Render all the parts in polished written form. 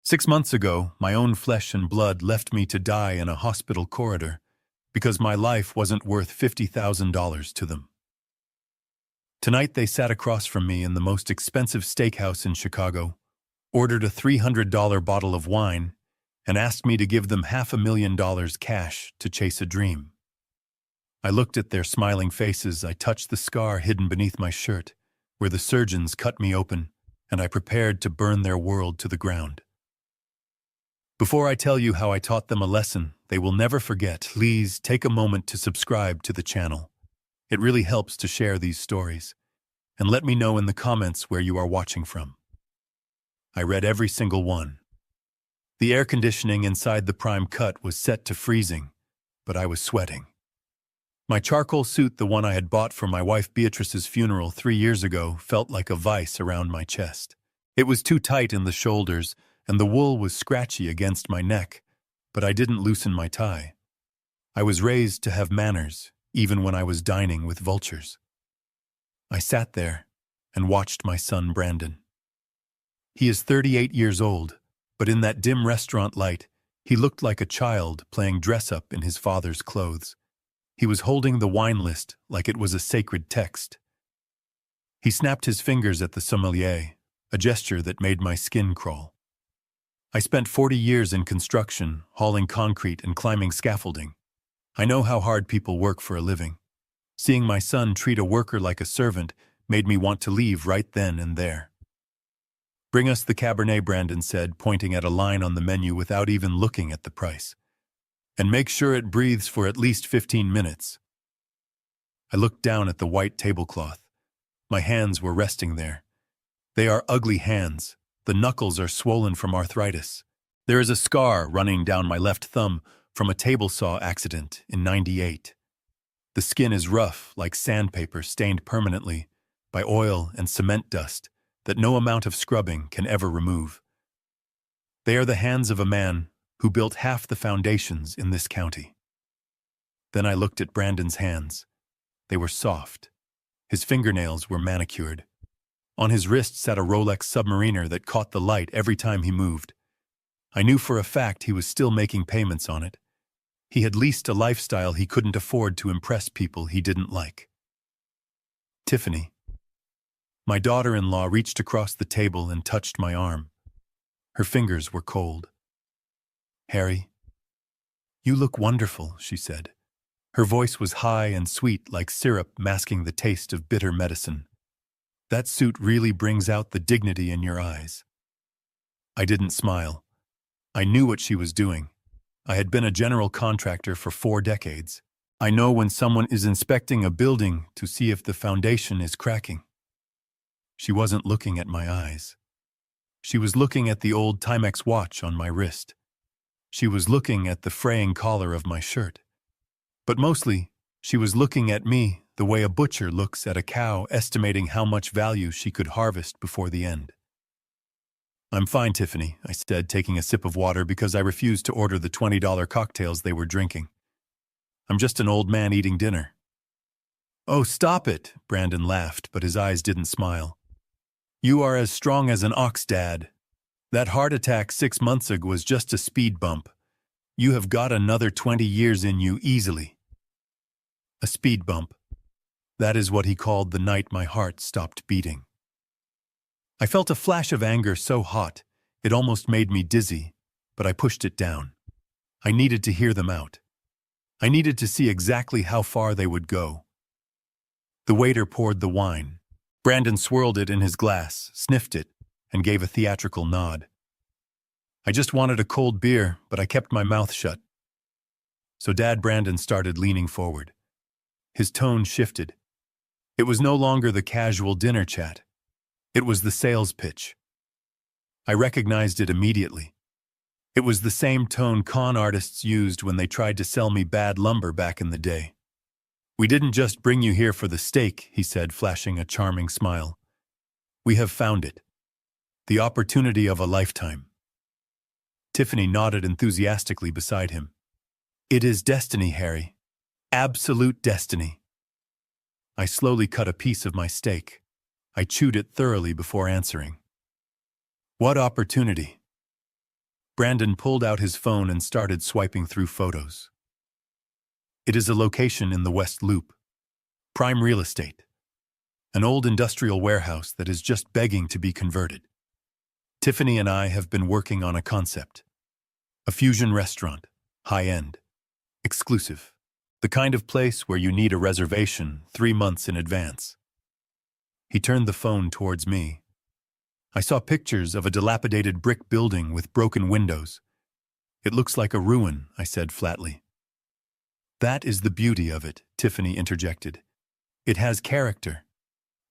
6 months ago, my own flesh and blood left me to die in a hospital corridor because my life wasn't worth $50,000 to them. Tonight they sat across from me in the most expensive steakhouse in Chicago, ordered a $300 bottle of wine, and asked me to give them $500,000 cash to chase a dream. I looked at their smiling faces, I touched the scar hidden beneath my shirt, where the surgeons cut me open, and I prepared to burn their world to the ground. Before I tell you how I taught them a lesson they will never forget, please take a moment to subscribe to the channel. It really helps to share these stories. And let me know in the comments where you are watching from. I read every single one. The air conditioning inside the prime cut was set to freezing, but I was sweating. My charcoal suit, the one I had bought for my wife Beatrice's funeral 3 years ago, felt like a vice around my chest. It was too tight in the shoulders, and the wool was scratchy against my neck, but I didn't loosen my tie. I was raised to have manners, even when I was dining with vultures. I sat there and watched my son Brandon. He is 38 years old, but in that dim restaurant light, he looked like a child playing dress-up in his father's clothes. He was holding the wine list like it was a sacred text. He snapped his fingers at the sommelier, a gesture that made my skin crawl. I spent 40 years in construction, hauling concrete and climbing scaffolding. I know how hard people work for a living. Seeing my son treat a worker like a servant made me want to leave right then and there. "Bring us the Cabernet," Brandon said, pointing at a line on the menu without even looking at the price. "And make sure it breathes for at least 15 minutes. I looked down at the white tablecloth. My hands were resting there. They are ugly hands. The knuckles are swollen from arthritis. There is a scar running down my left thumb from a table saw accident in '98. The skin is rough, like sandpaper stained permanently by oil and cement dust that no amount of scrubbing can ever remove. They are the hands of a man who built half the foundations in this county." Then I looked at Brandon's hands. They were soft. His fingernails were manicured. On his wrist sat a Rolex Submariner that caught the light every time he moved. I knew for a fact he was still making payments on it. He had leased a lifestyle he couldn't afford to impress people he didn't like. Tiffany. My daughter-in-law reached across the table and touched my arm. Her fingers were cold. "Harry, you look wonderful," she said. Her voice was high and sweet like syrup masking the taste of bitter medicine. "That suit really brings out the dignity in your eyes." I didn't smile. I knew what she was doing. I had been a general contractor for 4 decades. I know when someone is inspecting a building to see if the foundation is cracking. She wasn't looking at my eyes. She was looking at the old Timex watch on my wrist. She was looking at the fraying collar of my shirt. But mostly, she was looking at me the way a butcher looks at a cow, estimating how much value she could harvest before the end. "I'm fine, Tiffany," I said, taking a sip of water because I refused to order the $20 cocktails they were drinking. "I'm just an old man eating dinner." "Oh, stop it," Brandon laughed, but his eyes didn't smile. "You are as strong as an ox, Dad. That heart attack 6 months ago was just a speed bump. You have got another 20 years in you easily." A speed bump. That is what he called the night my heart stopped beating. I felt a flash of anger so hot, it almost made me dizzy, but I pushed it down. I needed to hear them out. I needed to see exactly how far they would go. The waiter poured the wine. Brandon swirled it in his glass, sniffed it, and gave a theatrical nod. I just wanted a cold beer, but I kept my mouth shut. So Dad Brandon started leaning forward. His tone shifted. It was no longer the casual dinner chat. It was the sales pitch. I recognized it immediately. It was the same tone con artists used when they tried to sell me bad lumber back in the day. "We didn't just bring you here for the steak," he said, flashing a charming smile. "We have found it. The opportunity of a lifetime." Tiffany nodded enthusiastically beside him. "It is destiny, Harry. Absolute destiny." I slowly cut a piece of my steak. I chewed it thoroughly before answering. "What opportunity?" Brandon pulled out his phone and started swiping through photos. It is a location in the West Loop. Prime real estate. An old industrial warehouse that is just begging to be converted. Tiffany and I have been working on a concept. A fusion restaurant. High-end. Exclusive. The kind of place where you need a reservation 3 months in advance. He turned the phone towards me. I saw pictures of a dilapidated brick building with broken windows. It looks like a ruin, I said flatly. That is the beauty of it, Tiffany interjected. It has character.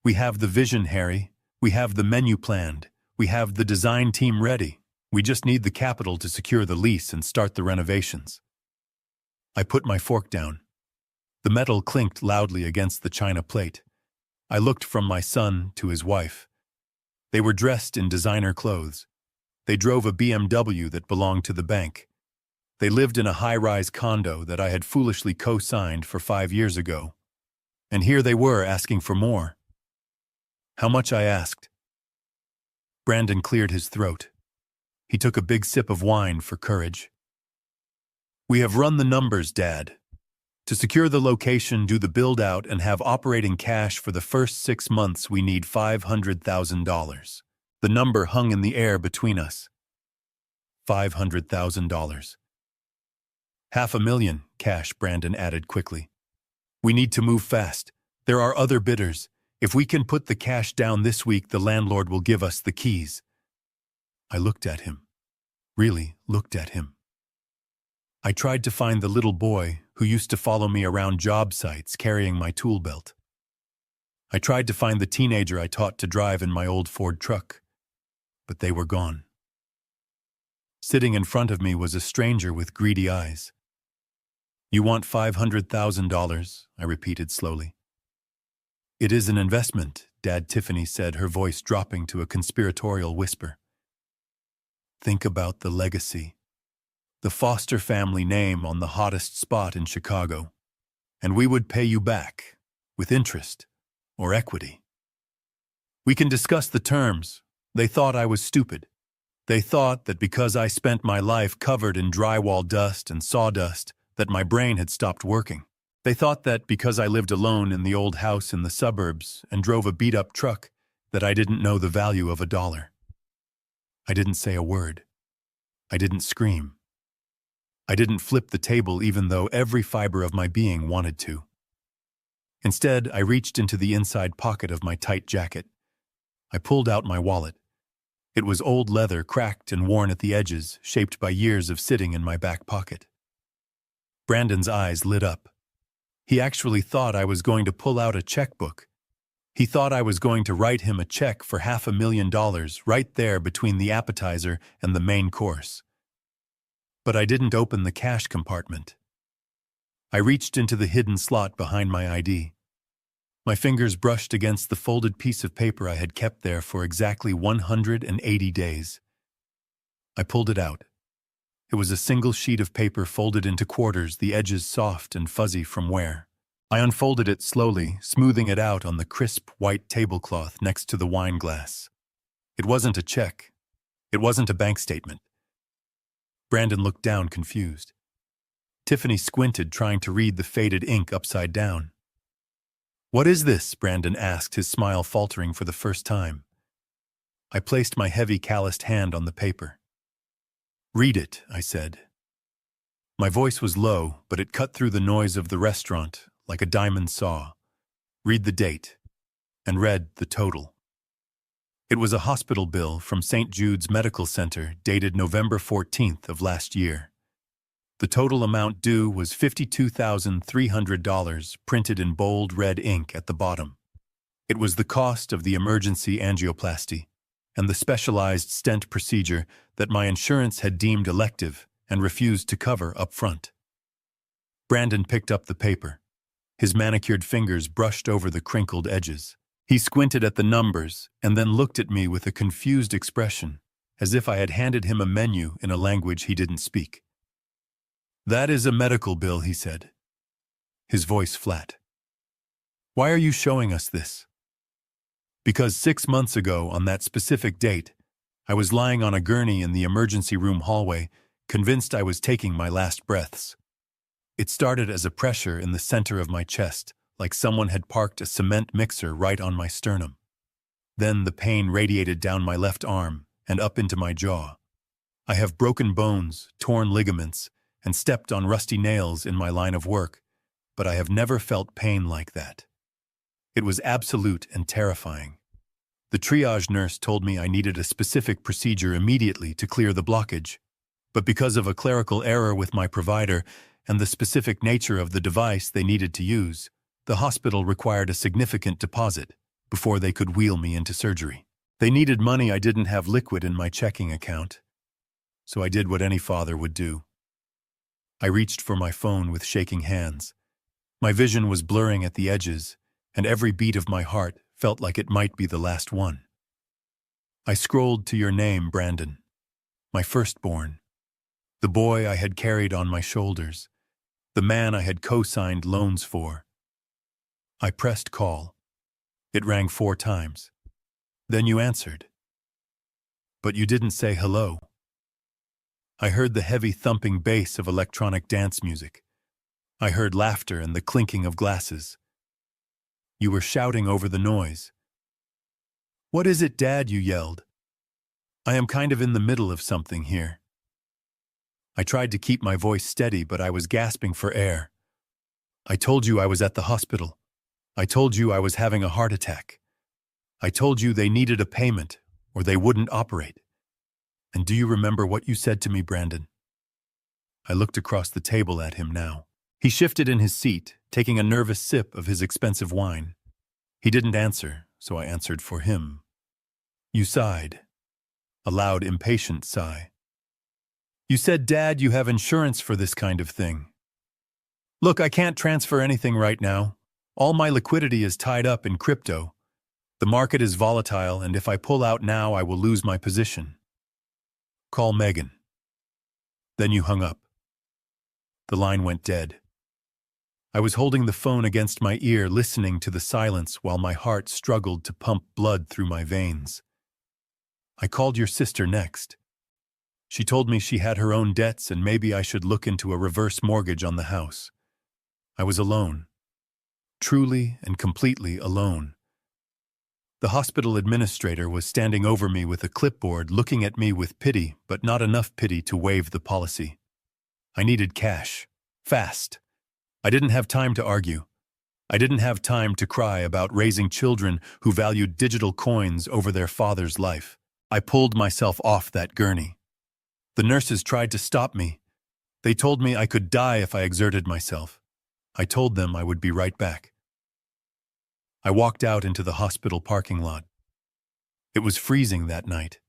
We have the vision, Harry. We have the menu planned. We have the design team ready. We just need the capital to secure the lease and start the renovations. I put my fork down. The metal clinked loudly against the china plate. I looked from my son to his wife. They were dressed in designer clothes. They drove a BMW that belonged to the bank. They lived in a high-rise condo that I had foolishly co-signed for 5 years ago. And here they were asking for more. How much, I asked. Brandon cleared his throat. He took a big sip of wine for courage. We have run the numbers, Dad. To secure the location, do the build-out, and have operating cash for the first 6 months, we need $500,000. The number hung in the air between us. $500,000. $500,000 cash, Brandon added quickly. We need to move fast. There are other bidders. If we can put the cash down this week, the landlord will give us the keys. I looked at him. Really looked at him. I tried to find the little boy who used to follow me around job sites carrying my tool belt. I tried to find the teenager I taught to drive in my old Ford truck, but they were gone. Sitting in front of me was a stranger with greedy eyes. You want $500,000, I repeated slowly. It is an investment, Dad, Tiffany said, her voice dropping to a conspiratorial whisper. Think about the legacy. The Foster family name on the hottest spot in Chicago. And we would pay you back, with interest, or equity. We can discuss the terms. They thought I was stupid. They thought that because I spent my life covered in drywall dust and sawdust, that my brain had stopped working. They thought that because I lived alone in the old house in the suburbs and drove a beat-up truck, that I didn't know the value of $1. I didn't say a word. I didn't scream. I didn't flip the table even though every fiber of my being wanted to. Instead, I reached into the inside pocket of my tight jacket. I pulled out my wallet. It was old leather, cracked and worn at the edges, shaped by years of sitting in my back pocket. Brandon's eyes lit up. He actually thought I was going to pull out a checkbook. He thought I was going to write him a check for $500,000 right there between the appetizer and the main course. But I didn't open the cash compartment. I reached into the hidden slot behind my ID. My fingers brushed against the folded piece of paper I had kept there for exactly 180 days. I pulled it out. It was a single sheet of paper folded into quarters, the edges soft and fuzzy from wear. I unfolded it slowly, smoothing it out on the crisp white tablecloth next to the wine glass. It wasn't a check. It wasn't a bank statement. Brandon looked down, confused. Tiffany squinted, trying to read the faded ink upside down. What is this? Brandon asked, his smile faltering for the first time. I placed my heavy, calloused hand on the paper. Read it, I said. My voice was low, but it cut through the noise of the restaurant like a diamond saw. Read the date, and read the total. It was a hospital bill from St. Jude's Medical Center dated November 14th of last year. The total amount due was $52,300, printed in bold red ink at the bottom. It was the cost of the emergency angioplasty and the specialized stent procedure that my insurance had deemed elective and refused to cover up front. Brandon picked up the paper. His manicured fingers brushed over the crinkled edges. He squinted at the numbers and then looked at me with a confused expression, as if I had handed him a menu in a language he didn't speak. That is a medical bill, he said, his voice flat. Why are you showing us this? Because 6 months ago, on that specific date, I was lying on a gurney in the emergency room hallway, convinced I was taking my last breaths. It started as a pressure in the center of my chest, like someone had parked a cement mixer right on my sternum. Then the pain radiated down my left arm and up into my jaw. I have broken bones, torn ligaments, and stepped on rusty nails in my line of work, but I have never felt pain like that. It was absolute and terrifying. The triage nurse told me I needed a specific procedure immediately to clear the blockage, but because of a clerical error with my provider and the specific nature of the device they needed to use, the hospital required a significant deposit before they could wheel me into surgery. They needed money I didn't have liquid in my checking account, so I did what any father would do. I reached for my phone with shaking hands. My vision was blurring at the edges, and every beat of my heart felt like it might be the last one. I scrolled to your name, Brandon, my firstborn, the boy I had carried on my shoulders, the man I had co-signed loans for. I pressed call. It rang 4 times. Then you answered. But you didn't say hello. I heard the heavy thumping bass of electronic dance music. I heard laughter and the clinking of glasses. You were shouting over the noise. "What is it, Dad?" you yelled. "I am kind of in the middle of something here." I tried to keep my voice steady, but I was gasping for air. "I told you I was at the hospital. I told you I was having a heart attack. I told you they needed a payment, or they wouldn't operate. And do you remember what you said to me, Brandon?" I looked across the table at him now. He shifted in his seat, taking a nervous sip of his expensive wine. He didn't answer, so I answered for him. You sighed. A loud, impatient sigh. "You said, Dad, you have insurance for this kind of thing." "Look, I can't transfer anything right now. All my liquidity is tied up in crypto. The market is volatile, and if I pull out now, I will lose my position. Call Megan." Then you hung up. The line went dead. I was holding the phone against my ear, listening to the silence while my heart struggled to pump blood through my veins. I called your sister next. She told me she had her own debts and maybe I should look into a reverse mortgage on the house. I was alone. Truly and completely alone. The hospital administrator was standing over me with a clipboard, looking at me with pity, but not enough pity to waive the policy. I needed cash. Fast. I didn't have time to argue. I didn't have time to cry about raising children who valued digital coins over their father's life. I pulled myself off that gurney. The nurses tried to stop me. They told me I could die if I exerted myself. I told them I would be right back. I walked out into the hospital parking lot. It was freezing that night.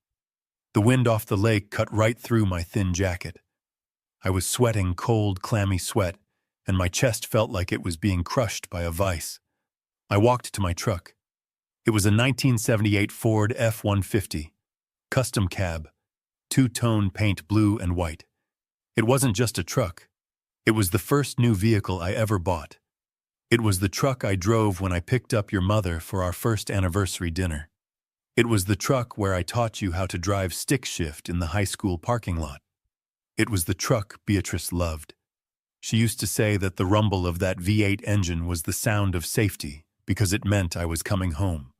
The wind off the lake cut right through my thin jacket. I was sweating cold, clammy sweat, and my chest felt like it was being crushed by a vice. I walked to my truck. It was a 1978 Ford F-150, custom cab, 2-tone paint blue and white. It wasn't just a truck. It was the first new vehicle I ever bought. It was the truck I drove when I picked up your mother for our first anniversary dinner. It was the truck where I taught you how to drive stick shift in the high school parking lot. It was the truck Beatrice loved. She used to say that the rumble of that V8 engine was the sound of safety because it meant I was coming home.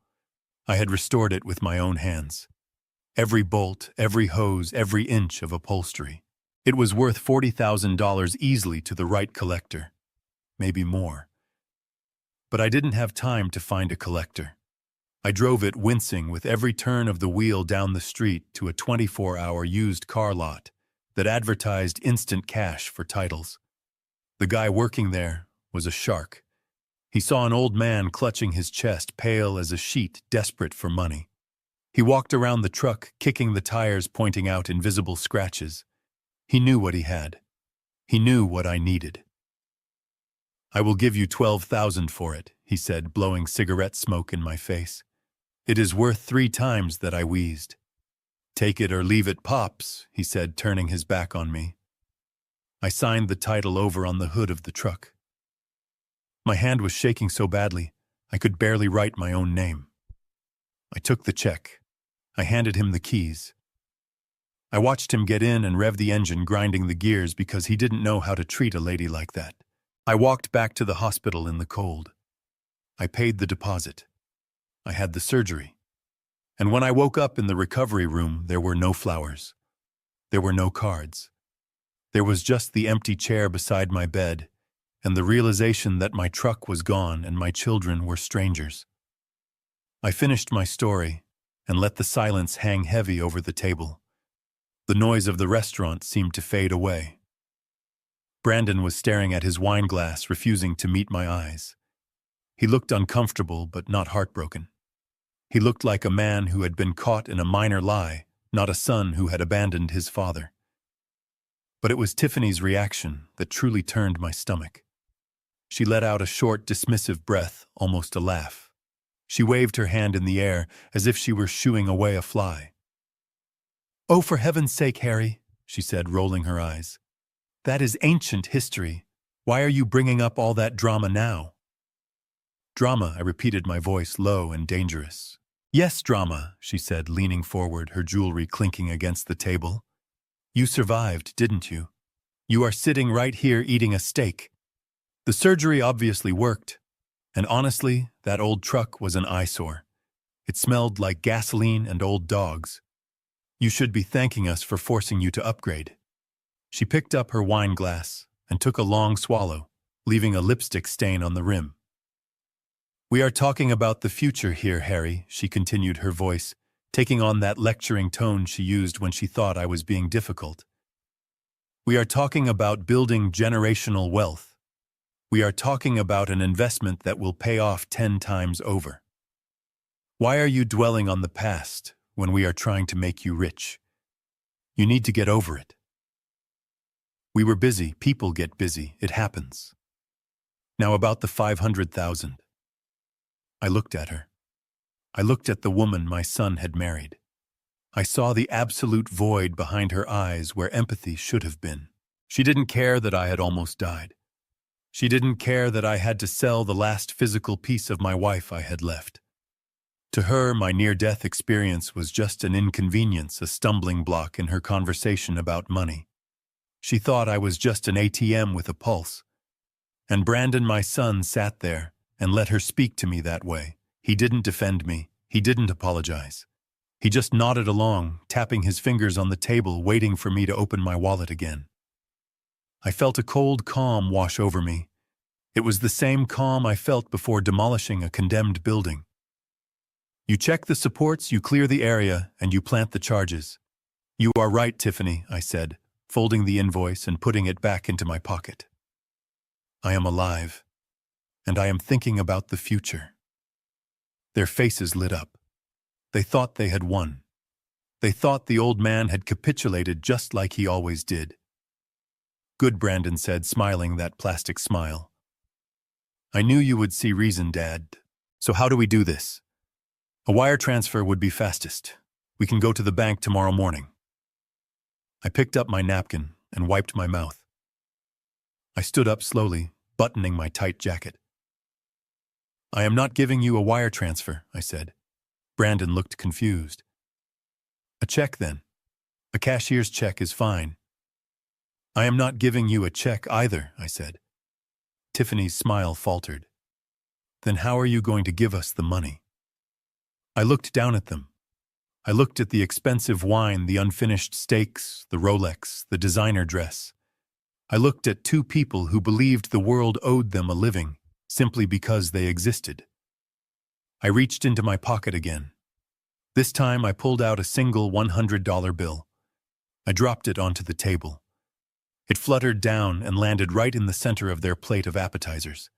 I had restored it with my own hands. Every bolt, every hose, every inch of upholstery. It was worth $40,000 easily to the right collector. Maybe more. But I didn't have time to find a collector. I drove it wincing with every turn of the wheel down the street to a 24-hour used car lot that advertised instant cash for titles. The guy working there was a shark. He saw an old man clutching his chest, pale as a sheet, desperate for money. He walked around the truck, kicking the tires, pointing out invisible scratches. He knew what he had. He knew what I needed. "I will give you $12,000 for it," he said, blowing cigarette smoke in my face. "It is worth 3 times that," I wheezed. "Take it or leave it, Pops," he said, turning his back on me. I signed the title over on the hood of the truck. My hand was shaking so badly, I could barely write my own name. I took the check. I handed him the keys. I watched him get in and rev the engine, grinding the gears because he didn't know how to treat a lady like that. I walked back to the hospital in the cold. I paid the deposit. I had the surgery. And when I woke up in the recovery room, there were no flowers. There were no cards. There was just the empty chair beside my bed and the realization that my truck was gone and my children were strangers. I finished my story and let the silence hang heavy over the table. The noise of the restaurant seemed to fade away. Brandon was staring at his wine glass, refusing to meet my eyes. He looked uncomfortable but not heartbroken. He looked like a man who had been caught in a minor lie, not a son who had abandoned his father. But it was Tiffany's reaction that truly turned my stomach. She let out a short, dismissive breath, almost a laugh. She waved her hand in the air as if she were shooing away a fly. "Oh, for heaven's sake, Harry," she said, rolling her eyes. "That is ancient history. Why are you bringing up all that drama now?" "Drama," I repeated, my voice low and dangerous. "Yes, drama," she said, leaning forward, her jewelry clinking against the table. "You survived, didn't you? You are sitting right here eating a steak. The surgery obviously worked. And honestly, that old truck was an eyesore. It smelled like gasoline and old dogs. You should be thanking us for forcing you to upgrade." She picked up her wine glass and took a long swallow, leaving a lipstick stain on the rim. "We are talking about the future here, Harry," she continued, her voice taking on that lecturing tone she used when she thought I was being difficult. "We are talking about building generational wealth. We are talking about an investment that will pay off 10 times over. Why are you dwelling on the past when we are trying to make you rich? You need to get over it. We were busy, people get busy, it happens. Now about the 500,000. I looked at her. I looked at the woman my son had married. I saw the absolute void behind her eyes where empathy should have been. She didn't care that I had almost died. She didn't care that I had to sell the last physical piece of my wife I had left. To her, my near-death experience was just an inconvenience, a stumbling block in her conversation about money. She thought I was just an ATM with a pulse. And Brandon, my son, sat there and let her speak to me that way. He didn't defend me. He didn't apologize. He just nodded along, tapping his fingers on the table, waiting for me to open my wallet again. I felt a cold calm wash over me. It was the same calm I felt before demolishing a condemned building. "You check the supports, you clear the area, and you plant the charges." "You are right, Tiffany," I said, folding the invoice and putting it back into my pocket. "I am alive, and I am thinking about the future." Their faces lit up. They thought they had won. They thought the old man had capitulated just like he always did. "Good," Brandon said, smiling that plastic smile. "I knew you would see reason, Dad. So how do we do this?" "A wire transfer would be fastest. We can go to the bank tomorrow morning." I picked up my napkin and wiped my mouth. I stood up slowly, buttoning my tight jacket. "I am not giving you a wire transfer," I said. Brandon looked confused. "A check, then. A cashier's check is fine." "I am not giving you a check either," I said. Tiffany's smile faltered. "Then how are you going to give us the money?" I looked down at them. I looked at the expensive wine, the unfinished steaks, the Rolex, the designer dress. I looked at two people who believed the world owed them a living simply because they existed. I reached into my pocket again. This time I pulled out a single $100 bill. I dropped it onto the table. It fluttered down and landed right in the center of their plate of appetizers.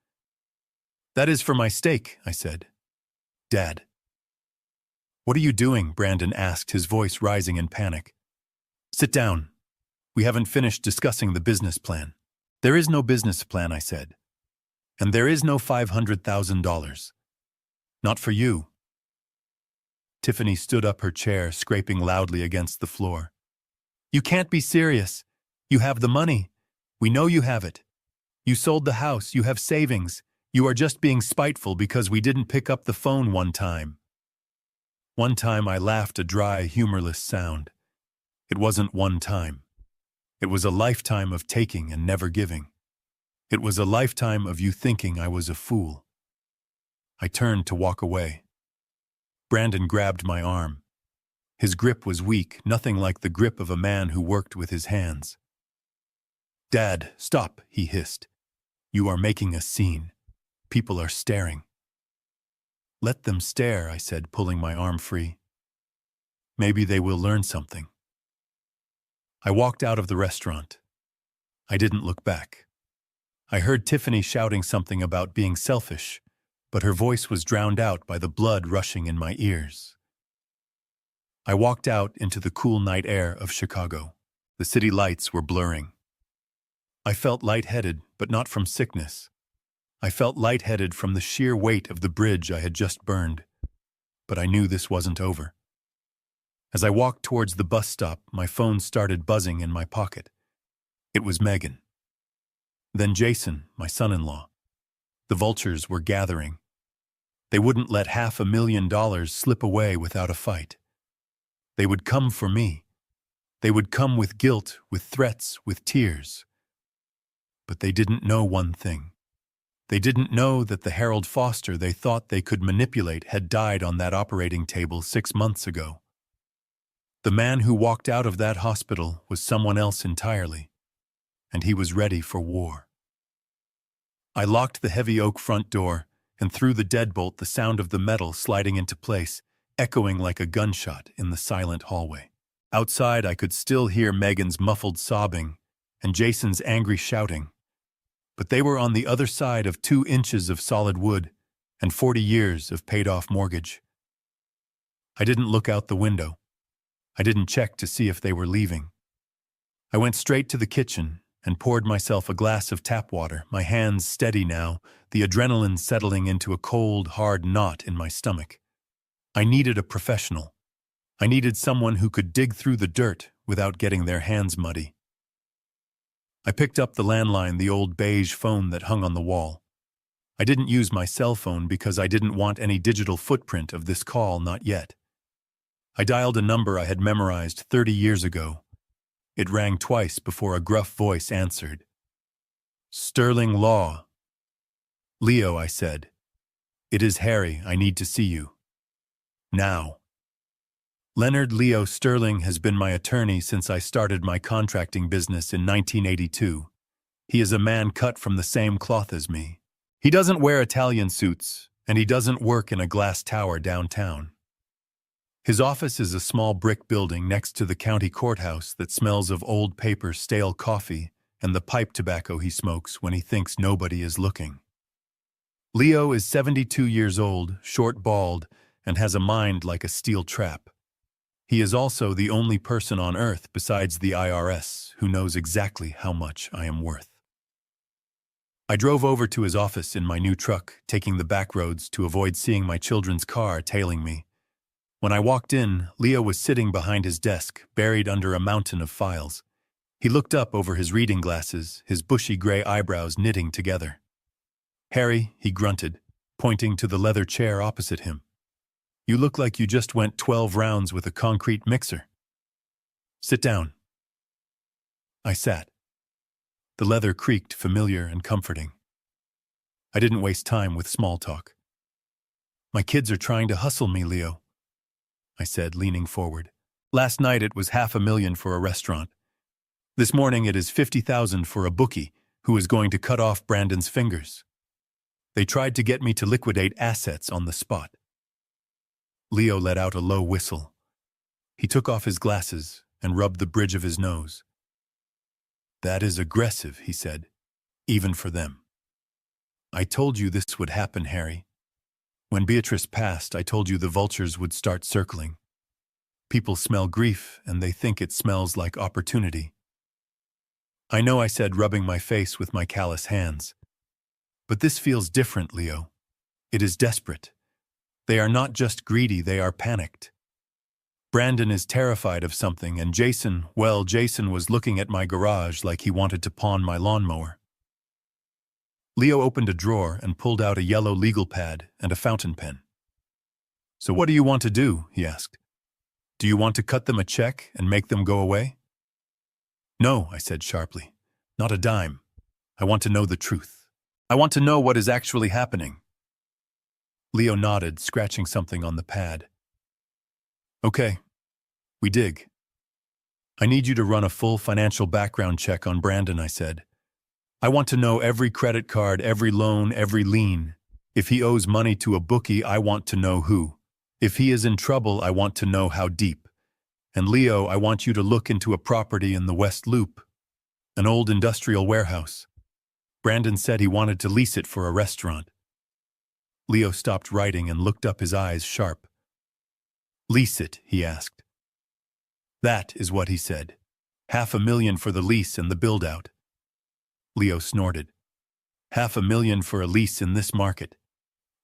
"That is for my steak," I said. "Dad." "What are you doing?" Brandon asked, his voice rising in panic. "Sit down. We haven't finished discussing the business plan." "There is no business plan," I said. "And there is no $500,000. Not for you." Tiffany stood up her chair, scraping loudly against the floor. "You can't be serious. You have the money. We know you have it. You sold the house. You have savings. You are just being spiteful because we didn't pick up the phone one time." One time I laughed, a dry, humorless sound. It wasn't one time. It was a lifetime of taking and never giving. It was a lifetime of you thinking I was a fool. I turned to walk away. Brandon grabbed my arm. His grip was weak, nothing like the grip of a man who worked with his hands. "Dad, stop," he hissed. "You are making a scene. People are staring." "Let them stare," I said, pulling my arm free. "Maybe they will learn something." I walked out of the restaurant. I didn't look back. I heard Tiffany shouting something about being selfish, but her voice was drowned out by the blood rushing in my ears. I walked out into the cool night air of Chicago. The city lights were blurring. I felt lightheaded, but not from sickness. I felt lightheaded from the sheer weight of the bridge I had just burned. But I knew this wasn't over. As I walked towards the bus stop, my phone started buzzing in my pocket. It was Megan. Then Jason, my son-in-law. The vultures were gathering. They wouldn't let $500,000 slip away without a fight. They would come for me. They would come with guilt, with threats, with tears. But they didn't know one thing. They didn't know that the Harold Foster they thought they could manipulate had died on that operating table 6 months ago. The man who walked out of that hospital was someone else entirely, and he was ready for war. I locked the heavy oak front door, and through the deadbolt the sound of the metal sliding into place, echoing like a gunshot in the silent hallway. Outside I could still hear Megan's muffled sobbing and Jason's angry shouting. But they were on the other side of 2 inches of solid wood and 40 years of paid-off mortgage. I didn't look out the window. I didn't check to see if they were leaving. I went straight to the kitchen and poured myself a glass of tap water, my hands steady now, the adrenaline settling into a cold, hard knot in my stomach. I needed a professional. I needed someone who could dig through the dirt without getting their hands muddy. I picked up the landline, the old beige phone that hung on the wall. I didn't use my cell phone because I didn't want any digital footprint of this call, not yet. I dialed a number I had memorized 30 years ago. It rang twice before a gruff voice answered. "Sterling Law." "Leo," I said. "It is Harry. I need to see you. Now." Leonard Leo Sterling has been my attorney since I started my contracting business in 1982. He is a man cut from the same cloth as me. He doesn't wear Italian suits, and he doesn't work in a glass tower downtown. His office is a small brick building next to the county courthouse that smells of old paper, stale coffee, and the pipe tobacco he smokes when he thinks nobody is looking. Leo is 72 years old, short-bald, and has a mind like a steel trap. He is also the only person on earth besides the IRS who knows exactly how much I am worth. I drove over to his office in my new truck, taking the back roads to avoid seeing my children's car tailing me. When I walked in, Leo was sitting behind his desk, buried under a mountain of files. He looked up over his reading glasses, his bushy gray eyebrows knitting together. "Harry," he grunted, pointing to the leather chair opposite him. "You look like you just went 12 rounds with a concrete mixer. Sit down." I sat. The leather creaked, familiar and comforting. I didn't waste time with small talk. "My kids are trying to hustle me, Leo," I said, leaning forward. "Last night it was $500,000 for a restaurant. This morning it is $50,000 for a bookie who is going to cut off Brandon's fingers. They tried to get me to liquidate assets on the spot." Leo let out a low whistle. He took off his glasses and rubbed the bridge of his nose. "That is aggressive," he said, "even for them. I told you this would happen, Harry. When Beatrice passed, I told you the vultures would start circling. People smell grief, and they think it smells like opportunity." "I know," I said, rubbing my face with my callous hands. "But this feels different, Leo. It is desperate. They are not just greedy, they are panicked. Brandon is terrified of something, and Jason was looking at my garage like he wanted to pawn my lawnmower." Leo opened a drawer and pulled out a yellow legal pad and a fountain pen. "So what do you want to do?" he asked. Do you want to cut them a check and make them go away? No, I said sharply. Not a dime. I want to know the truth. I want to know what is actually happening. Leo nodded, scratching something on the pad. Okay. We dig. I need you to run a full financial background check on Brandon, I said. I want to know every credit card, every loan, every lien. If he owes money to a bookie, I want to know who. If he is in trouble, I want to know how deep. And Leo, I want you to look into a property in the West Loop, an old industrial warehouse. Brandon said he wanted to lease it for a restaurant. Leo stopped writing and looked up, his eyes sharp. Lease it, he asked. That is what he said. $500,000 for the lease and the build-out. Leo snorted. $500,000 for a lease in this market.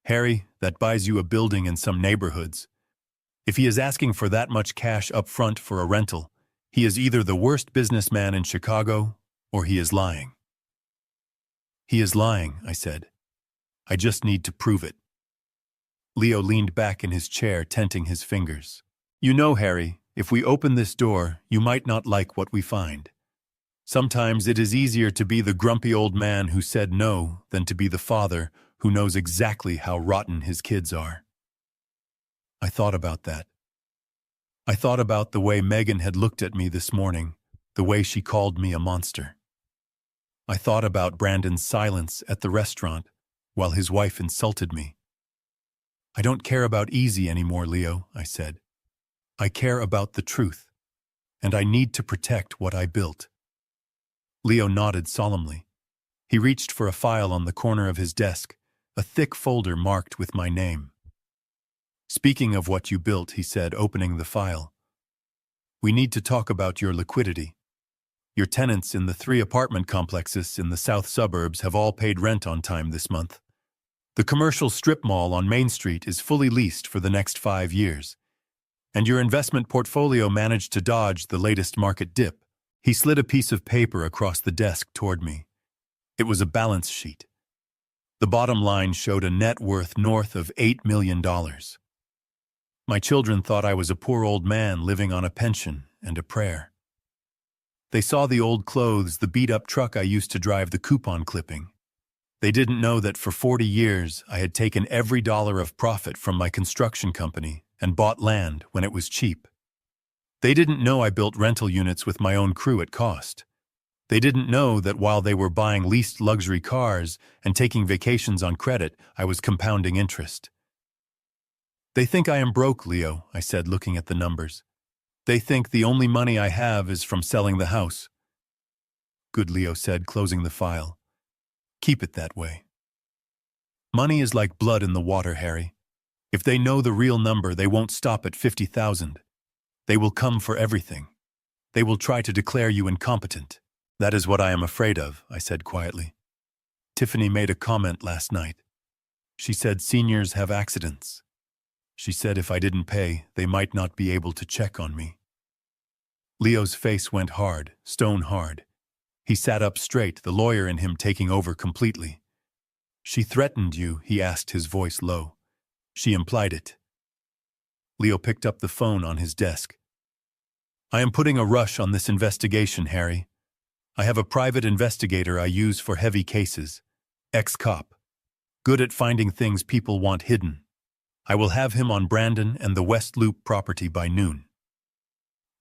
Harry, that buys you a building in some neighborhoods. If he is asking for that much cash up front for a rental, he is either the worst businessman in Chicago or he is lying. He is lying, I said. I just need to prove it. Leo leaned back in his chair, tenting his fingers. You know, Harry, if we open this door, you might not like what we find. Sometimes it is easier to be the grumpy old man who said no than to be the father who knows exactly how rotten his kids are. I thought about that. I thought about the way Megan had looked at me this morning, the way she called me a monster. I thought about Brandon's silence at the restaurant while his wife insulted me. I don't care about easy anymore, Leo, I said. I care about the truth, and I need to protect what I built. Leo nodded solemnly. He reached for a file on the corner of his desk, a thick folder marked with my name. Speaking of what you built, he said, opening the file. We need to talk about your liquidity. Your tenants in the 3 apartment complexes in the south suburbs have all paid rent on time this month. The commercial strip mall on Main Street is fully leased for the next 5 years. And your investment portfolio managed to dodge the latest market dip. He slid a piece of paper across the desk toward me. It was a balance sheet. The bottom line showed a net worth north of $8 million. My children thought I was a poor old man living on a pension and a prayer. They saw the old clothes, the beat-up truck I used to drive, the coupon clipping. They didn't know that for 40 years I had taken every dollar of profit from my construction company and bought land when it was cheap. They didn't know I built rental units with my own crew at cost. They didn't know that while they were buying leased luxury cars and taking vacations on credit, I was compounding interest. They think I am broke, Leo, I said, looking at the numbers. They think the only money I have is from selling the house. Good, Leo said, closing the file. Keep it that way. Money is like blood in the water, Harry. If they know the real number, they won't stop at 50,000. They will come for everything. They will try to declare you incompetent. That is what I am afraid of, I said quietly. Tiffany made a comment last night. She said seniors have accidents. She said if I didn't pay, they might not be able to check on me. Leo's face went hard, stone hard. He sat up straight, the lawyer in him taking over completely. She threatened you, he asked, his voice low. She implied it. Leo picked up the phone on his desk. I am putting a rush on this investigation, Harry. I have a private investigator I use for heavy cases. Ex-cop. Good at finding things people want hidden. I will have him on Brandon and the West Loop property by noon.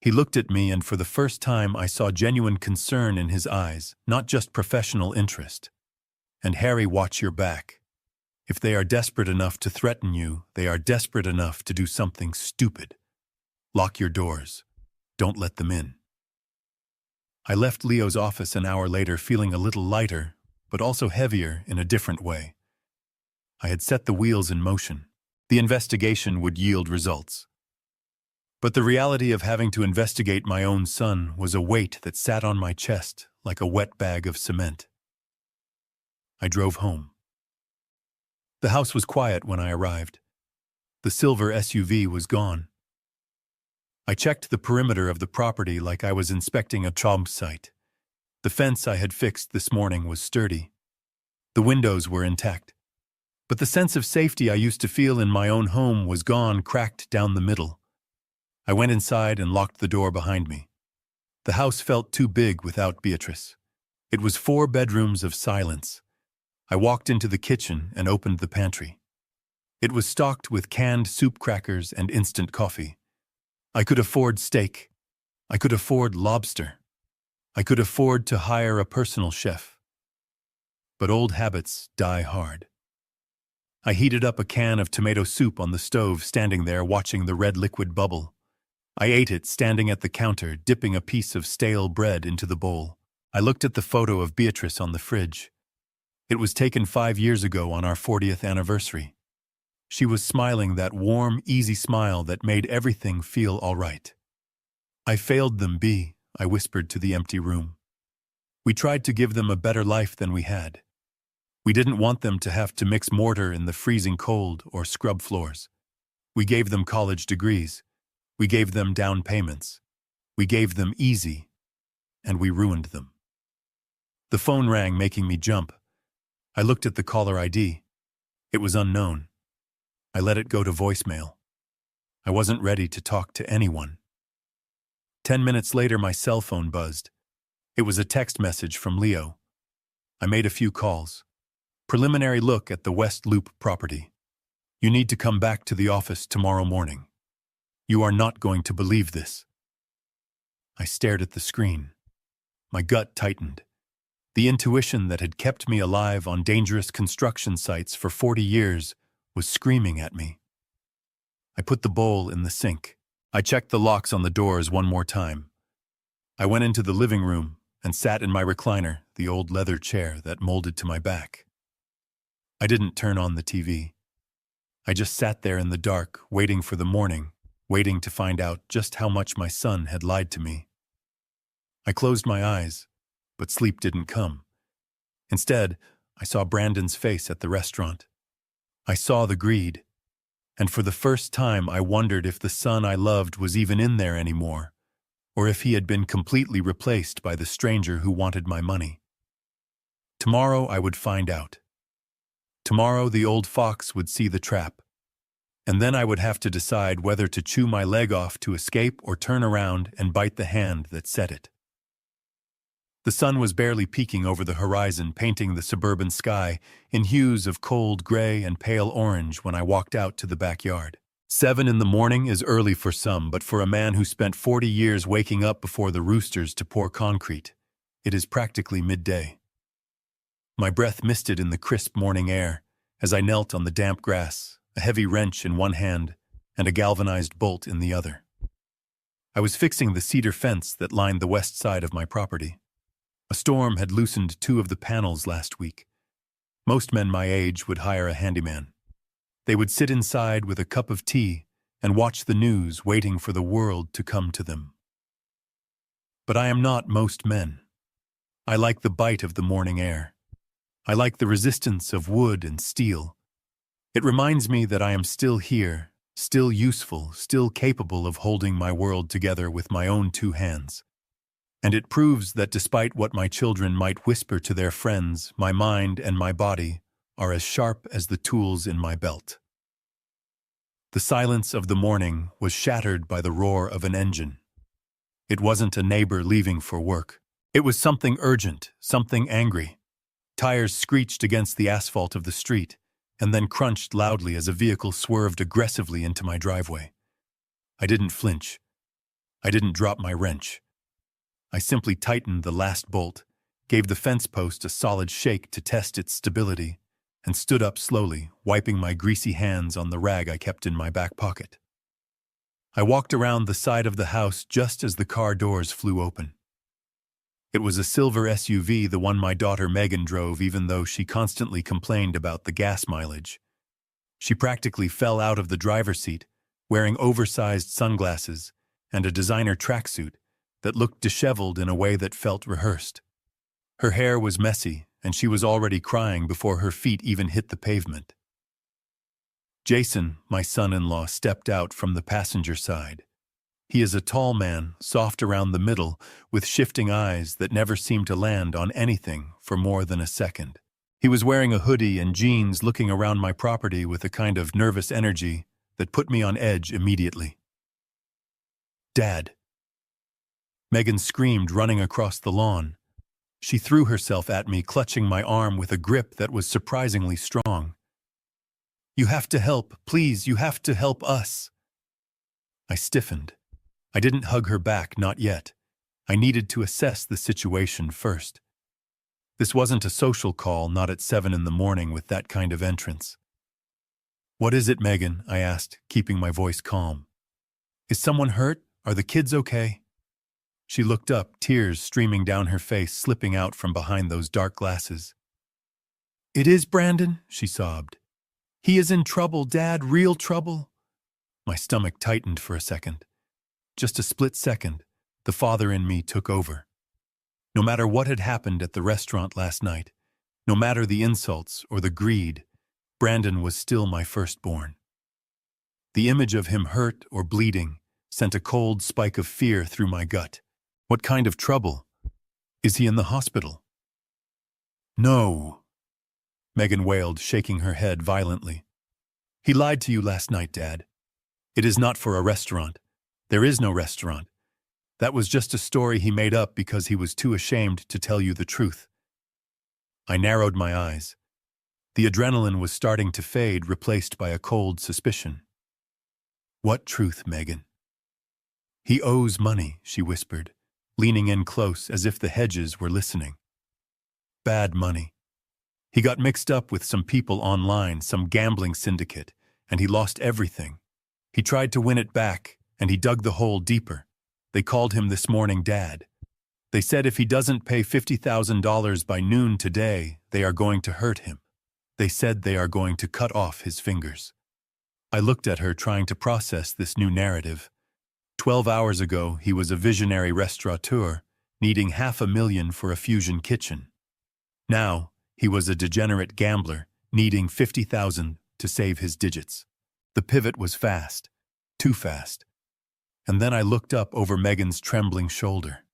He looked at me, and for the first time I saw genuine concern in his eyes, not just professional interest. And Harry, watch your back. If they are desperate enough to threaten you, they are desperate enough to do something stupid. Lock your doors. Don't let them in. I left Leo's office an hour later feeling a little lighter, but also heavier in a different way. I had set the wheels in motion. The investigation would yield results. But the reality of having to investigate my own son was a weight that sat on my chest like a wet bag of cement. I drove home. The house was quiet when I arrived. The silver SUV was gone. I checked the perimeter of the property like I was inspecting a job site. The fence I had fixed this morning was sturdy. The windows were intact. But the sense of safety I used to feel in my own home was gone, cracked down the middle. I went inside and locked the door behind me. The house felt too big without Beatrice. It was 4 bedrooms of silence. I walked into the kitchen and opened the pantry. It was stocked with canned soup crackers and instant coffee. I could afford steak. I could afford lobster. I could afford to hire a personal chef. But old habits die hard. I heated up a can of tomato soup on the stove, standing there watching the red liquid bubble. I ate it standing at the counter, dipping a piece of stale bread into the bowl. I looked at the photo of Beatrice on the fridge. It was taken 5 years ago on our 40th anniversary. She was smiling that warm, easy smile that made everything feel all right. I failed them, B, I whispered to the empty room. We tried to give them a better life than we had. We didn't want them to have to mix mortar in the freezing cold or scrub floors. We gave them college degrees. We gave them down payments. We gave them easy, and we ruined them. The phone rang, making me jump. I looked at the caller ID. It was unknown. I let it go to voicemail. I wasn't ready to talk to anyone. 10 minutes later, my cell phone buzzed. It was a text message from Leo. I made a few calls. Preliminary look at the West Loop property. You need to come back to the office tomorrow morning. You are not going to believe this. I stared at the screen. My gut tightened. The intuition that had kept me alive on dangerous construction sites for 40 years was screaming at me. I put the bowl in the sink. I checked the locks on the doors one more time. I went into the living room and sat in my recliner, the old leather chair that molded to my back. I didn't turn on the TV. I just sat there in the dark, waiting for the morning, waiting to find out just how much my son had lied to me. I closed my eyes, but sleep didn't come. Instead, I saw Brandon's face at the restaurant. I saw the greed, and for the first time I wondered if the son I loved was even in there anymore, or if he had been completely replaced by the stranger who wanted my money. Tomorrow I would find out. Tomorrow the old fox would see the trap, and then I would have to decide whether to chew my leg off to escape or turn around and bite the hand that set it. The sun was barely peeking over the horizon, painting the suburban sky in hues of cold gray and pale orange when I walked out to the backyard. 7 in the morning is early for some, but for a man who spent 40 years waking up before the roosters to pour concrete, it is practically midday. My breath misted in the crisp morning air as I knelt on the damp grass, a heavy wrench in one hand and a galvanized bolt in the other. I was fixing the cedar fence that lined the west side of my property. A storm had loosened 2 of the panels last week. Most men my age would hire a handyman. They would sit inside with a cup of tea and watch the news, waiting for the world to come to them. But I am not most men. I like the bite of the morning air. I like the resistance of wood and steel. It reminds me that I am still here, still useful, still capable of holding my world together with my own 2 hands. And it proves that despite what my children might whisper to their friends, my mind and my body are as sharp as the tools in my belt. The silence of the morning was shattered by the roar of an engine. It wasn't a neighbor leaving for work. It was something urgent, something angry. Tires screeched against the asphalt of the street, and then crunched loudly as a vehicle swerved aggressively into my driveway. I didn't flinch. I didn't drop my wrench. I simply tightened the last bolt, gave the fence post a solid shake to test its stability, and stood up slowly, wiping my greasy hands on the rag I kept in my back pocket. I walked around the side of the house just as the car doors flew open. It was a silver SUV, the one my daughter Megan drove, even though she constantly complained about the gas mileage. She practically fell out of the driver's seat, wearing oversized sunglasses and a designer tracksuit that looked disheveled in a way that felt rehearsed. Her hair was messy, and she was already crying before her feet even hit the pavement. Jason, my son-in-law, stepped out from the passenger side. He is a tall man, soft around the middle, with shifting eyes that never seemed to land on anything for more than a second. He was wearing a hoodie and jeans, looking around my property with a kind of nervous energy that put me on edge immediately. Dad! Megan screamed, running across the lawn. She threw herself at me, clutching my arm with a grip that was surprisingly strong. You have to help, please, you have to help us. I stiffened. I didn't hug her back, not yet. I needed to assess the situation first. This wasn't a social call, not at 7 in the morning with that kind of entrance. What is it, Megan? I asked, keeping my voice calm. Is someone hurt? Are the kids okay? She looked up, tears streaming down her face, slipping out from behind those dark glasses. It is Brandon, she sobbed. He is in trouble, Dad, real trouble. My stomach tightened for a second. Just a split second, the father in me took over. No matter what had happened at the restaurant last night, no matter the insults or the greed, Brandon was still my firstborn. The image of him hurt or bleeding sent a cold spike of fear through my gut. What kind of trouble? Is he in the hospital? No, Megan wailed, shaking her head violently. He lied to you last night, Dad. It is not for a restaurant. There is no restaurant. That was just a story he made up because he was too ashamed to tell you the truth. I narrowed my eyes. The adrenaline was starting to fade, replaced by a cold suspicion. What truth, Megan? He owes money, she whispered, leaning in close as if the hedges were listening. Bad money. He got mixed up with some people online, some gambling syndicate, and he lost everything. He tried to win it back, and he dug the hole deeper. They called him this morning Dad. They said if he doesn't pay $50,000 by noon today, they are going to hurt him. They said they are going to cut off his fingers. I looked at her, trying to process this new narrative. 12 hours ago, he was a visionary restaurateur, needing $500,000 for a fusion kitchen. Now, he was a degenerate gambler, needing $50,000 to save his digits. The pivot was fast, too fast. And then I looked up over Megan's trembling shoulder.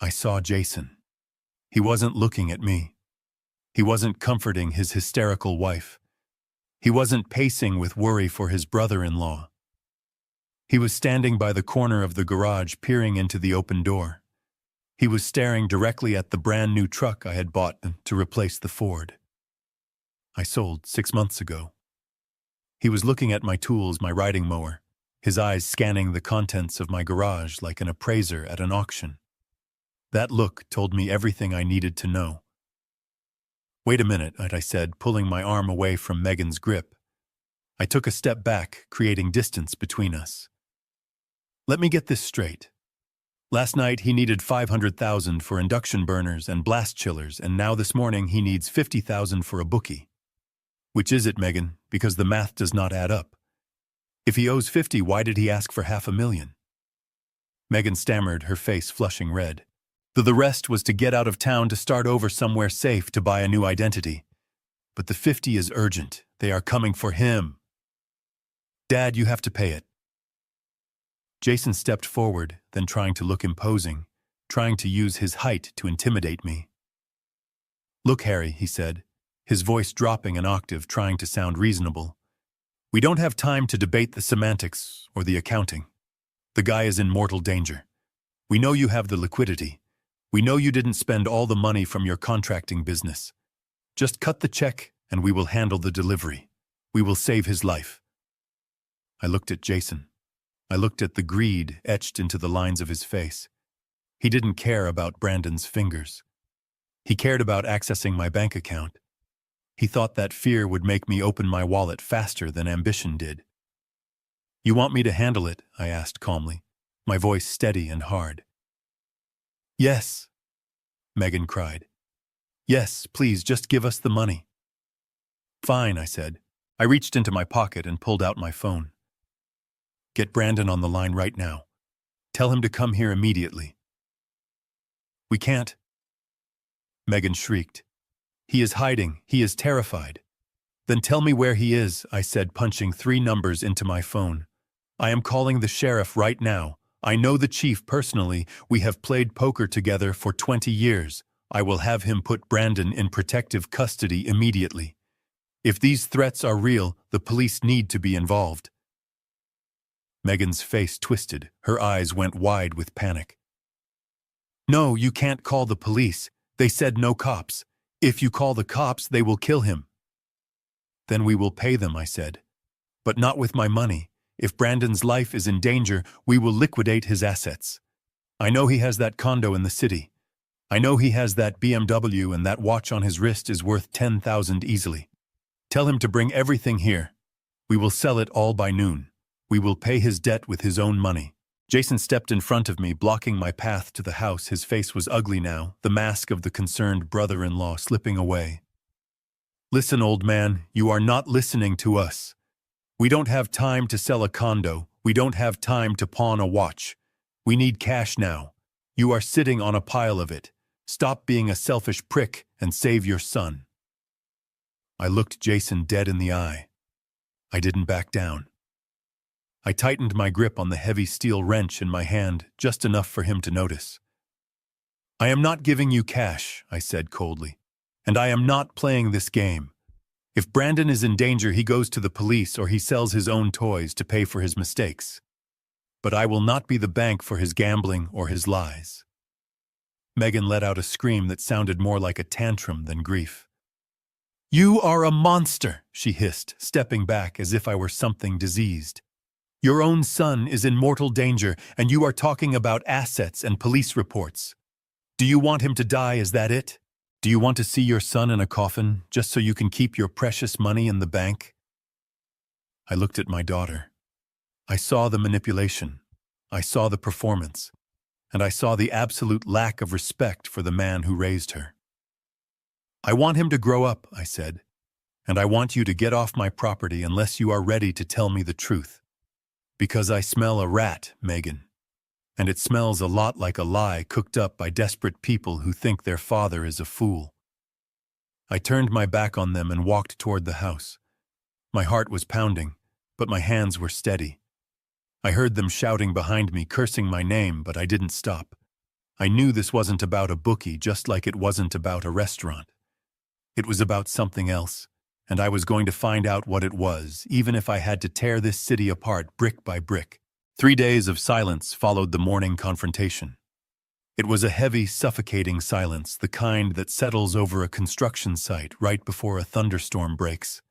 I saw Jason. He wasn't looking at me. He wasn't comforting his hysterical wife. He wasn't pacing with worry for his brother-in-law. He was standing by the corner of the garage, peering into the open door. He was staring directly at the brand-new truck I had bought to replace the Ford I sold 6 months ago. He was looking at my tools, my riding mower, his eyes scanning the contents of my garage like an appraiser at an auction. That look told me everything I needed to know. Wait a minute, I said, pulling my arm away from Megan's grip. I took a step back, creating distance between us. Let me get this straight. Last night he needed $500,000 for induction burners and blast chillers, and now this morning he needs $50,000 for a bookie. Which is it, Megan? Because the math does not add up. If he owes 50, why did he ask for $500,000? Megan stammered, her face flushing red. The rest was to get out of town, to start over somewhere safe, to buy a new identity. But the 50 is urgent. They are coming for him. Dad, you have to pay it. Jason stepped forward, then trying to look imposing, trying to use his height to intimidate me. Look, Harry, he said, his voice dropping an octave, trying to sound reasonable. We don't have time to debate the semantics or the accounting. The guy is in mortal danger. We know you have the liquidity. We know you didn't spend all the money from your contracting business. Just cut the check and we will handle the delivery. We will save his life. I looked at Jason. I looked at the greed etched into the lines of his face. He didn't care about Brandon's fingers. He cared about accessing my bank account. He thought that fear would make me open my wallet faster than ambition did. You want me to handle it? I asked calmly, my voice steady and hard. Yes, Megan cried. Yes, please, just give us the money. Fine, I said. I reached into my pocket and pulled out my phone. Get Brandon on the line right now. Tell him to come here immediately. We can't. Megan shrieked. He is hiding. He is terrified. Then tell me where he is, I said, punching 3 numbers into my phone. I am calling the sheriff right now. I know the chief personally. We have played poker together for 20 years. I will have him put Brandon in protective custody immediately. If these threats are real, the police need to be involved. Megan's face twisted. Her eyes went wide with panic. "No, you can't call the police. They said no cops. If you call the cops, they will kill him." "Then we will pay them," I said. "But not with my money. If Brandon's life is in danger, we will liquidate his assets. I know he has that condo in the city. I know he has that BMW, and that watch on his wrist is worth 10,000 easily. Tell him to bring everything here. We will sell it all by noon. We will pay his debt with his own money." Jason stepped in front of me, blocking my path to the house. His face was ugly now, the mask of the concerned brother-in-law slipping away. "Listen, old man, you are not listening to us. We don't have time to sell a condo. We don't have time to pawn a watch. We need cash now. You are sitting on a pile of it. Stop being a selfish prick and save your son." I looked Jason dead in the eye. I didn't back down. I tightened my grip on the heavy steel wrench in my hand, just enough for him to notice. "I am not giving you cash," I said coldly, "and I am not playing this game. If Brandon is in danger, he goes to the police or he sells his own toys to pay for his mistakes. But I will not be the bank for his gambling or his lies." Megan let out a scream that sounded more like a tantrum than grief. "You are a monster," she hissed, stepping back as if I were something diseased. "Your own son is in mortal danger, and you are talking about assets and police reports. Do you want him to die, is that it? Do you want to see your son in a coffin, just so you can keep your precious money in the bank?" I looked at my daughter. I saw the manipulation, I saw the performance, and I saw the absolute lack of respect for the man who raised her. "I want him to grow up," I said, "and I want you to get off my property unless you are ready to tell me the truth. Because I smell a rat, Megan. And it smells a lot like a lie cooked up by desperate people who think their father is a fool." I turned my back on them and walked toward the house. My heart was pounding, but my hands were steady. I heard them shouting behind me, cursing my name, but I didn't stop. I knew this wasn't about a bookie, just like it wasn't about a restaurant. It was about something else, and I was going to find out what it was, even if I had to tear this city apart brick by brick. 3 days of silence followed the morning confrontation. It was a heavy, suffocating silence, the kind that settles over a construction site right before a thunderstorm breaks.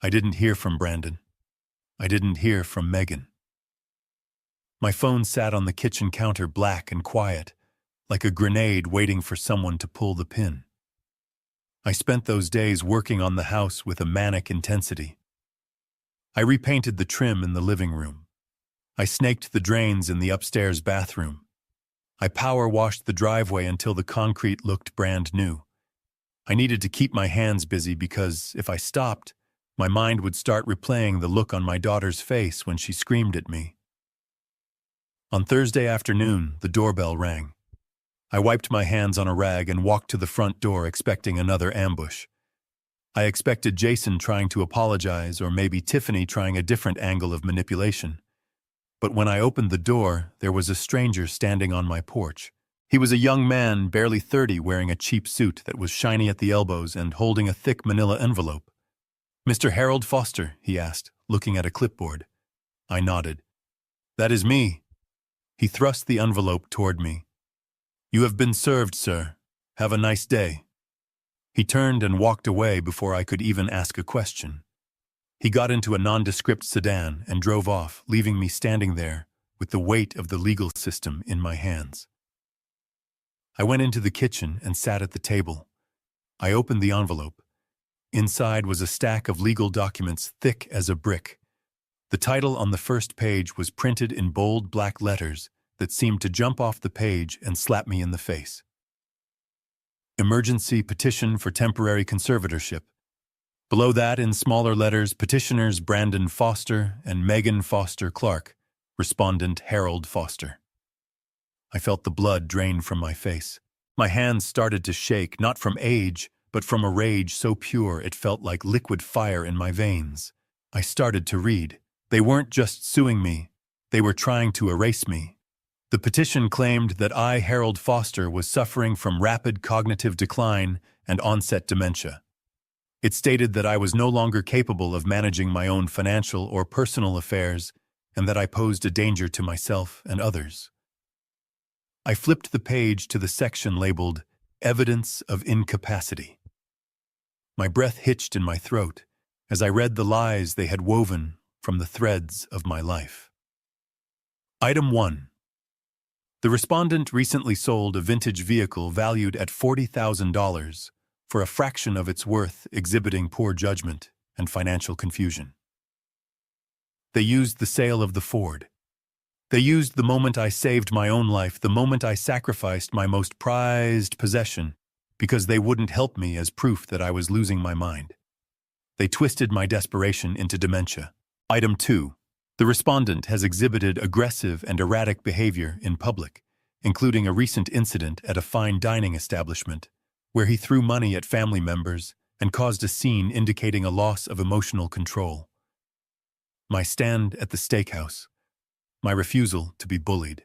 I didn't hear from Brandon. I didn't hear from Megan. My phone sat on the kitchen counter, black and quiet, like a grenade waiting for someone to pull the pin. I spent those days working on the house with a manic intensity. I repainted the trim in the living room. I snaked the drains in the upstairs bathroom. I power washed the driveway until the concrete looked brand new. I needed to keep my hands busy because if I stopped, my mind would start replaying the look on my daughter's face when she screamed at me. On Thursday afternoon, the doorbell rang. I wiped my hands on a rag and walked to the front door expecting another ambush. I expected Jason trying to apologize or maybe Tiffany trying a different angle of manipulation. But when I opened the door, there was a stranger standing on my porch. He was a young man, barely 30, wearing a cheap suit that was shiny at the elbows and holding a thick manila envelope. "Mr. Harold Foster?" he asked, looking at a clipboard. I nodded. "That is me." He thrust the envelope toward me. "You have been served, sir. Have a nice day." He turned and walked away before I could even ask a question. He got into a nondescript sedan and drove off, leaving me standing there with the weight of the legal system in my hands. I went into the kitchen and sat at the table. I opened the envelope. Inside was a stack of legal documents thick as a brick. The title on the first page was printed in bold black letters that seemed to jump off the page and slap me in the face. Emergency petition for temporary conservatorship. Below that, in smaller letters, petitioners Brandon Foster and Megan Foster Clark, respondent Harold Foster. I felt the blood drain from my face. My hands started to shake, not from age, but from a rage so pure it felt like liquid fire in my veins. I started to read. They weren't just suing me, they were trying to erase me. The petition claimed that I, Harold Foster, was suffering from rapid cognitive decline and onset dementia. It stated that I was no longer capable of managing my own financial or personal affairs, and that I posed a danger to myself and others. I flipped the page to the section labeled Evidence of Incapacity. My breath hitched in my throat as I read the lies they had woven from the threads of my life. Item 1. The respondent recently sold a vintage vehicle valued at $40,000 for a fraction of its worth, exhibiting poor judgment and financial confusion. They used the sale of the Ford. They used the moment I saved my own life, the moment I sacrificed my most prized possession, because they wouldn't help me as proof that I was losing my mind. They twisted my desperation into dementia. Item 2. The respondent has exhibited aggressive and erratic behavior in public, including a recent incident at a fine dining establishment, where he threw money at family members and caused a scene indicating a loss of emotional control. My stand at the steakhouse. My refusal to be bullied.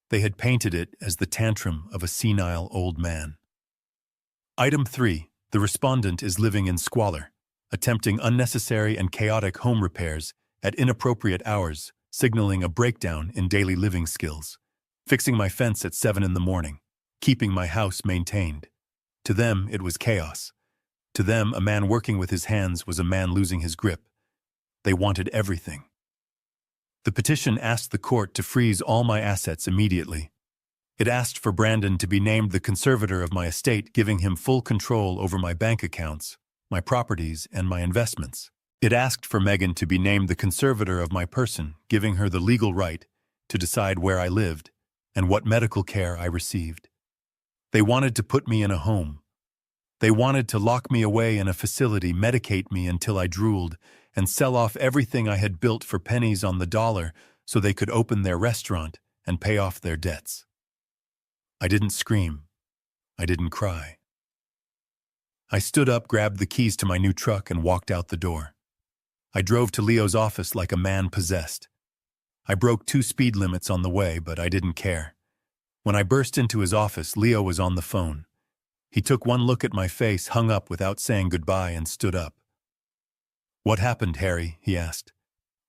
They had painted it as the tantrum of a senile old man. Item 3. The respondent is living in squalor, attempting unnecessary and chaotic home repairs at inappropriate hours, signaling a breakdown in daily living skills, fixing my fence at 7 in the morning, keeping my house maintained. To them, it was chaos. To them, a man working with his hands was a man losing his grip. They wanted everything. The petition asked the court to freeze all my assets immediately. It asked for Brandon to be named the conservator of my estate, giving him full control over my bank accounts, my properties, and my investments. It asked for Megan to be named the conservator of my person, giving her the legal right to decide where I lived and what medical care I received. They wanted to put me in a home. They wanted to lock me away in a facility, medicate me until I drooled, and sell off everything I had built for pennies on the dollar so they could open their restaurant and pay off their debts. I didn't scream. I didn't cry. I stood up, grabbed the keys to my new truck, and walked out the door. I drove to Leo's office like a man possessed. I broke 2 speed limits on the way, but I didn't care. When I burst into his office, Leo was on the phone. He took one look at my face, hung up without saying goodbye, and stood up. "What happened, Harry?" he asked.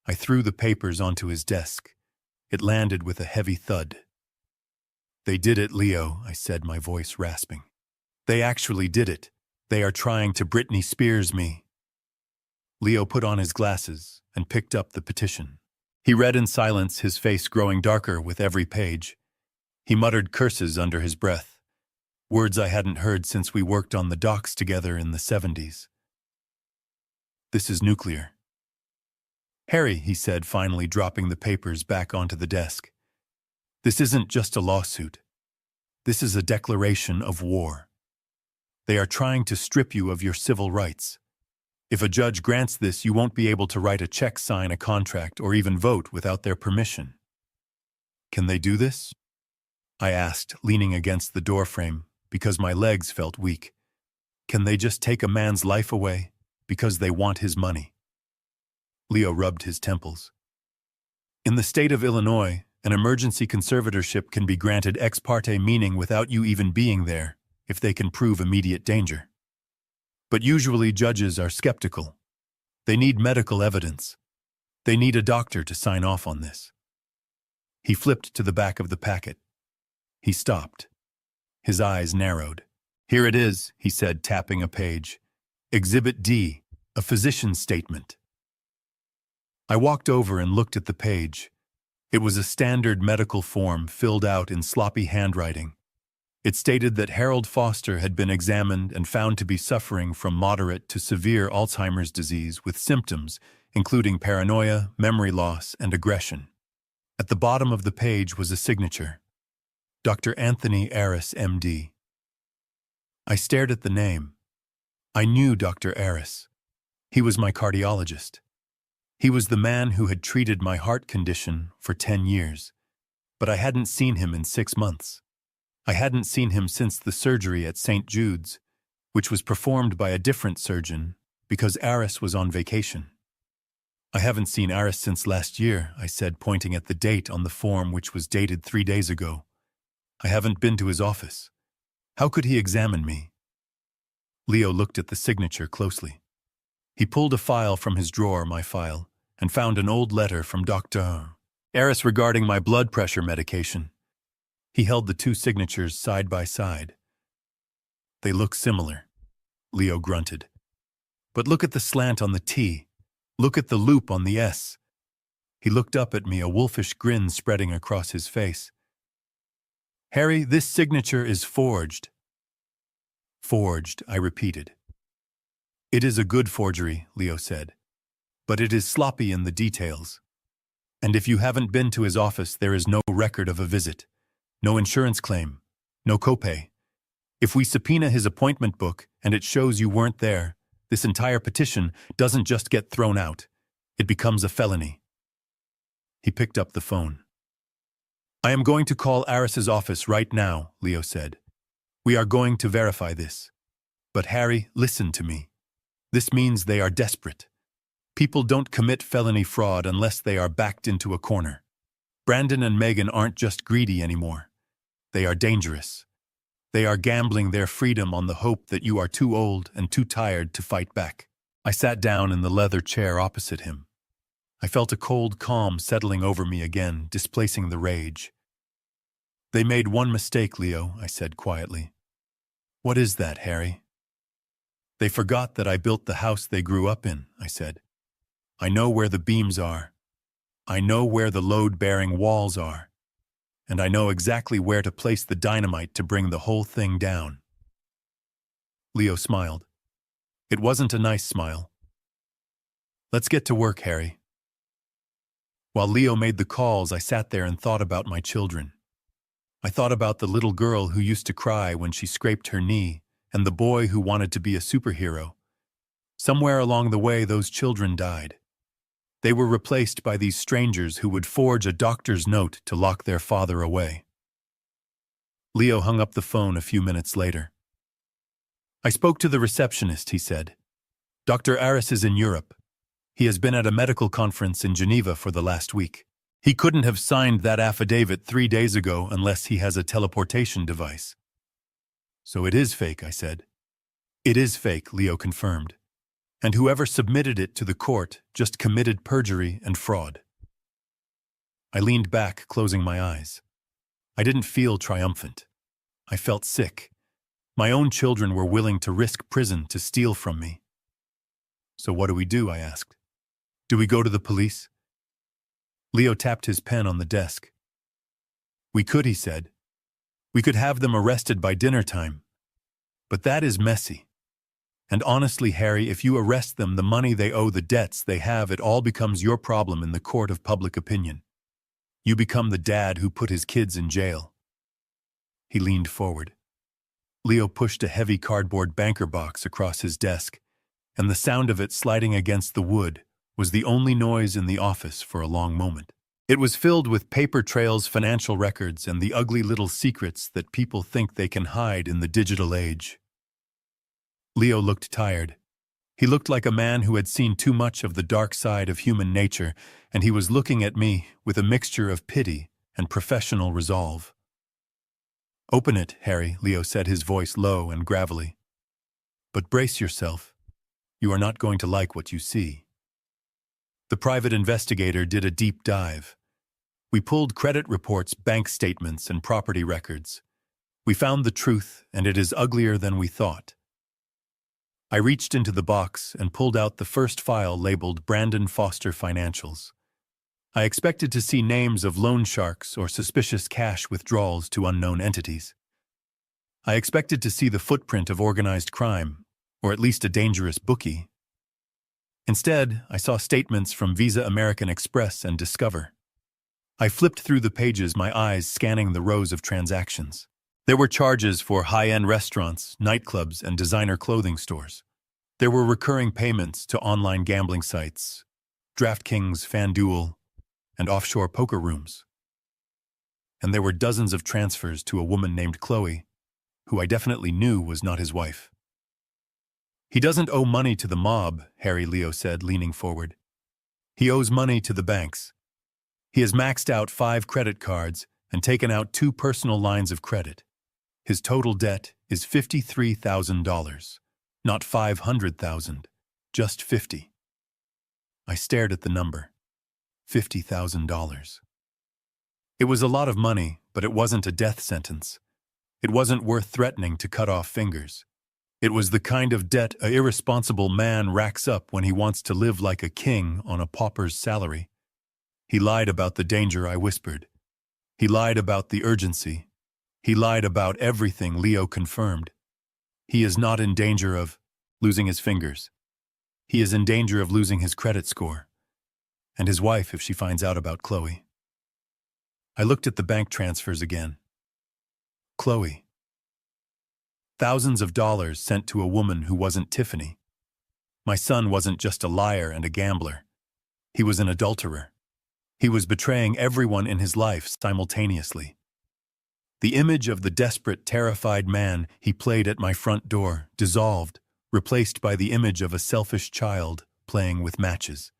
I threw the papers onto his desk. It landed with a heavy thud. "They did it, Leo," I said, my voice rasping. "They actually did it. They are trying to Britney Spears me." Leo put on his glasses and picked up the petition. He read in silence, his face growing darker with every page. He muttered curses under his breath, words I hadn't heard since we worked on the docks together in the 70s. "This is nuclear." "Harry," he said, finally dropping the papers back onto the desk. "This isn't just a lawsuit. This is a declaration of war. They are trying to strip you of your civil rights. If a judge grants this, you won't be able to write a check, sign a contract, or even vote without their permission." "Can they do this?" I asked, leaning against the doorframe because my legs felt weak. "Can they just take a man's life away because they want his money?" Leo rubbed his temples. "In the state of Illinois, an emergency conservatorship can be granted ex parte, meaning without you even being there, if they can prove immediate danger. But usually judges are skeptical. They need medical evidence. They need a doctor to sign off on this." He flipped to the back of the packet. He stopped. His eyes narrowed. "Here it is," he said, tapping a page. "Exhibit D, a physician's statement." I walked over and looked at the page. It was a standard medical form filled out in sloppy handwriting. It stated that Harold Foster had been examined and found to be suffering from moderate to severe Alzheimer's disease with symptoms including paranoia, memory loss, and aggression. At the bottom of the page was a signature, Dr. Anthony Aris, M.D. I stared at the name. I knew Dr. Aris. He was my cardiologist. He was the man who had treated my heart condition for 10 years, but I hadn't seen him in 6 months. I hadn't seen him since the surgery at St. Jude's, which was performed by a different surgeon because Aris was on vacation. "I haven't seen Aris since last year," I said, pointing at the date on the form, which was dated 3 days ago. "I haven't been to his office. How could he examine me?" Leo looked at the signature closely. He pulled a file from his drawer, my file, and found an old letter from Dr. Aris regarding my blood pressure medication. He held the two signatures side by side. They look similar, Leo grunted. But look at the slant on the T. Look at the loop on the S. He looked up at me, a wolfish grin spreading across his face. Harry, this signature is forged. Forged, I repeated. It is a good forgery, Leo said. But it is sloppy in the details. And if you haven't been to his office, there is no record of a visit. No insurance claim. No copay. If we subpoena his appointment book and it shows you weren't there, this entire petition doesn't just get thrown out. It becomes a felony. He picked up the phone. I am going to call Aris's office right now, Leo said. We are going to verify this. But Harry, listen to me. This means they are desperate. People don't commit felony fraud unless they are backed into a corner. Brandon and Megan aren't just greedy anymore. They are dangerous. They are gambling their freedom on the hope that you are too old and too tired to fight back. I sat down in the leather chair opposite him. I felt a cold calm settling over me again, displacing the rage. They made one mistake, Leo, I said quietly. What is that, Harry? They forgot that I built the house they grew up in, I said. I know where the beams are. I know where the load-bearing walls are. And I know exactly where to place the dynamite to bring the whole thing down. Leo smiled. It wasn't a nice smile. Let's get to work, Harry. While Leo made the calls, I sat there and thought about my children. I thought about the little girl who used to cry when she scraped her knee, and the boy who wanted to be a superhero. Somewhere along the way, those children died. They were replaced by these strangers who would forge a doctor's note to lock their father away. Leo hung up the phone a few minutes later. I spoke to the receptionist, he said. Dr. Aris is in Europe. He has been at a medical conference in Geneva for the last week. He couldn't have signed that affidavit 3 days ago unless he has a teleportation device. So it is fake, I said. It is fake, Leo confirmed. And whoever submitted it to the court just committed perjury and fraud. I leaned back, closing my eyes. I didn't feel triumphant. I felt sick. My own children were willing to risk prison to steal from me. So what do? I asked. Do we go to the police? Leo tapped his pen on the desk. We could, he said. We could have them arrested by dinner time. But that is messy. And honestly, Harry, if you arrest them, the money they owe, the debts they have, it all becomes your problem in the court of public opinion. You become the dad who put his kids in jail. He leaned forward. Leo pushed a heavy cardboard banker box across his desk, and the sound of it sliding against the wood was the only noise in the office for a long moment. It was filled with paper trails, financial records, and the ugly little secrets that people think they can hide in the digital age. Leo looked tired. He looked like a man who had seen too much of the dark side of human nature, and he was looking at me with a mixture of pity and professional resolve. Open it, Harry, Leo said, his voice low and gravelly. But brace yourself. You are not going to like what you see. The private investigator did a deep dive. We pulled credit reports, bank statements, and property records. We found the truth, and it is uglier than we thought. I reached into the box and pulled out the first file labeled Brandon Foster Financials. I expected to see names of loan sharks or suspicious cash withdrawals to unknown entities. I expected to see the footprint of organized crime, or at least a dangerous bookie. Instead, I saw statements from Visa, American Express, and Discover. I flipped through the pages, my eyes scanning the rows of transactions. There were charges for high-end restaurants, nightclubs, and designer clothing stores. There were recurring payments to online gambling sites, DraftKings, FanDuel, and offshore poker rooms. And there were dozens of transfers to a woman named Chloe, who I definitely knew was not his wife. He doesn't owe money to the mob, Harry, Leo said, leaning forward. He owes money to the banks. He has maxed out 5 credit cards and taken out 2 personal lines of credit. His total debt is $53,000, not $500,000, just 50. I stared at the number. $50,000. It was a lot of money, but it wasn't a death sentence. It wasn't worth threatening to cut off fingers. It was the kind of debt an irresponsible man racks up when he wants to live like a king on a pauper's salary. He lied about the danger, I whispered. He lied about the urgency. He lied about everything, Leo confirmed. He is not in danger of losing his fingers. He is in danger of losing his credit score. And his wife if she finds out about Chloe. I looked at the bank transfers again. Chloe. Thousands of dollars sent to a woman who wasn't Tiffany. My son wasn't just a liar and a gambler. He was an adulterer. He was betraying everyone in his life simultaneously. The image of the desperate, terrified man he played at my front door dissolved, replaced by the image of a selfish child playing with matches.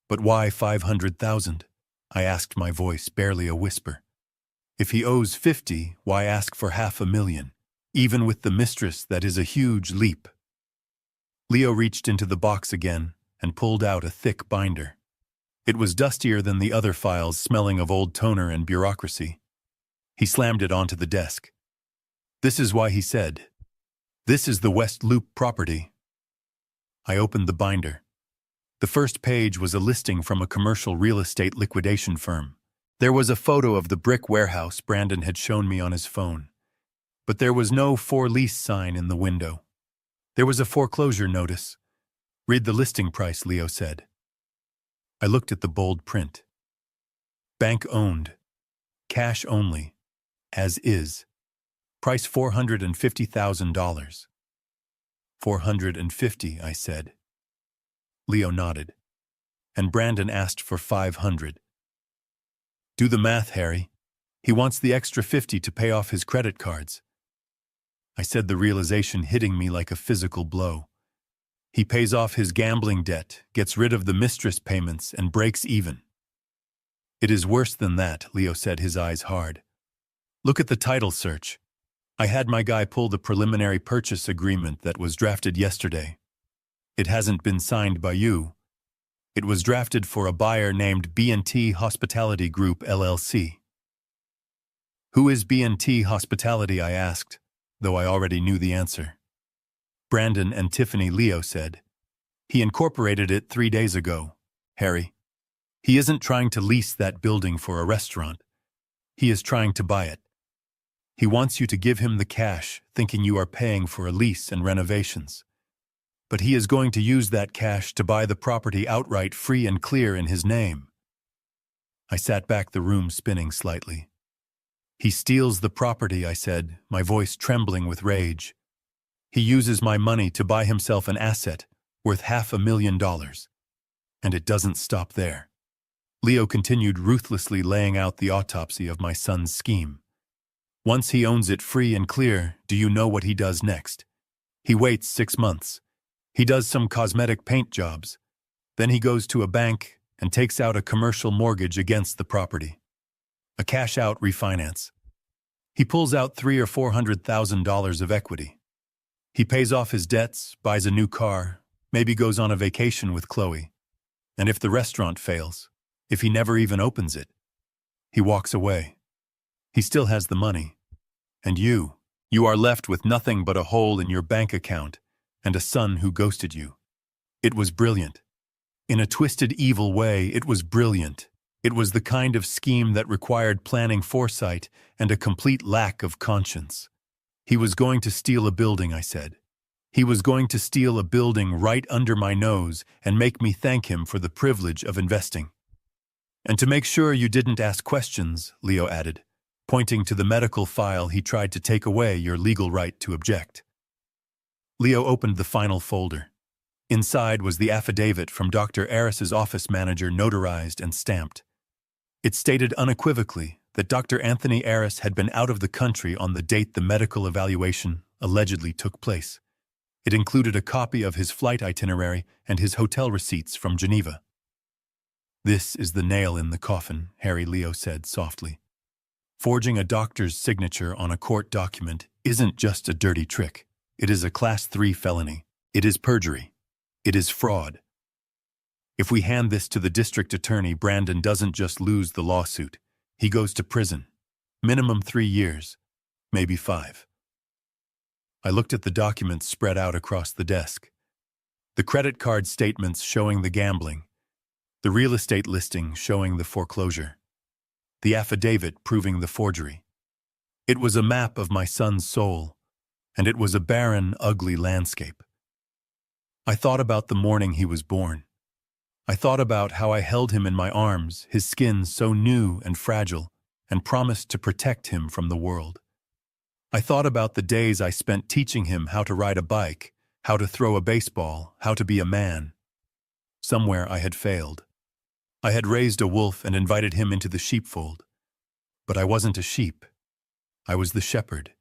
But why 500,000? I asked, my voice barely a whisper. If he owes 50, why ask for $500,000? Even with the mistress, that is a huge leap. Leo reached into the box again and pulled out a thick binder. It was dustier than the other files, smelling of old toner and bureaucracy. He slammed it onto the desk. This is why, he said. This is the West Loop property. I opened the binder. The first page was a listing from a commercial real estate liquidation firm. There was a photo of the brick warehouse Brandon had shown me on his phone. But there was no for lease sign in the window. There was a foreclosure notice. Read the listing price, Leo said. I looked at the bold print. Bank owned. Cash only. As is. Price $450,000. $450, I said. Leo nodded. And Brandon asked for $500. Do the math, Harry. He wants the extra $50 to pay off his credit cards. I said, the realization hitting me like a physical blow. He pays off his gambling debt, gets rid of the mistress payments, and breaks even. It is worse than that, Leo said, his eyes hard. Look at the title search. I had my guy pull the preliminary purchase agreement that was drafted yesterday. It hasn't been signed by you. It was drafted for a buyer named B&T Hospitality Group, LLC. Who is B&T Hospitality, I asked, though I already knew the answer. Brandon and Tiffany, Leo said. He incorporated it 3 days ago, Harry. He isn't trying to lease that building for a restaurant. He is trying to buy it. He wants you to give him the cash, thinking you are paying for a lease and renovations. But he is going to use that cash to buy the property outright, free and clear in his name. I sat back, the room spinning slightly. He steals the property, I said, my voice trembling with rage. He uses my money to buy himself an asset worth $500,000. And it doesn't stop there. Leo continued, ruthlessly laying out the autopsy of my son's scheme. Once he owns it free and clear, do you know what he does next? He waits 6 months. He does some cosmetic paint jobs. Then he goes to a bank and takes out a commercial mortgage against the property. A cash-out refinance. He pulls out $300,000 or $400,000 of equity. He pays off his debts, buys a new car, maybe goes on a vacation with Chloe. And if the restaurant fails, if he never even opens it, he walks away. He still has the money. And you are left with nothing but a hole in your bank account and a son who ghosted you. It was brilliant. In a twisted, evil way, it was brilliant. It was the kind of scheme that required planning, foresight, and a complete lack of conscience. He was going to steal a building, I said. He was going to steal a building right under my nose and make me thank him for the privilege of investing. And to make sure you didn't ask questions, Leo added, pointing to the medical file he tried to take away your legal right to object. Leo opened the final folder. Inside was the affidavit from Dr. Aris's office manager, notarized and stamped. It stated unequivocally that Dr. Anthony Aris had been out of the country on the date the medical evaluation allegedly took place. It included a copy of his flight itinerary and his hotel receipts from Geneva. This is the nail in the coffin, Harry, Leo said softly. Forging a doctor's signature on a court document isn't just a dirty trick. It is a Class 3 felony. It is perjury. It is fraud. If we hand this to the district attorney, Brandon doesn't just lose the lawsuit. He goes to prison. Minimum 3 years, maybe 5. I looked at the documents spread out across the desk. The credit card statements showing the gambling, the real estate listing showing the foreclosure, the affidavit proving the forgery. It was a map of my son's soul, and it was a barren, ugly landscape. I thought about the morning he was born. I thought about how I held him in my arms, his skin so new and fragile, and promised to protect him from the world. I thought about the days I spent teaching him how to ride a bike, how to throw a baseball, how to be a man. Somewhere I had failed. I had raised a wolf and invited him into the sheepfold. But I wasn't a sheep. I was the shepherd.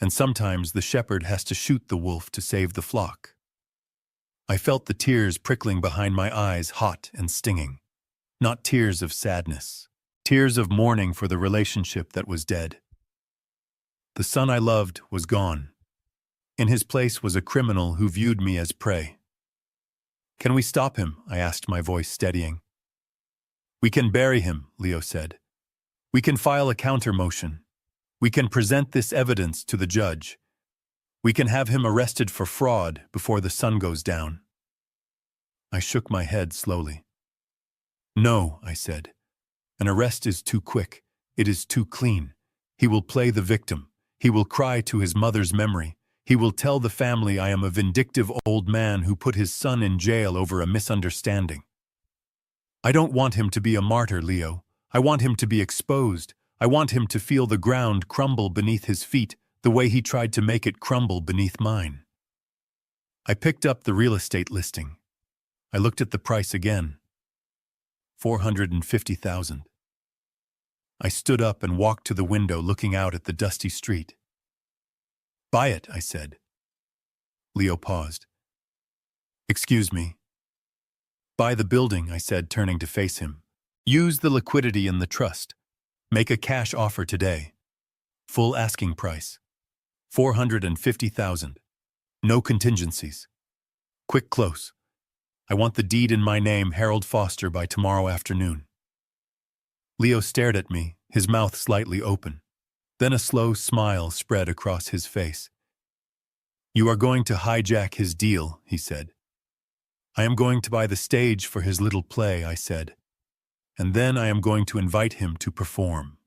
And sometimes the shepherd has to shoot the wolf to save the flock. I felt the tears prickling behind my eyes, hot and stinging. Not tears of sadness. Tears of mourning for the relationship that was dead. The son I loved was gone. In his place was a criminal who viewed me as prey. "Can we stop him?" I asked, my voice steadying. "We can bury him," Leo said. "We can file a counter motion. We can present this evidence to the judge. We can have him arrested for fraud before the sun goes down." I shook my head slowly. "No," I said. "An arrest is too quick. It is too clean. He will play the victim. He will cry to his mother's memory. He will tell the family I am a vindictive old man who put his son in jail over a misunderstanding. I don't want him to be a martyr, Leo. I want him to be exposed. I want him to feel the ground crumble beneath his feet the way he tried to make it crumble beneath mine." I picked up the real estate listing. I looked at the price again. $450,000. I stood up and walked to the window looking out at the dusty street. "Buy it," I said. Leo paused. "Excuse me." "Buy the building," I said, turning to face him. "Use the liquidity in the trust. Make a cash offer today. Full asking price. $450,000. No contingencies. Quick close. I want the deed in my name, Harold Foster, by tomorrow afternoon." Leo stared at me, his mouth slightly open. Then a slow smile spread across his face. "You are going to hijack his deal," he said. "I am going to buy the stage for his little play," I said. "And then I am going to invite him to perform."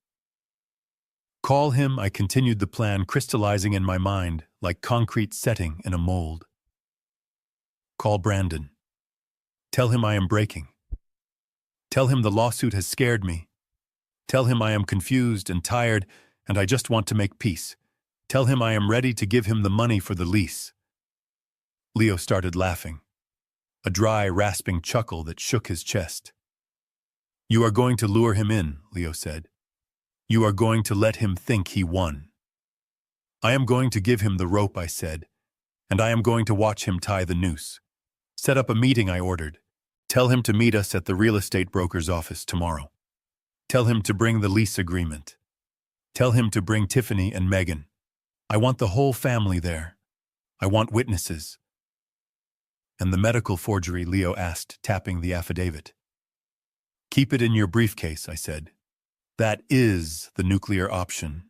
"Call him," I continued, the plan crystallizing in my mind like concrete setting in a mold. "Call Brandon. Tell him I am breaking. Tell him the lawsuit has scared me. Tell him I am confused and tired and I just want to make peace. Tell him I am ready to give him the money for the lease." Leo started laughing, a dry, rasping chuckle that shook his chest. "You are going to lure him in," Leo said. "You are going to let him think he won." "I am going to give him the rope," I said, "and I am going to watch him tie the noose. Set up a meeting," I ordered. "Tell him to meet us at the real estate broker's office tomorrow. Tell him to bring the lease agreement. Tell him to bring Tiffany and Megan. I want the whole family there. I want witnesses." "And the medical forgery?" Leo asked, tapping the affidavit. "Keep it in your briefcase," I said. "That is the nuclear option.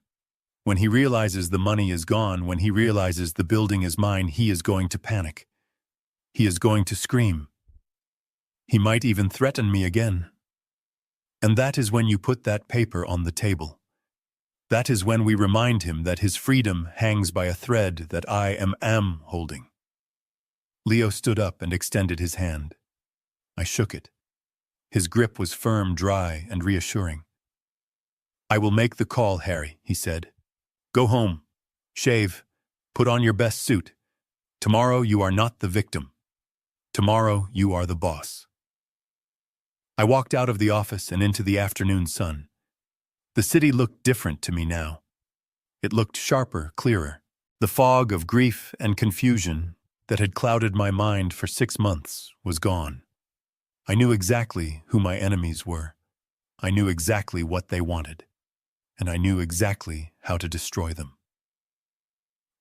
When he realizes the money is gone, when he realizes the building is mine, he is going to panic. He is going to scream. He might even threaten me again. And that is when you put that paper on the table. That is when we remind him that his freedom hangs by a thread that I am holding." Leo stood up and extended his hand. I shook it. His grip was firm, dry, and reassuring. "I will make the call, Harry," he said. "Go home. Shave. Put on your best suit. Tomorrow you are not the victim. Tomorrow you are the boss." I walked out of the office and into the afternoon sun. The city looked different to me now. It looked sharper, clearer. The fog of grief and confusion that had clouded my mind for 6 months was gone. I knew exactly who my enemies were. I knew exactly what they wanted. And I knew exactly how to destroy them.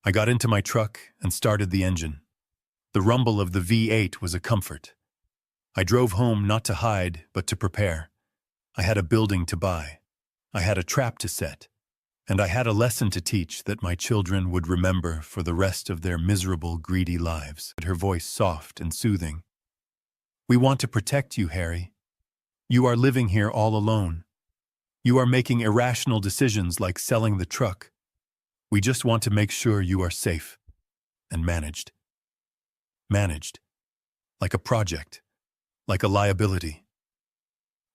I got into my truck and started the engine. The rumble of the V8 was a comfort. I drove home not to hide, but to prepare. I had a building to buy. I had a trap to set. And I had a lesson to teach that my children would remember for the rest of their miserable, greedy lives. Her voice soft and soothing. We want to protect you, Harry. You are living here all alone. You are making irrational decisions like selling the truck. We just want to make sure you are safe and managed. Managed. Like a project. Like a liability.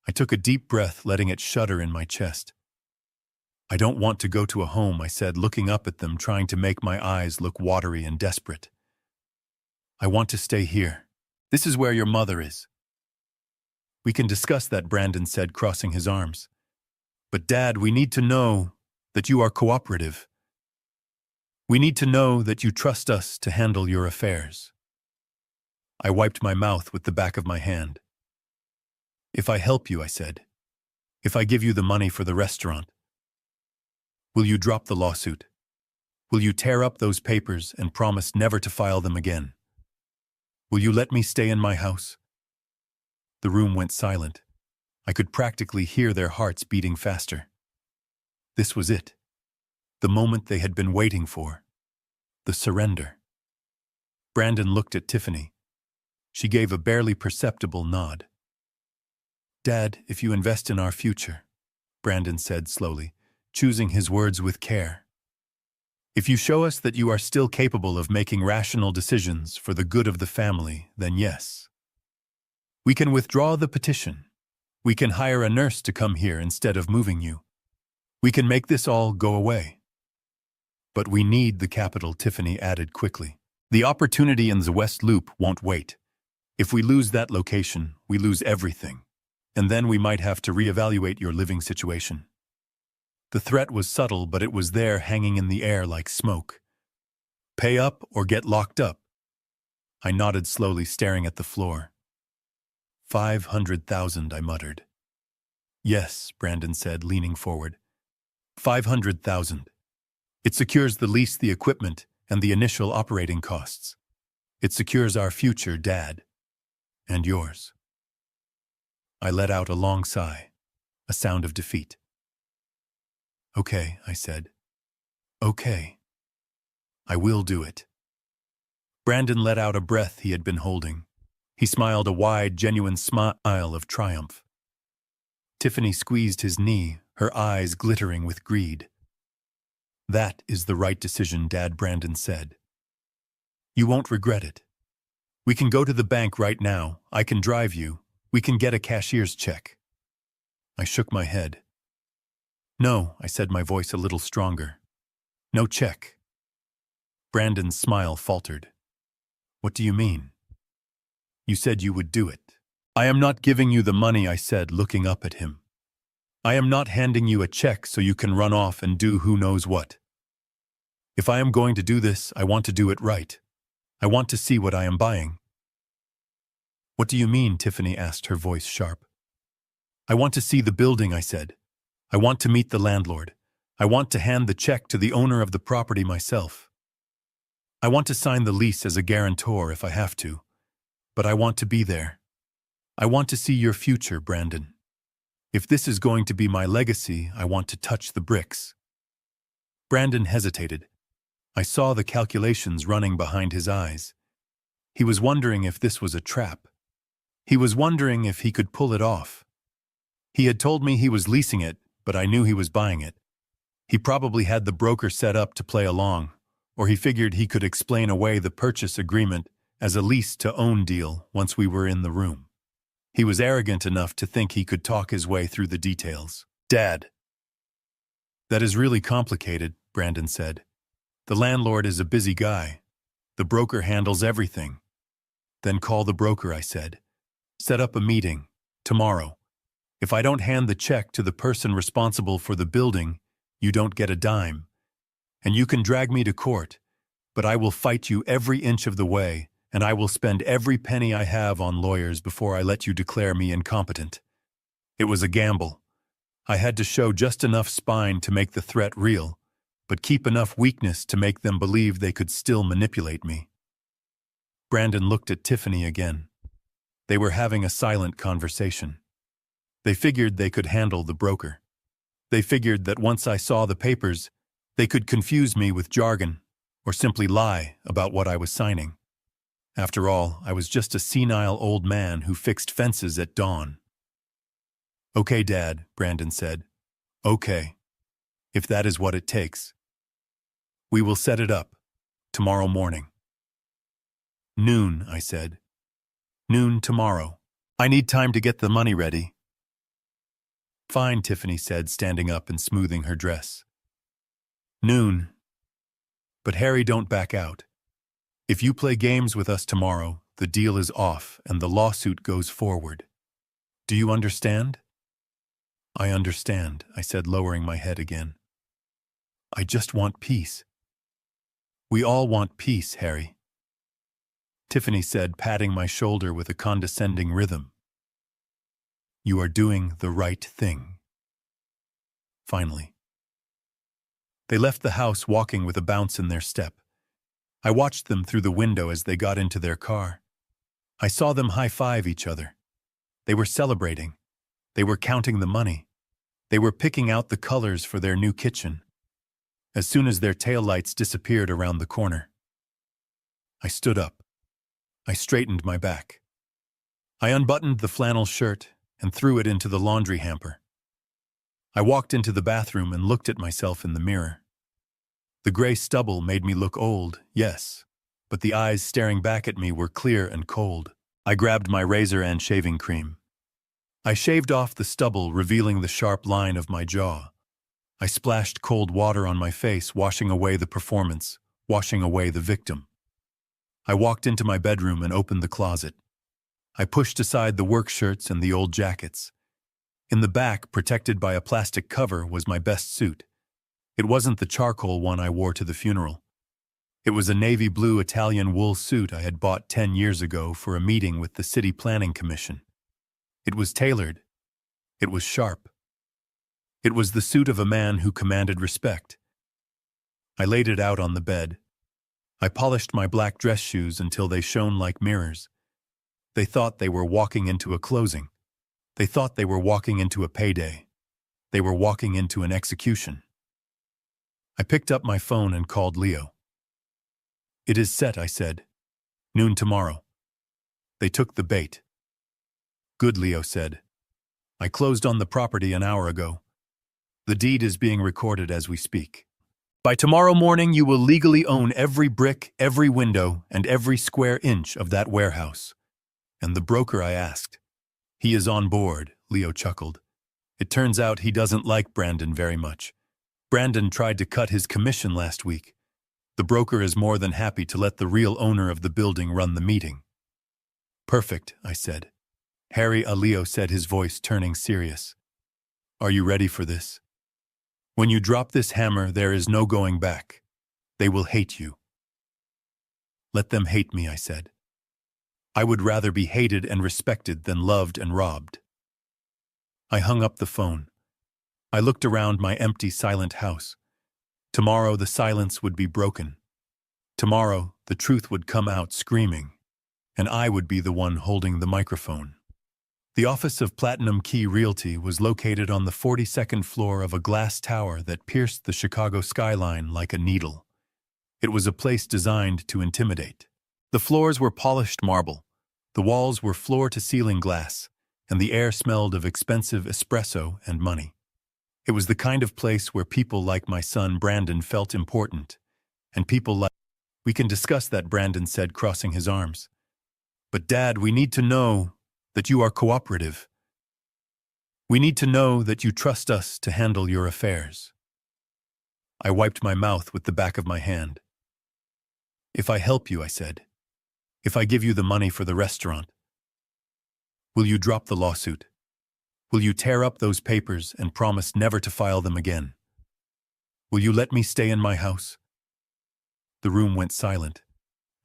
I took a deep breath, letting it shudder in my chest. I don't want to go to a home, I said, looking up at them, trying to make my eyes look watery and desperate. I want to stay here. This is where your mother is. We can discuss that, Brandon said, crossing his arms. But Dad, we need to know that you are cooperative. We need to know that you trust us to handle your affairs. I wiped my mouth with the back of my hand. If I help you, I said. If I give you the money for the restaurant. Will you drop the lawsuit? Will you tear up those papers and promise never to file them again? Will you let me stay in my house? The room went silent. I could practically hear their hearts beating faster. This was it. The moment they had been waiting for. The surrender. Brandon looked at Tiffany. She gave a barely perceptible nod. Dad, if you invest in our future, Brandon said slowly, choosing his words with care. If you show us that you are still capable of making rational decisions for the good of the family, then yes. We can withdraw the petition. We can hire a nurse to come here instead of moving you. We can make this all go away. But we need the capital, Tiffany added quickly. The opportunity in the West Loop won't wait. If we lose that location, we lose everything. And then we might have to reevaluate your living situation. The threat was subtle, but it was there, hanging in the air like smoke. Pay up or get locked up. I nodded slowly, staring at the floor. 500,000, I muttered. Yes, Brandon said, leaning forward. 500,000. It secures the lease, the equipment, and the initial operating costs. It secures our future, Dad. And yours. I let out a long sigh, a sound of defeat. Okay, I said. Okay. I will do it. Brandon let out a breath he had been holding. He smiled a wide, genuine smile of triumph. Tiffany squeezed his knee, her eyes glittering with greed. That is the right decision, Dad, Brandon said. You won't regret it. We can go to the bank right now. I can drive you. We can get a cashier's check. I shook my head. No, I said, my voice a little stronger. No check. Brandon's smile faltered. What do you mean? You said you would do it. I am not giving you the money, I said, looking up at him. I am not handing you a check so you can run off and do who knows what. If I am going to do this, I want to do it right. I want to see what I am buying. What do you mean? Tiffany asked, her voice sharp. I want to see the building, I said. I want to meet the landlord. I want to hand the check to the owner of the property myself. I want to sign the lease as a guarantor if I have to, but I want to be there. I want to see your future, Brandon. If this is going to be my legacy, I want to touch the bricks. Brandon hesitated. I saw the calculations running behind his eyes. He was wondering if this was a trap. He was wondering if he could pull it off. He had told me he was leasing it, but I knew he was buying it. He probably had the broker set up to play along, or he figured he could explain away the purchase agreement as a lease-to-own deal once we were in the room. He was arrogant enough to think he could talk his way through the details. Dad. That is really complicated, Brandon said. The landlord is a busy guy. The broker handles everything. Then call the broker, I said. Set up a meeting, tomorrow. If I don't hand the check to the person responsible for the building, you don't get a dime. And you can drag me to court, but I will fight you every inch of the way, and I will spend every penny I have on lawyers before I let you declare me incompetent. It was a gamble. I had to show just enough spine to make the threat real, but keep enough weakness to make them believe they could still manipulate me. Brandon looked at Tiffany again. They were having a silent conversation. They figured they could handle the broker. They figured that once I saw the papers, they could confuse me with jargon or simply lie about what I was signing. After all, I was just a senile old man who fixed fences at dawn. "Okay, Dad," Brandon said. "Okay, if that is what it takes. We will set it up tomorrow morning." "Noon," I said. "Noon tomorrow. I need time to get the money ready." "Fine," Tiffany said, standing up and smoothing her dress. "Noon. But Harry, don't back out. If you play games with us tomorrow, the deal is off and the lawsuit goes forward. Do you understand?" "I understand," I said, lowering my head again. "I just want peace." "We all want peace, Harry," Tiffany said, patting my shoulder with a condescending rhythm. "You are doing the right thing." Finally. They left the house walking with a bounce in their step. I watched them through the window as they got into their car. I saw them high-five each other. They were celebrating. They were counting the money. They were picking out the colors for their new kitchen. As soon as their taillights disappeared around the corner, I stood up. I straightened my back. I unbuttoned the flannel shirt and threw it into the laundry hamper. I walked into the bathroom and looked at myself in the mirror. The gray stubble made me look old, yes, but the eyes staring back at me were clear and cold. I grabbed my razor and shaving cream. I shaved off the stubble, revealing the sharp line of my jaw. I splashed cold water on my face, washing away the performance, washing away the victim. I walked into my bedroom and opened the closet. I pushed aside the work shirts and the old jackets. In the back, protected by a plastic cover, was my best suit. It wasn't the charcoal one I wore to the funeral. It was a navy blue Italian wool suit I had bought 10 years ago for a meeting with the City Planning Commission. It was tailored. It was sharp. It was the suit of a man who commanded respect. I laid it out on the bed. I polished my black dress shoes until they shone like mirrors. They thought they were walking into a closing. They thought they were walking into a payday. They were walking into an execution. I picked up my phone and called Leo. "It is set," I said. "Noon tomorrow." They took the bait. "Good," Leo said. "I closed on the property an hour ago. The deed is being recorded as we speak. By tomorrow morning, you will legally own every brick, every window, and every square inch of that warehouse." "And the broker?" I asked. "He is on board," Leo chuckled. "It turns out he doesn't like Brandon very much. Brandon tried to cut his commission last week. The broker is more than happy to let the real owner of the building run the meeting." "Perfect," I said. "Harry," Leo said, his voice turning serious. "Are you ready for this? When you drop this hammer, there is no going back. They will hate you." "Let them hate me," I said. "I would rather be hated and respected than loved and robbed." I hung up the phone. I looked around my empty, silent house. Tomorrow the silence would be broken. Tomorrow the truth would come out screaming, and I would be the one holding the microphone. The office of Platinum Key Realty was located on the 42nd floor of a glass tower that pierced the Chicago skyline like a needle. It was a place designed to intimidate. The floors were polished marble. The walls were floor-to-ceiling glass, and the air smelled of expensive espresso and money. It was the kind of place where people like my son Brandon felt important, and people like— "We can discuss that," Brandon said, crossing his arms. "But Dad, we need to know that you are cooperative. We need to know that you trust us to handle your affairs." I wiped my mouth with the back of my hand. "If I help you," I said, "if I give you the money for the restaurant, will you drop the lawsuit? Will you tear up those papers and promise never to file them again? Will you let me stay in my house?" The room went silent.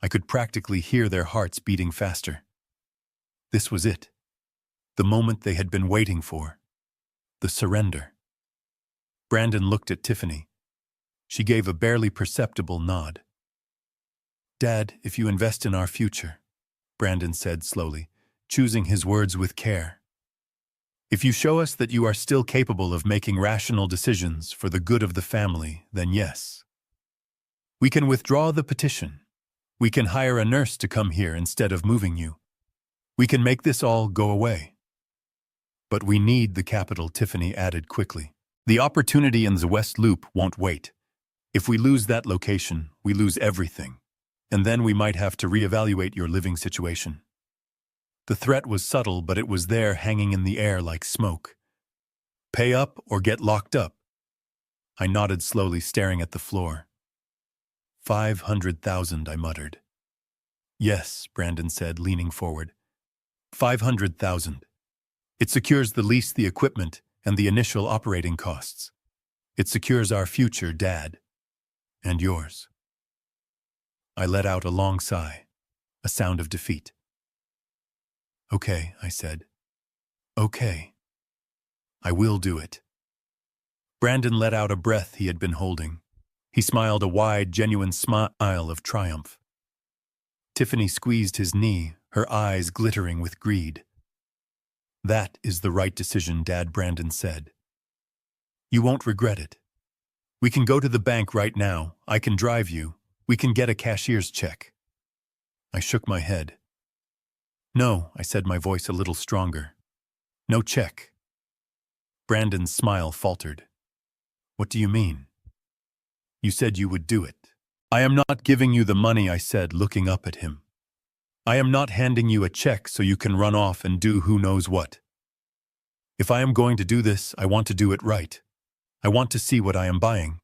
I could practically hear their hearts beating faster. This was it. The moment they had been waiting for. The surrender. Brandon looked at Tiffany. She gave a barely perceptible nod. "Dad, if you invest in our future," Brandon said slowly, choosing his words with care. If you show us that you are still capable of making rational decisions for the good of the family, then yes. We can withdraw the petition. We can hire a nurse to come here instead of moving you. We can make this all go away. But we need the capital, Tiffany added quickly. The opportunity in the West Loop won't wait. If we lose that location, we lose everything. And then we might have to reevaluate your living situation. The threat was subtle, but it was there hanging in the air like smoke. Pay up or get locked up. I nodded slowly, staring at the floor. 500,000, I muttered. Yes, Brandon said, leaning forward. 500,000. It secures the lease, the equipment, and the initial operating costs. It secures our future, Dad. And yours. I let out a long sigh, a sound of defeat. Okay, I said. Okay. I will do it. Brandon let out a breath he had been holding. He smiled a wide, genuine smile of triumph. Tiffany squeezed his knee, her eyes glittering with greed. That is the right decision, Dad, Brandon said. You won't regret it. We can go to the bank right now. I can drive you. We can get a cashier's check. I shook my head. No, I said, my voice a little stronger. No check. Brandon's smile faltered. What do you mean? You said you would do it. I am not giving you the money, I said, looking up at him. I am not handing you a check so you can run off and do who knows what. If I am going to do this, I want to do it right. I want to see what I am buying.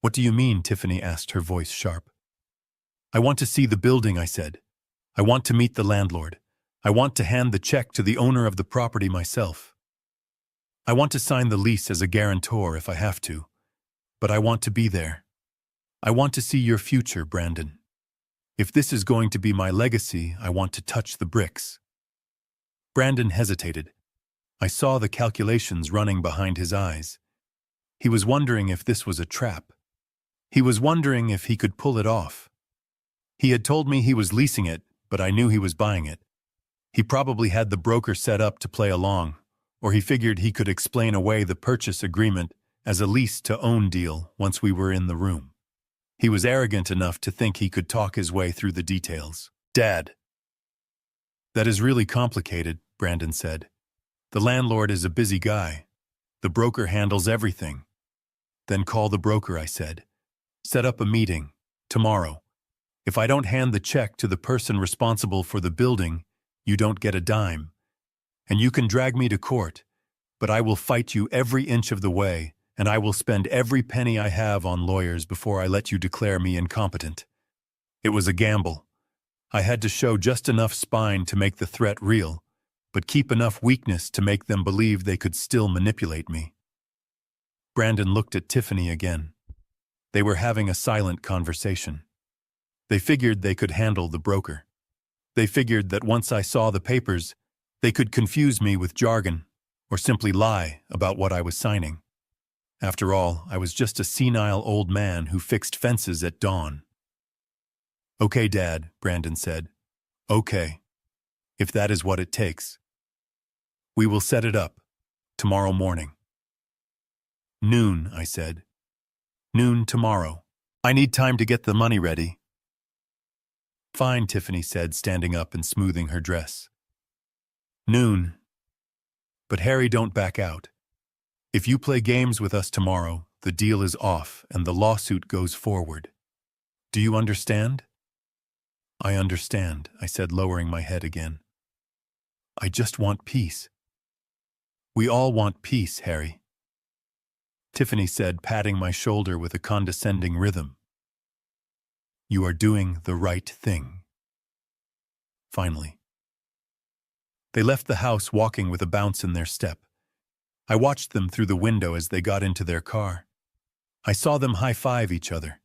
What do you mean? Tiffany asked, her voice sharp. I want to see the building, I said. I want to meet the landlord. I want to hand the check to the owner of the property myself. I want to sign the lease as a guarantor if I have to. But I want to be there. I want to see your future, Brandon. If this is going to be my legacy, I want to touch the bricks. Brandon hesitated. I saw the calculations running behind his eyes. He was wondering if this was a trap. He was wondering if he could pull it off. He had told me he was leasing it, but I knew he was buying it. He probably had the broker set up to play along, or he figured he could explain away the purchase agreement as a lease-to-own deal once we were in the room. He was arrogant enough to think he could talk his way through the details. Dad. That is really complicated, Brandon said. The landlord is a busy guy. The broker handles everything. Then call the broker, I said. Set up a meeting, tomorrow. If I don't hand the check to the person responsible for the building, you don't get a dime. And you can drag me to court, but I will fight you every inch of the way, and I will spend every penny I have on lawyers before I let you declare me incompetent. It was a gamble. I had to show just enough spine to make the threat real, but keep enough weakness to make them believe they could still manipulate me. Brandon looked at Tiffany again. They were having a silent conversation. They figured they could handle the broker. They figured that once I saw the papers, they could confuse me with jargon or simply lie about what I was signing. After all, I was just a senile old man who fixed fences at dawn. Okay, Dad, Brandon said. Okay. If that is what it takes. We will set it up. Tomorrow morning. Noon, I said. Noon tomorrow. I need time to get the money ready. Fine, Tiffany said, standing up and smoothing her dress. Noon. But Harry, don't back out. If you play games with us tomorrow, the deal is off and the lawsuit goes forward. Do you understand? I understand, I said, lowering my head again. I just want peace. We all want peace, Harry. Tiffany said, patting my shoulder with a condescending rhythm. You are doing the right thing. Finally. They left the house walking with a bounce in their step. I watched them through the window as they got into their car. I saw them high-five each other.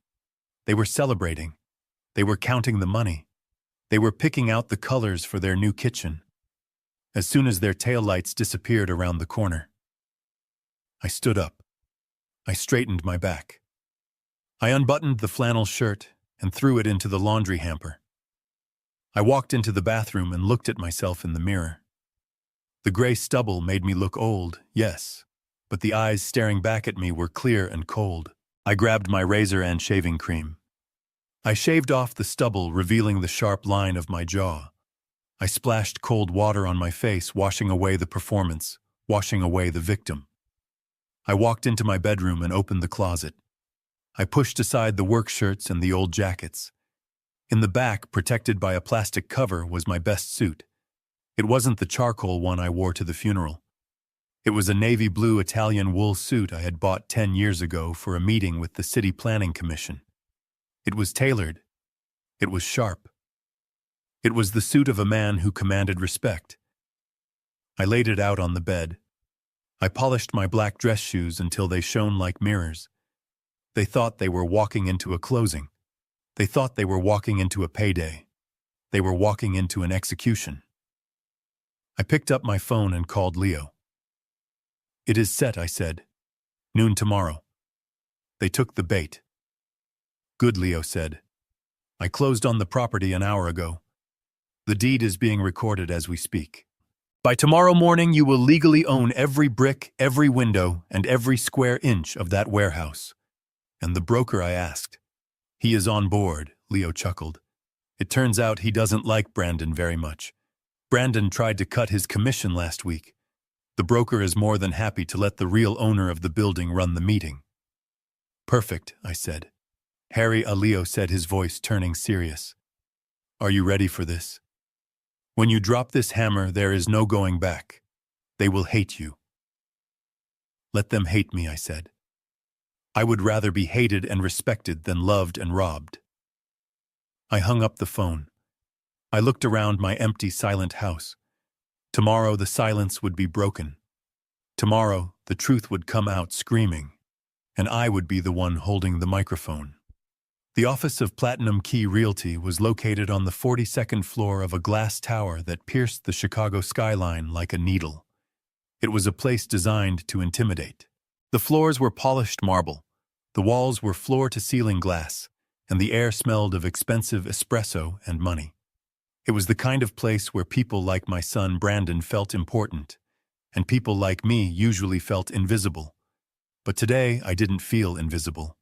They were celebrating. They were counting the money. They were picking out the colors for their new kitchen. As soon as their taillights disappeared around the corner, I stood up. I straightened my back. I unbuttoned the flannel shirt and threw it into the laundry hamper. I walked into the bathroom and looked at myself in the mirror. The gray stubble made me look old, yes, but the eyes staring back at me were clear and cold. I grabbed my razor and shaving cream. I shaved off the stubble, revealing the sharp line of my jaw. I splashed cold water on my face, washing away the performance, washing away the victim. I walked into my bedroom and opened the closet. I pushed aside the work shirts and the old jackets. In the back, protected by a plastic cover, was my best suit. It wasn't the charcoal one I wore to the funeral. It was a navy blue Italian wool suit I had bought 10 years ago for a meeting with the City Planning Commission. It was tailored. It was sharp. It was the suit of a man who commanded respect. I laid it out on the bed. I polished my black dress shoes until they shone like mirrors. They thought they were walking into a closing. They thought they were walking into a payday. They were walking into an execution. I picked up my phone and called Leo. "It is set," I said. "Noon tomorrow." They took the bait. "Good," Leo said. "I closed on the property an hour ago. The deed is being recorded as we speak. By tomorrow morning, you will legally own every brick, every window, and every square inch of that warehouse." "And the broker?" I asked. "He is on board," Leo chuckled. "It turns out he doesn't like Brandon very much. Brandon tried to cut his commission last week. The broker is more than happy to let the real owner of the building run the meeting." "Perfect," I said. "Harry," Leo said, his voice turning serious. "Are you ready for this? When you drop this hammer, there is no going back. They will hate you." "Let them hate me," I said. "I would rather be hated and respected than loved and robbed." I hung up the phone. I looked around my empty, silent house. Tomorrow the silence would be broken. Tomorrow the truth would come out screaming, and I would be the one holding the microphone. The office of Platinum Key Realty was located on the 42nd floor of a glass tower that pierced the Chicago skyline like a needle. It was a place designed to intimidate. The floors were polished marble, the walls were floor-to-ceiling glass, and the air smelled of expensive espresso and money. It was the kind of place where people like my son Brandon felt important, and people like me usually felt invisible. But today I didn't feel invisible.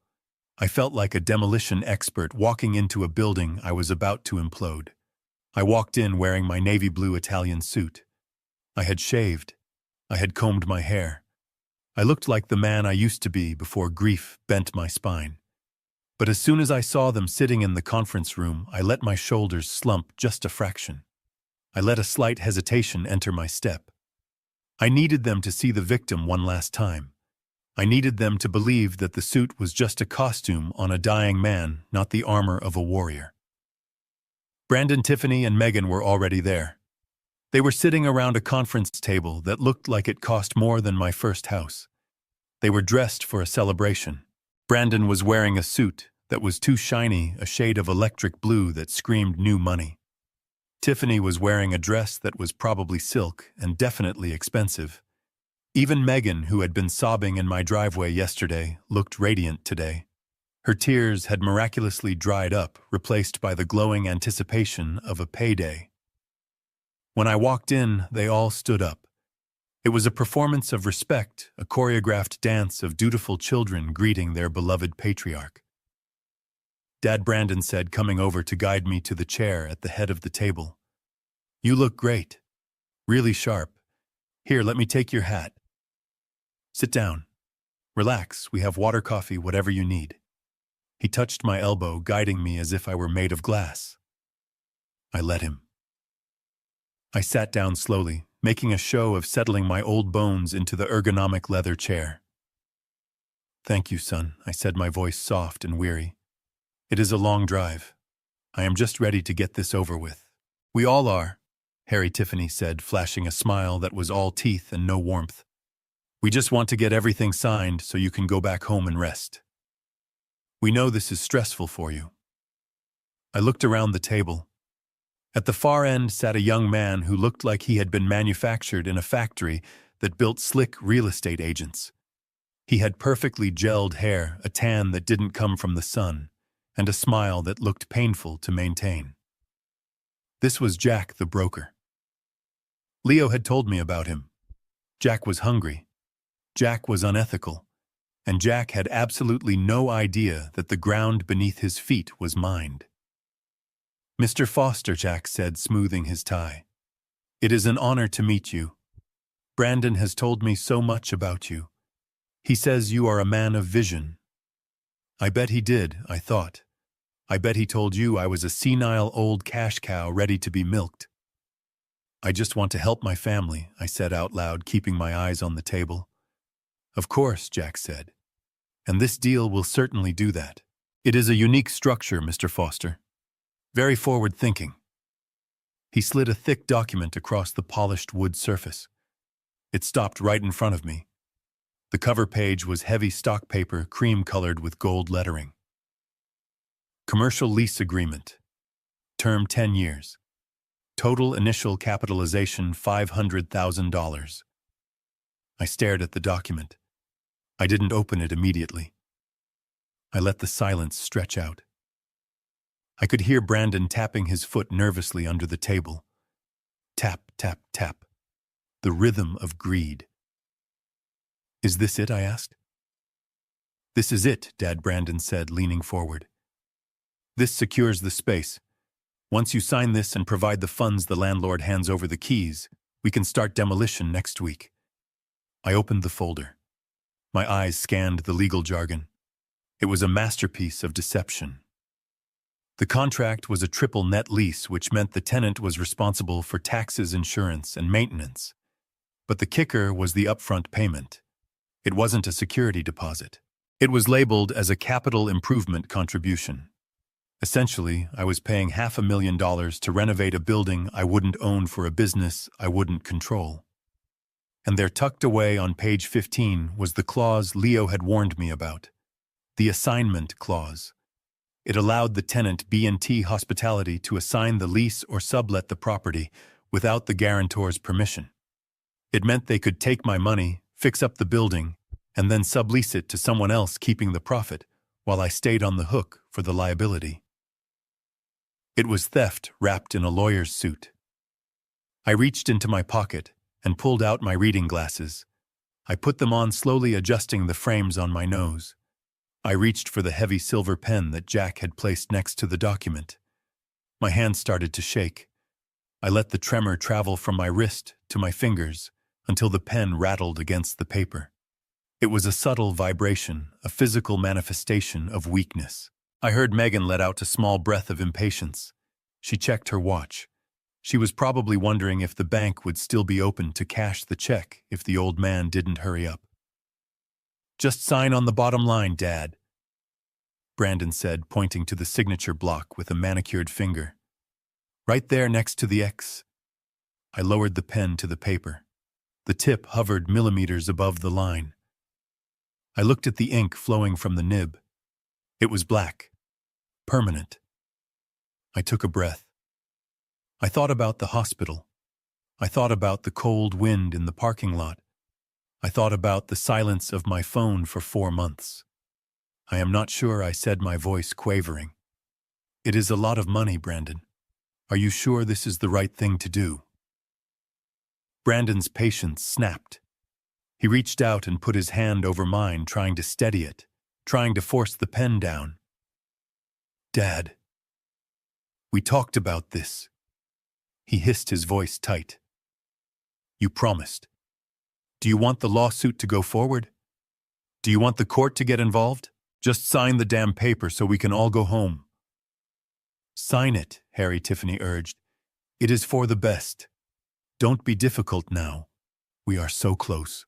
I felt like a demolition expert walking into a building I was about to implode. I walked in wearing my navy blue Italian suit. I had shaved. I had combed my hair. I looked like the man I used to be before grief bent my spine. But as soon as I saw them sitting in the conference room, I let my shoulders slump just a fraction. I let a slight hesitation enter my step. I needed them to see the victim one last time. I needed them to believe that the suit was just a costume on a dying man, not the armor of a warrior. Brandon, Tiffany, and Megan were already there. They were sitting around a conference table that looked like it cost more than my first house. They were dressed for a celebration. Brandon was wearing a suit that was too shiny, a shade of electric blue that screamed new money. Tiffany was wearing a dress that was probably silk and definitely expensive. Even Megan, who had been sobbing in my driveway yesterday, looked radiant today. Her tears had miraculously dried up, replaced by the glowing anticipation of a payday. When I walked in, they all stood up. It was a performance of respect, a choreographed dance of dutiful children greeting their beloved patriarch. Dad, Brandon said, coming over to guide me to the chair at the head of the table. "You look great. Really sharp. Here, let me take your hat. Sit down. Relax, we have water, coffee, whatever you need." He touched my elbow, guiding me as if I were made of glass. I let him. I sat down slowly, making a show of settling my old bones into the ergonomic leather chair. "Thank you, son," I said, my voice soft and weary. "It is a long drive. I am just ready to get this over with." "We all are," Harry, Tiffany said, flashing a smile that was all teeth and no warmth. "We just want to get everything signed so you can go back home and rest. We know this is stressful for you." I looked around the table. At the far end sat a young man who looked like he had been manufactured in a factory that built slick real estate agents. He had perfectly gelled hair, a tan that didn't come from the sun, and a smile that looked painful to maintain. This was Jack the broker. Leo had told me about him. Jack was hungry. Jack was unethical. And Jack had absolutely no idea that the ground beneath his feet was mined. "Mr. Foster," Jack said, smoothing his tie. "It is an honor to meet you. Brandon has told me so much about you. He says you are a man of vision." "I bet he did," I thought. "I bet he told you I was a senile old cash cow ready to be milked." "I just want to help my family," I said out loud, keeping my eyes on the table. "Of course," Jack said. "And this deal will certainly do that. It is a unique structure, Mr. Foster. Very forward-thinking." He slid a thick document across the polished wood surface. It stopped right in front of me. The cover page was heavy stock paper, cream-colored with gold lettering. Commercial lease agreement. Term 10 years. Total initial capitalization $500,000. I stared at the document. I didn't open it immediately. I let the silence stretch out. I could hear Brandon tapping his foot nervously under the table. Tap, tap, tap. The rhythm of greed. "Is this it?" I asked. "This is it," Dad Brandon said, leaning forward. "This secures the space. Once you sign this and provide the funds the landlord hands over the keys, we can start demolition next week." I opened the folder. My eyes scanned the legal jargon. It was a masterpiece of deception. The contract was a triple net lease, which meant the tenant was responsible for taxes, insurance, and maintenance. But the kicker was the upfront payment. It wasn't a security deposit. It was labeled as a capital improvement contribution. Essentially, I was paying $500,000 to renovate a building I wouldn't own for a business I wouldn't control. And there, tucked away on page 15, was the clause Leo had warned me about. The assignment clause. It allowed the tenant B&T Hospitality to assign the lease or sublet the property without the guarantor's permission. It meant they could take my money, fix up the building, and then sublease it to someone else, keeping the profit, while I stayed on the hook for the liability. It was theft wrapped in a lawyer's suit. I reached into my pocket and pulled out my reading glasses. I put them on, slowly adjusting the frames on my nose. I reached for the heavy silver pen that Jack had placed next to the document. My hand started to shake. I let the tremor travel from my wrist to my fingers until the pen rattled against the paper. It was a subtle vibration, a physical manifestation of weakness. I heard Megan let out a small breath of impatience. She checked her watch. She was probably wondering if the bank would still be open to cash the check if the old man didn't hurry up. "Just sign on the bottom line, Dad," Brandon said, pointing to the signature block with a manicured finger. "Right there next to the X." I lowered the pen to the paper. The tip hovered millimeters above the line. I looked at the ink flowing from the nib. It was black. Permanent. I took a breath. I thought about the hospital. I thought about the cold wind in the parking lot. I thought about the silence of my phone for 4 months. "I am not sure," I said, my voice quavering. "It is a lot of money, Brandon. Are you sure this is the right thing to do?" Brandon's patience snapped. He reached out and put his hand over mine, trying to steady it, trying to force the pen down. "Dad, we talked about this." He hissed, his voice tight. "You promised. Do you want the lawsuit to go forward? Do you want the court to get involved? Just sign the damn paper so we can all go home." "Sign it," Harry Tiffany urged. "It is for the best. Don't be difficult now. We are so close."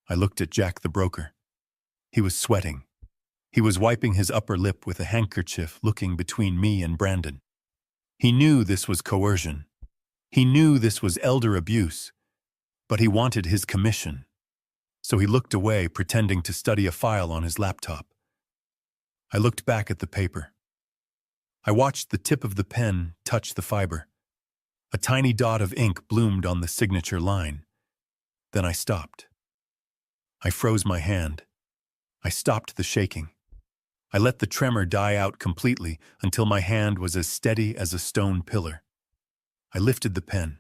I looked at Jack the broker. He was sweating. He was wiping his upper lip with a handkerchief, looking between me and Brandon. He knew this was coercion. He knew this was elder abuse. But he wanted his commission. So he looked away, pretending to study a file on his laptop. I looked back at the paper. I watched the tip of the pen touch the fiber. A tiny dot of ink bloomed on the signature line. Then I stopped. I froze my hand. I stopped the shaking. I let the tremor die out completely until my hand was as steady as a stone pillar. I lifted the pen.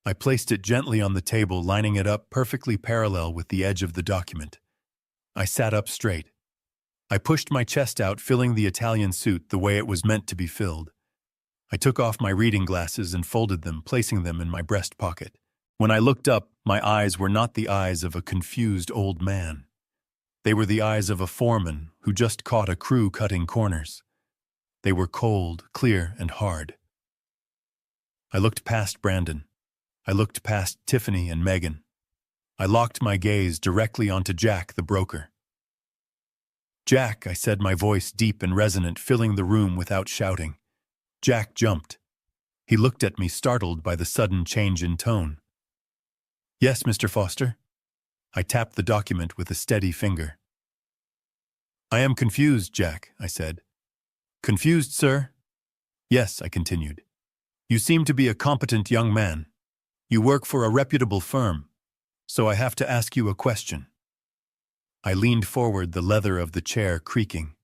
I placed it gently on the table, lining it up perfectly parallel with the edge of the document. I sat up straight. I pushed my chest out, filling the Italian suit the way it was meant to be filled. I took off my reading glasses and folded them, placing them in my breast pocket. When I looked up, my eyes were not the eyes of a confused old man. They were the eyes of a foreman who just caught a crew cutting corners. They were cold, clear, and hard. I looked past Brandon. I looked past Tiffany and Megan. I locked my gaze directly onto Jack, the broker. "Jack," I said, my voice deep and resonant, filling the room without shouting. Jack jumped. He looked at me, startled by the sudden change in tone. "Yes, Mr. Foster?" I tapped the document with a steady finger. "I am confused, Jack," I said. "Confused, sir?" "Yes," I continued. "You seem to be a competent young man. You work for a reputable firm, so I have to ask you a question." I leaned forward, the leather of the chair creaking.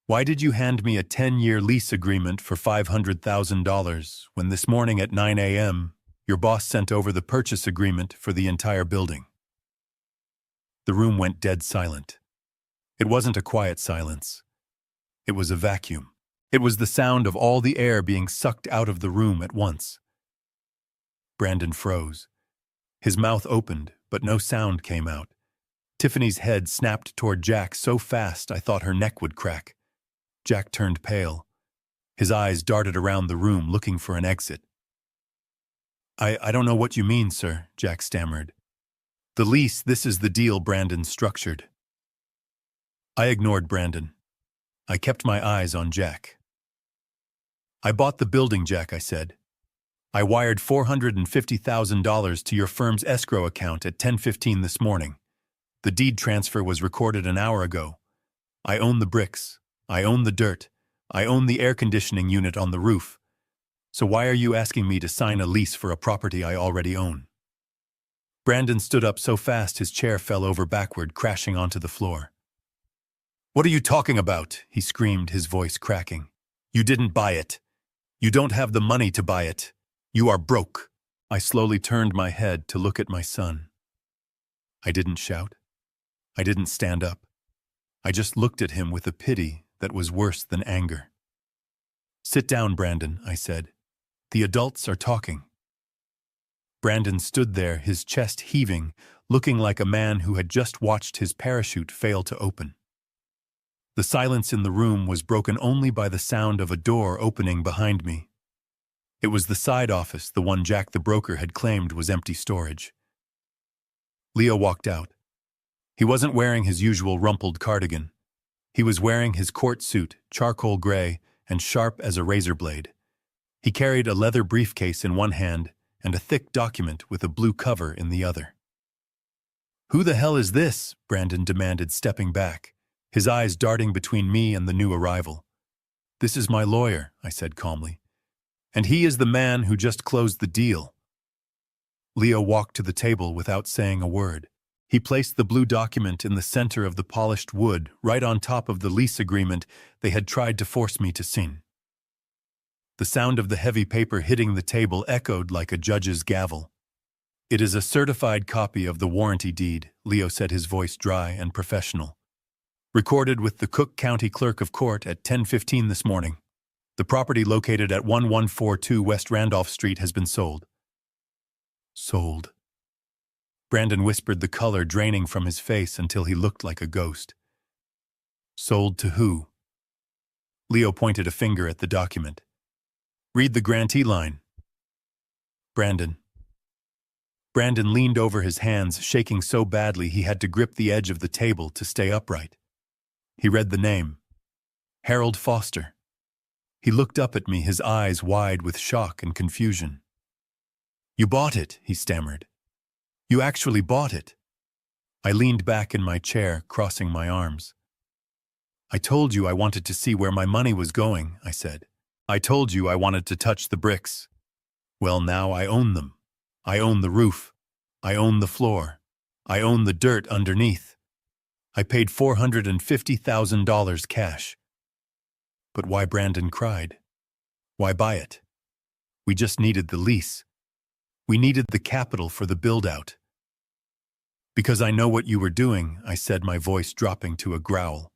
"Why did you hand me a 10-year lease agreement for $500,000 when this morning at 9 a.m. your boss sent over the purchase agreement for the entire building?" The room went dead silent. It wasn't a quiet silence. It was a vacuum. It was the sound of all the air being sucked out of the room at once. Brandon froze. His mouth opened, but no sound came out. Tiffany's head snapped toward Jack so fast I thought her neck would crack. Jack turned pale. His eyes darted around the room, looking for an exit. I don't know what you mean, sir," Jack stammered. "The lease, this is the deal Brandon structured." I ignored Brandon. I kept my eyes on Jack. "I bought the building, Jack," I said. "I wired $450,000 to your firm's escrow account at 10:15 this morning. The deed transfer was recorded an hour ago. I own the bricks. I own the dirt. I own the air conditioning unit on the roof. So why are you asking me to sign a lease for a property I already own?" Brandon stood up so fast his chair fell over backward, crashing onto the floor. "What are you talking about?" he screamed, his voice cracking. "You didn't buy it. You don't have the money to buy it. You are broke." I slowly turned my head to look at my son. I didn't shout. I didn't stand up. I just looked at him with a pity that was worse than anger. "Sit down, Brandon," I said. "The adults are talking." Brandon stood there, his chest heaving, looking like a man who had just watched his parachute fail to open. The silence in the room was broken only by the sound of a door opening behind me. It was the side office, the one Jack the broker had claimed was empty storage. Leo walked out. He wasn't wearing his usual rumpled cardigan. He was wearing his court suit, charcoal gray and sharp as a razor blade. He carried a leather briefcase in one hand and a thick document with a blue cover in the other. "Who the hell is this?" Brandon demanded, stepping back, his eyes darting between me and the new arrival. "This is my lawyer," I said calmly. "And he is the man who just closed the deal." Leo walked to the table without saying a word. He placed the blue document in the center of the polished wood, right on top of the lease agreement they had tried to force me to sign. The sound of the heavy paper hitting the table echoed like a judge's gavel. "It is a certified copy of the warranty deed," Leo said, his voice dry and professional. "Recorded with the Cook County Clerk of Court at 10:15 this morning. The property located at 1142 West Randolph Street has been sold." "Sold." Brandon whispered, the color draining from his face until he looked like a ghost. "Sold to who?" Leo pointed a finger at the document. "Read the grantee line." Brandon leaned over, his hands shaking so badly he had to grip the edge of the table to stay upright. He read the name. Harold Foster. He looked up at me, his eyes wide with shock and confusion. "You bought it," he stammered. "You actually bought it." I leaned back in my chair, crossing my arms. "I told you I wanted to see where my money was going," I said. "I told you I wanted to touch the bricks. Well, now I own them. I own the roof. I own the floor. I own the dirt underneath. I paid $450,000 cash." "But why?" Brandon cried. "Why buy it?" We just needed the lease. We needed the capital for the build-out. Because I know what you were doing, I said, my voice dropping to a growl.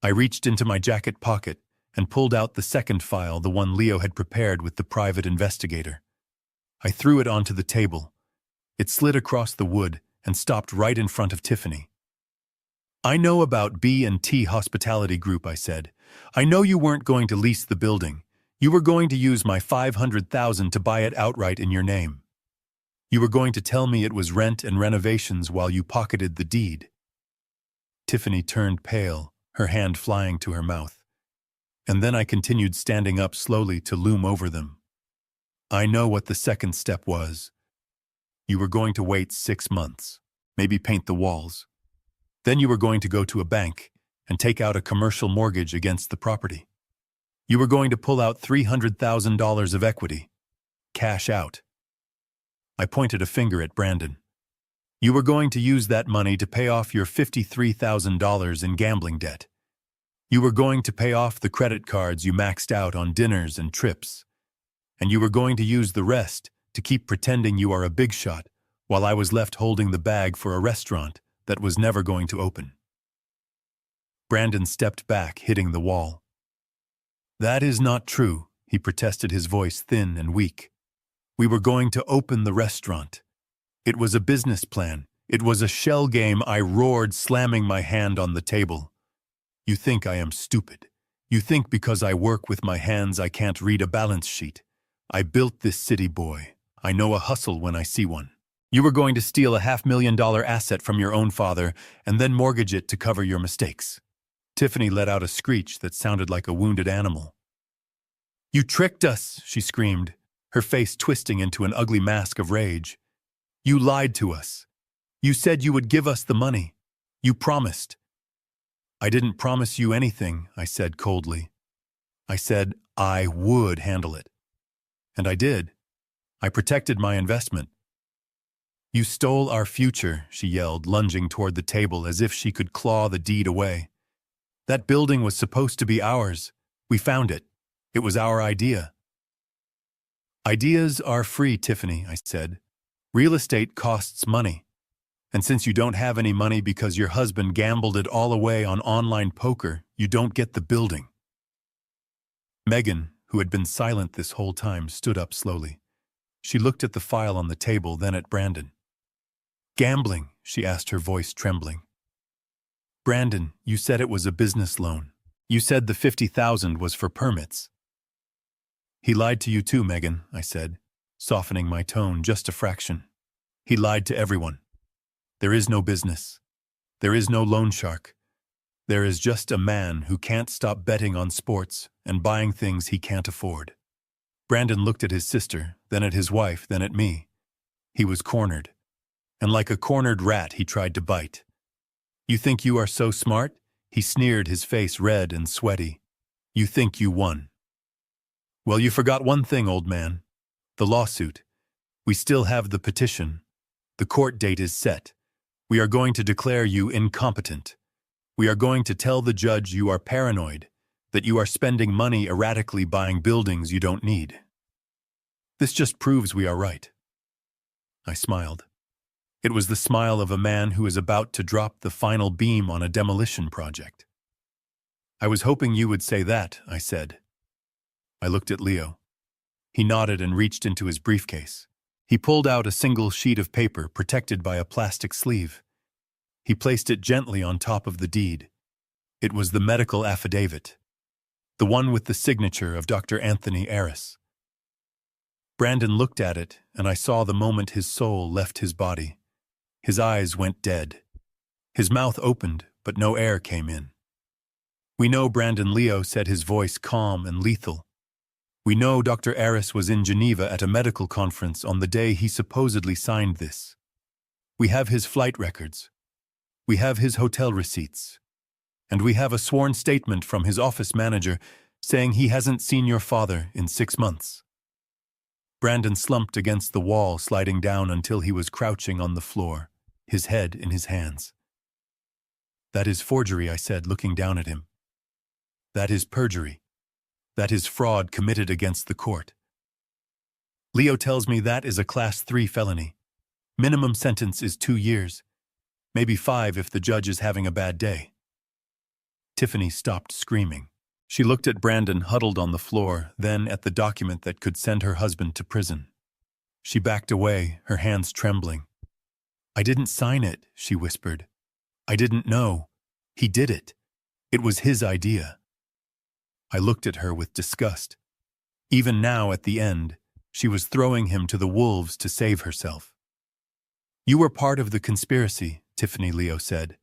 I reached into my jacket pocket and pulled out the second file, the one Leo had prepared with the private investigator. I threw it onto the table. It slid across the wood and stopped right in front of Tiffany. I know about B&T Hospitality Group, I said. I know you weren't going to lease the building. You were going to use my $500,000 to buy it outright in your name. You were going to tell me it was rent and renovations while you pocketed the deed. Tiffany turned pale, her hand flying to her mouth. And then I continued, standing up slowly to loom over them. I know what the second step was. You were going to wait 6 months, maybe paint the walls. Then you were going to go to a bank and take out a commercial mortgage against the property. You were going to pull out $300,000 of equity. Cash out. I pointed a finger at Brandon. You were going to use that money to pay off your $53,000 in gambling debt. You were going to pay off the credit cards you maxed out on dinners and trips. And you were going to use the rest to keep pretending you are a big shot while I was left holding the bag for a restaurant that was never going to open. Brandon stepped back, hitting the wall. That is not true, he protested, his voice thin and weak. We were going to open the restaurant. It was a business plan. It was a shell game, I roared, slamming my hand on the table. You think I am stupid. You think because I work with my hands I can't read a balance sheet. I built this city, boy. I know a hustle when I see one. You were going to steal a $500,000 asset from your own father and then mortgage it to cover your mistakes. Tiffany let out a screech that sounded like a wounded animal. You tricked us, she screamed, her face twisting into an ugly mask of rage. You lied to us. You said you would give us the money. You promised. I didn't promise you anything, I said coldly. I said I would handle it. And I did. I protected my investment. You stole our future, she yelled, lunging toward the table as if she could claw the deed away. That building was supposed to be ours. We found it. It was our idea. Ideas are free, Tiffany, I said. Real estate costs money. And since you don't have any money because your husband gambled it all away on online poker, you don't get the building. Megan, who had been silent this whole time, stood up slowly. She looked at the file on the table, then at Brandon. Gambling, she asked, her voice trembling. Brandon, you said it was a business loan. You said the $50,000 was for permits. He lied to you too, Megan, I said, softening my tone just a fraction. He lied to everyone. There is no business. There is no loan shark. There is just a man who can't stop betting on sports and buying things he can't afford. Brandon looked at his sister, then at his wife, then at me. He was cornered. And like a cornered rat, he tried to bite. You think you are so smart? He sneered, his face red and sweaty. You think you won. Well, you forgot one thing, old man. The lawsuit. We still have the petition. The court date is set. We are going to declare you incompetent. We are going to tell the judge you are paranoid, that you are spending money erratically buying buildings you don't need. This just proves we are right. I smiled. It was the smile of a man who is about to drop the final beam on a demolition project. I was hoping you would say that, I said. I looked at Leo. He nodded and reached into his briefcase. He pulled out a single sheet of paper protected by a plastic sleeve. He placed it gently on top of the deed. It was the medical affidavit, the one with the signature of Dr. Anthony Aris. Brandon looked at it, and I saw the moment his soul left his body. His eyes went dead. His mouth opened, but no air came in. We know Brandon, Leo said, his voice calm and lethal. We know Dr. Aris was in Geneva at a medical conference on the day he supposedly signed this. We have his flight records. We have his hotel receipts. And we have a sworn statement from his office manager saying he hasn't seen your father in 6 months. Brandon slumped against the wall, sliding down until he was crouching on the floor, his head in his hands. That is forgery, I said, looking down at him. That is perjury. That is fraud committed against the court. Leo tells me that is a Class 3 felony. Minimum sentence is 2 years, maybe 5 if the judge is having a bad day. Tiffany stopped screaming. She looked at Brandon huddled on the floor, then at the document that could send her husband to prison. She backed away, her hands trembling. "I didn't sign it," she whispered. "I didn't know. He did it. It was his idea." I looked at her with disgust. Even now, at the end, she was throwing him to the wolves to save herself. "You were part of the conspiracy," Tiffany Leo said.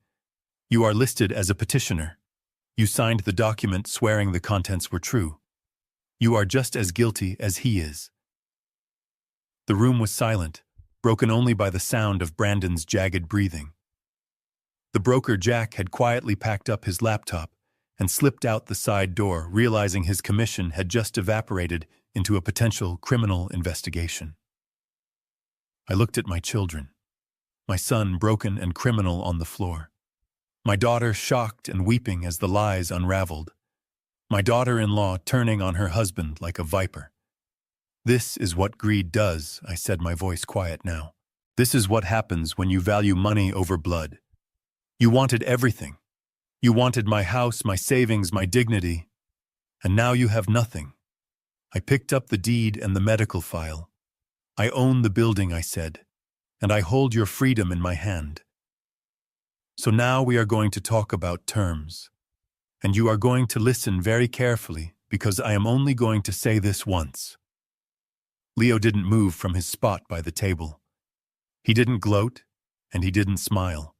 "You are listed as a petitioner. You signed the document swearing the contents were true. You are just as guilty as he is." The room was silent, broken only by the sound of Brandon's jagged breathing. The broker Jack had quietly packed up his laptop and slipped out the side door, realizing his commission had just evaporated into a potential criminal investigation. I looked at my children, my son broken and criminal on the floor, my daughter shocked and weeping as the lies unraveled, my daughter-in-law turning on her husband like a viper. "This is what greed does," I said, my voice quiet now. "This is what happens when you value money over blood. You wanted everything. You wanted my house, my savings, my dignity, and now you have nothing." I picked up the deed and the medical file. "I own the building," I said, "and I hold your freedom in my hand. So now we are going to talk about terms. And you are going to listen very carefully because I am only going to say this once." Leo didn't move from his spot by the table. He didn't gloat, and he didn't smile.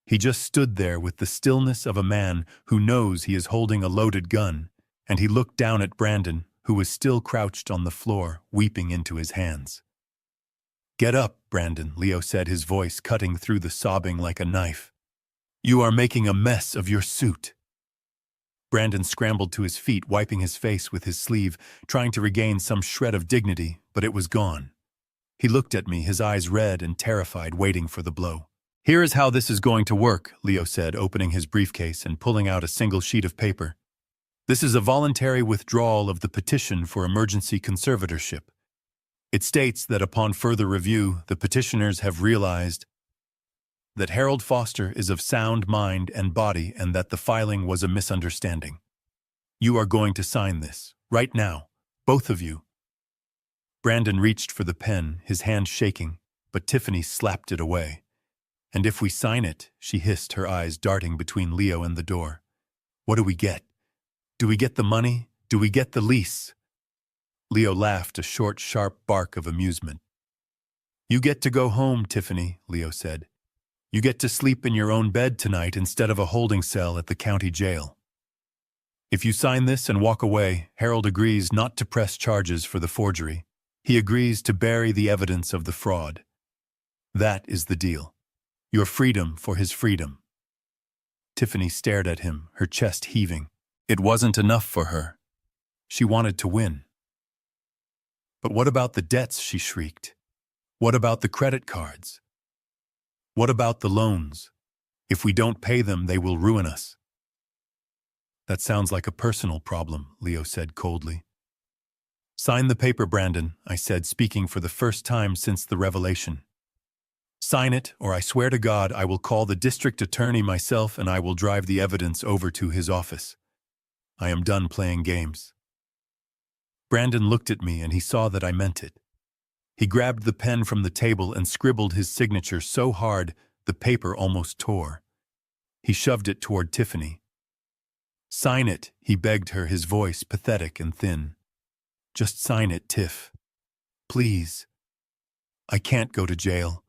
He just stood there with the stillness of a man who knows he is holding a loaded gun, and he looked down at Brandon, who was still crouched on the floor, weeping into his hands. "Get up, Brandon," Leo said, his voice cutting through the sobbing like a knife. "You are making a mess of your suit." Brandon scrambled to his feet, wiping his face with his sleeve, trying to regain some shred of dignity, but it was gone. He looked at me, his eyes red and terrified, waiting for the blow. "Here is how this is going to work," Leo said, opening his briefcase and pulling out a single sheet of paper. "This is a voluntary withdrawal of the petition for emergency conservatorship. It states that upon further review, the petitioners have realized that Harold Foster is of sound mind and body and that the filing was a misunderstanding. You are going to sign this, right now, both of you." Brandon reached for the pen, his hand shaking, but Tiffany slapped it away. "And if we sign it," she hissed, her eyes darting between Leo and the door, "what do we get? Do we get the money? Do we get the lease?" Leo laughed, a short, sharp bark of amusement. "You get to go home, Tiffany," Leo said. "You get to sleep in your own bed tonight instead of a holding cell at the county jail. If you sign this and walk away, Harold agrees not to press charges for the forgery. He agrees to bury the evidence of the fraud. That is the deal. Your freedom for his freedom." Tiffany stared at him, her chest heaving. It wasn't enough for her. She wanted to win. "But what about the debts?" she shrieked. "What about the credit cards? What about the loans? If we don't pay them, they will ruin us." "That sounds like a personal problem," Leo said coldly. "Sign the paper, Brandon," I said, speaking for the first time since the revelation. "Sign it, or I swear to God I will call the district attorney myself and I will drive the evidence over to his office. I am done playing games." Brandon looked at me and he saw that I meant it. He grabbed the pen from the table and scribbled his signature so hard the paper almost tore. He shoved it toward Tiffany. "Sign it," he begged her, his voice pathetic and thin. "Just sign it, Tiff. Please. I can't go to jail.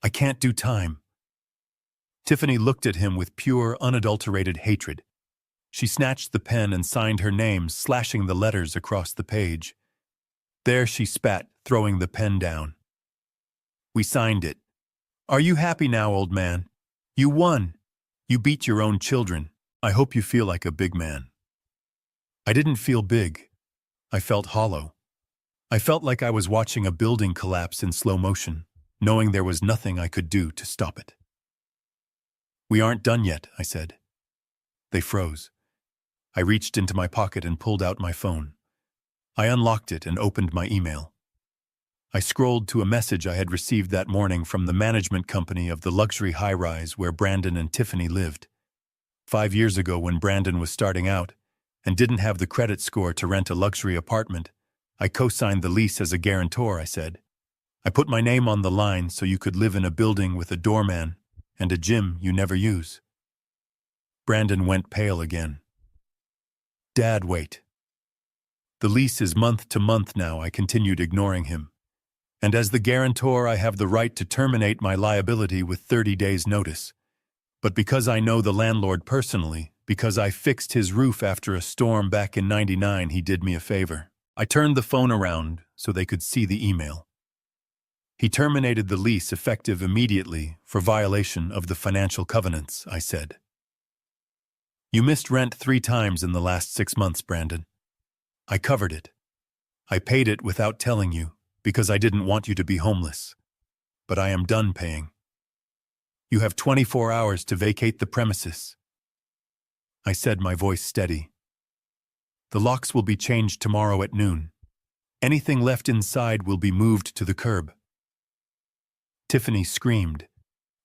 I can't do time." Tiffany looked at him with pure, unadulterated hatred. She snatched the pen and signed her name, slashing the letters across the page. There she spat, throwing the pen down. "We signed it. Are you happy now, old man? You won. You beat your own children. I hope you feel like a big man." I didn't feel big. I felt hollow. I felt like I was watching a building collapse in slow motion, knowing there was nothing I could do to stop it. "We aren't done yet," I said. They froze. I reached into my pocket and pulled out my phone. I unlocked it and opened my email. I scrolled to a message I had received that morning from the management company of the luxury high-rise where Brandon and Tiffany lived. 5 years ago, when Brandon was starting out and didn't have the credit score to rent a luxury apartment, I co-signed the lease as a guarantor, I said. I put my name on the line so you could live in a building with a doorman and a gym you never use. Brandon went pale again. Dad, wait. The lease is month to month now, I continued, ignoring him. And as the guarantor, I have the right to terminate my liability with 30 days' notice. But because I know the landlord personally, because I fixed his roof after a storm back in '99, he did me a favor. I turned the phone around so they could see the email. He terminated the lease effective immediately for violation of the financial covenants, I said. You missed rent 3 times in the last 6 months, Brandon. I covered it. I paid it without telling you, because I didn't want you to be homeless. But I am done paying. You have 24 hours to vacate the premises. I said, my voice steady. The locks will be changed tomorrow at noon. Anything left inside will be moved to the curb. Tiffany screamed.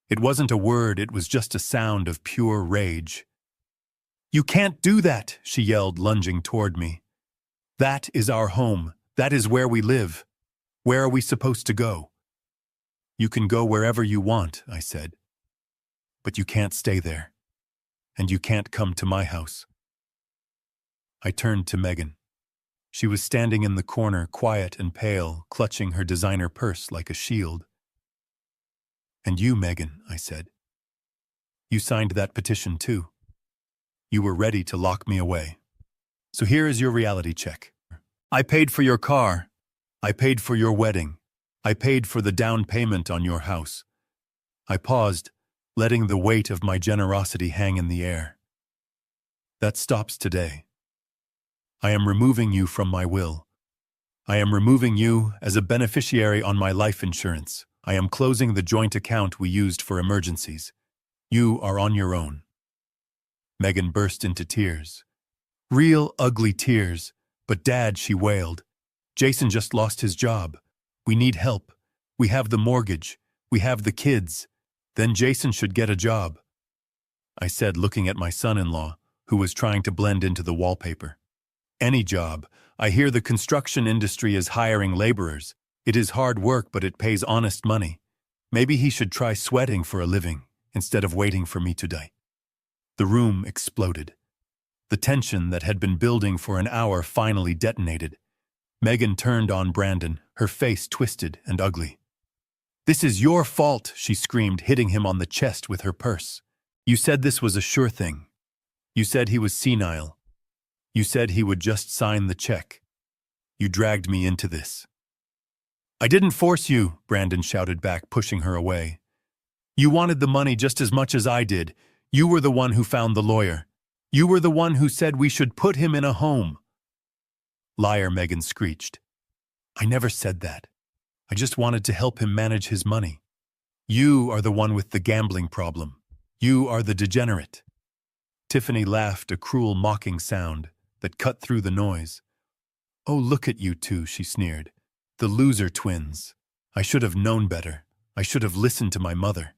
It wasn't a word, it was just a sound of pure rage. You can't do that, she yelled, lunging toward me. That is our home. That is where we live. Where are we supposed to go? You can go wherever you want, I said. But you can't stay there. And you can't come to my house. I turned to Megan. She was standing in the corner, quiet and pale, clutching her designer purse like a shield. And you, Megan, I said. You signed that petition too. You were ready to lock me away. So here is your reality check. I paid for your car. I paid for your wedding. I paid for the down payment on your house. I paused, letting the weight of my generosity hang in the air. That stops today. I am removing you from my will. I am removing you as a beneficiary on my life insurance. I am closing the joint account we used for emergencies. You are on your own. Megan burst into tears. Real ugly tears. But Dad, she wailed. Jason just lost his job. We need help. We have the mortgage. We have the kids. Then Jason should get a job. I said, looking at my son-in-law, who was trying to blend into the wallpaper. Any job. I hear the construction industry is hiring laborers. It is hard work, but it pays honest money. Maybe he should try sweating for a living instead of waiting for me to die. The room exploded. The tension that had been building for an hour finally detonated. Megan turned on Brandon, her face twisted and ugly. This is your fault, she screamed, hitting him on the chest with her purse. You said this was a sure thing. You said he was senile. You said he would just sign the check. You dragged me into this. I didn't force you, Brandon shouted back, pushing her away. You wanted the money just as much as I did. You were the one who found the lawyer. You were the one who said we should put him in a home. Liar, Megan screeched. I never said that. I just wanted to help him manage his money. You are the one with the gambling problem. You are the degenerate. Tiffany laughed, a cruel, mocking sound that cut through the noise. Oh, look at you two, she sneered. The loser twins. I should have known better. I should have listened to my mother.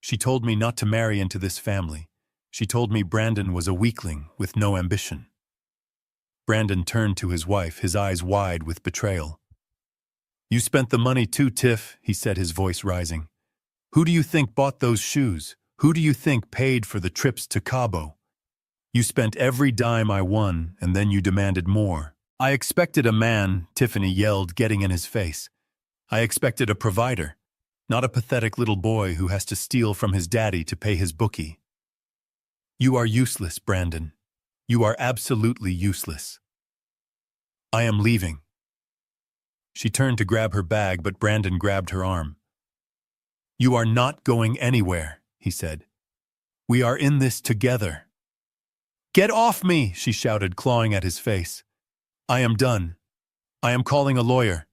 She told me not to marry into this family. She told me Brandon was a weakling with no ambition. Brandon turned to his wife, his eyes wide with betrayal. You spent the money too, Tiff, he said, his voice rising. Who do you think bought those shoes? Who do you think paid for the trips to Cabo? You spent every dime I won, and then you demanded more. I expected a man, Tiffany yelled, getting in his face. I expected a provider, not a pathetic little boy who has to steal from his daddy to pay his bookie. You are useless, Brandon. You are absolutely useless. I am leaving. She turned to grab her bag, but Brandon grabbed her arm. You are not going anywhere, he said. We are in this together. Get off me, she shouted, clawing at his face. I am done. I am calling a lawyer.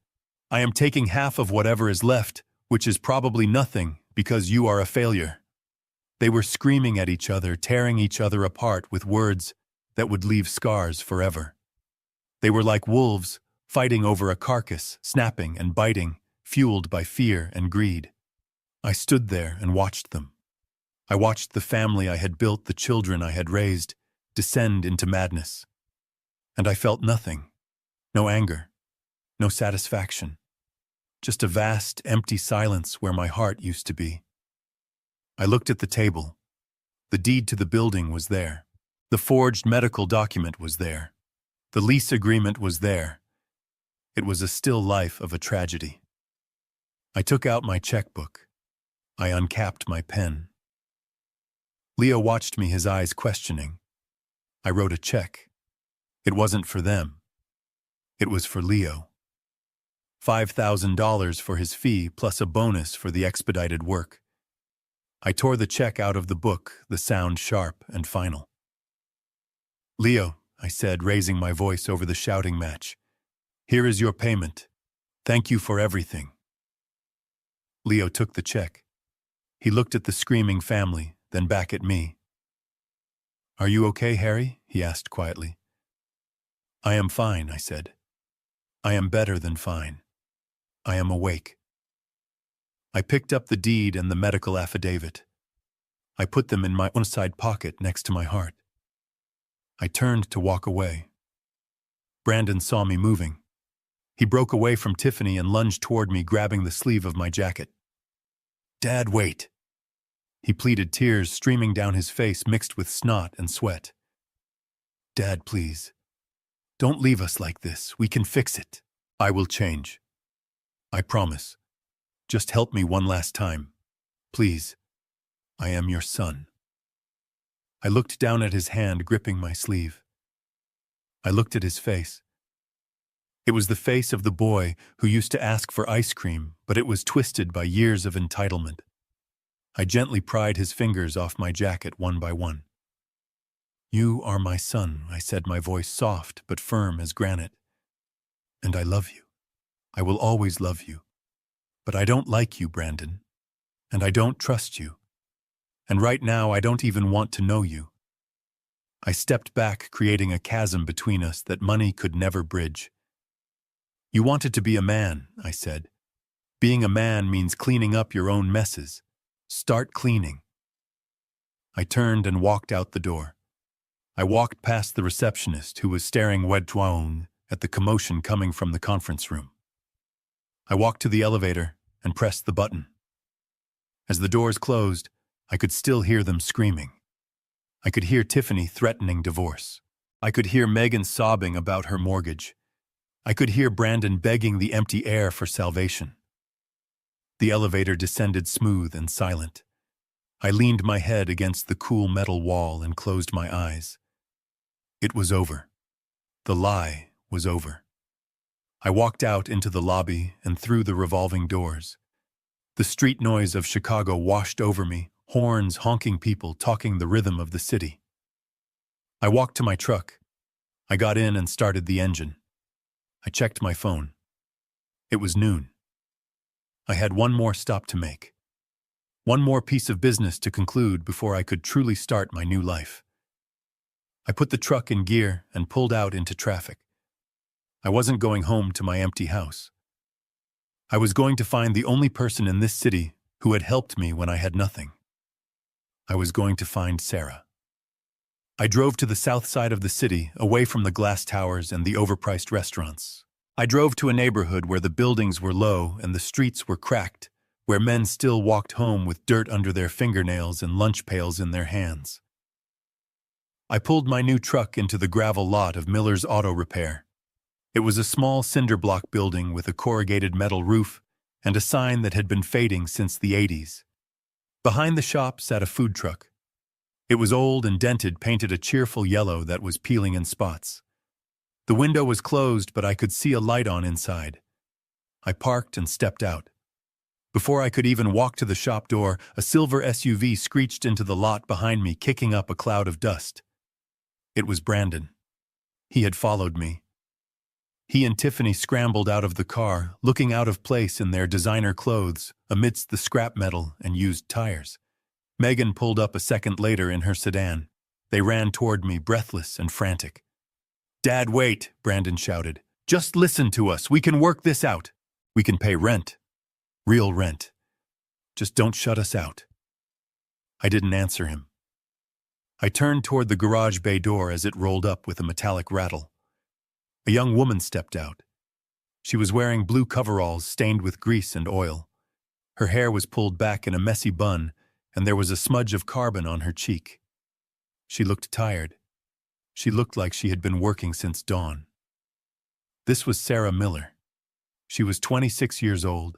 I am taking half of whatever is left, which is probably nothing, because you are a failure. They were screaming at each other, tearing each other apart with words that would leave scars forever. They were like wolves, fighting over a carcass, snapping and biting, fueled by fear and greed. I stood there and watched them. I watched the family I had built, the children I had raised, descend into madness. And I felt nothing. No anger. No satisfaction. Just a vast, empty silence where my heart used to be. I looked at the table. The deed to the building was there. The forged medical document was there. The lease agreement was there. It was a still life of a tragedy. I took out my checkbook. I uncapped my pen. Leo watched me, his eyes questioning. I wrote a check. It wasn't for them. It was for Leo. $5,000 for his fee plus a bonus for the expedited work. I tore the check out of the book, the sound sharp and final. "Leo," I said, raising my voice over the shouting match, "here is your payment. Thank you for everything." Leo took the check. He looked at the screaming family, then back at me. "Are you okay, Harry?" he asked quietly. "I am fine," I said. "I am better than fine. I am awake." I picked up the deed and the medical affidavit. I put them in my inside pocket next to my heart. I turned to walk away. Brandon saw me moving. He broke away from Tiffany and lunged toward me, grabbing the sleeve of my jacket. "Dad, wait!" He pleaded, tears streaming down his face mixed with snot and sweat. "Dad, please. Don't leave us like this. We can fix it. I will change. I promise. Just help me one last time. Please. I am your son." I looked down at his hand gripping my sleeve. I looked at his face. It was the face of the boy who used to ask for ice cream, but it was twisted by years of entitlement. I gently pried his fingers off my jacket one by one. "You are my son," I said, my voice soft but firm as granite. "And I love you. I will always love you. But I don't like you, Brandon. And I don't trust you. And right now I don't even want to know you." I stepped back, creating a chasm between us that money could never bridge. "You wanted to be a man," I said. "Being a man means cleaning up your own messes. Start cleaning." I turned and walked out the door. I walked past the receptionist, who was staring wed-twaun at the commotion coming from the conference room. I walked to the elevator and pressed the button. As the doors closed, I could still hear them screaming. I could hear Tiffany threatening divorce. I could hear Megan sobbing about her mortgage. I could hear Brandon begging the empty air for salvation. The elevator descended smooth and silent. I leaned my head against the cool metal wall and closed my eyes. It was over. The lie was over. I walked out into the lobby and through the revolving doors. The street noise of Chicago washed over me, horns honking, people talking the rhythm of the city. I walked to my truck. I got in and started the engine. I checked my phone. It was noon. I had one more stop to make. One more piece of business to conclude before I could truly start my new life. I put the truck in gear and pulled out into traffic. I wasn't going home to my empty house. I was going to find the only person in this city who had helped me when I had nothing. I was going to find Sarah. I drove to the south side of the city, away from the glass towers and the overpriced restaurants. I drove to a neighborhood where the buildings were low and the streets were cracked, where men still walked home with dirt under their fingernails and lunch pails in their hands. I pulled my new truck into the gravel lot of Miller's Auto Repair. It was a small cinder block building with a corrugated metal roof and a sign that had been fading since the 80s. Behind the shop sat a food truck. It was old and dented, painted a cheerful yellow that was peeling in spots. The window was closed, but I could see a light on inside. I parked and stepped out. Before I could even walk to the shop door, a silver SUV screeched into the lot behind me, kicking up a cloud of dust. It was Brandon. He had followed me. He and Tiffany scrambled out of the car, looking out of place in their designer clothes amidst the scrap metal and used tires. Megan pulled up a second later in her sedan. They ran toward me, breathless and frantic. "Dad, wait," Brandon shouted. "Just listen to us. We can work this out. We can pay rent. Real rent. Just don't shut us out. I didn't answer him. I turned toward the garage bay door as it rolled up with a metallic rattle. A young woman stepped out. She was wearing blue coveralls stained with grease and oil. Her hair was pulled back in a messy bun, and there was a smudge of carbon on her cheek. She looked tired. She looked like she had been working since dawn. This was Sarah Miller. She was 26 years old.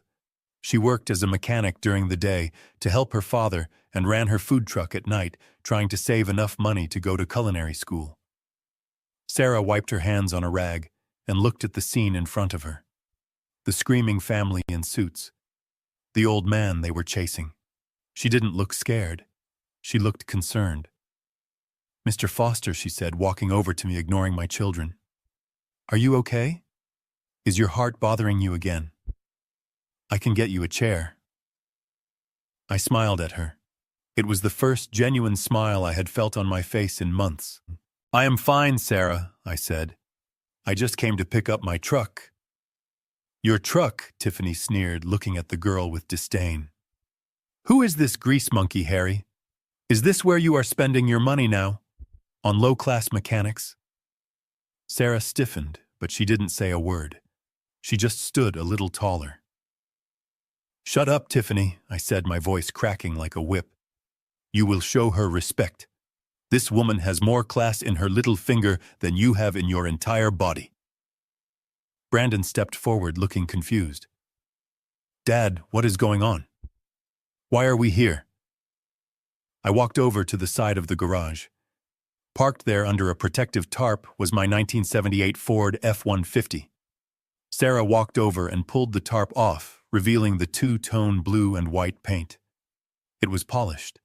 She worked as a mechanic during the day to help her father and ran her food truck at night, trying to save enough money to go to culinary school. Sarah wiped her hands on a rag and looked at the scene in front of her. The screaming family in suits. The old man they were chasing. She didn't look scared. She looked concerned. "Mr. Foster," she said, walking over to me, ignoring my children. "Are you okay? Is your heart bothering you again? I can get you a chair." I smiled at her. It was the first genuine smile I had felt on my face in months. "I am fine, Sarah," I said. "I just came to pick up my truck." "Your truck?" Tiffany sneered, looking at the girl with disdain. "Who is this grease monkey, Harry? Is this where you are spending your money now? On low-class mechanics?" Sarah stiffened, but she didn't say a word. She just stood a little taller. "Shut up, Tiffany," I said, my voice cracking like a whip. "You will show her respect. This woman has more class in her little finger than you have in your entire body." Brandon stepped forward, looking confused. "Dad, what is going on? Why are we here?" I walked over to the side of the garage. Parked there under a protective tarp was my 1978 Ford F-150. Sarah walked over and pulled the tarp off, revealing the two-tone blue and white paint. It was polished.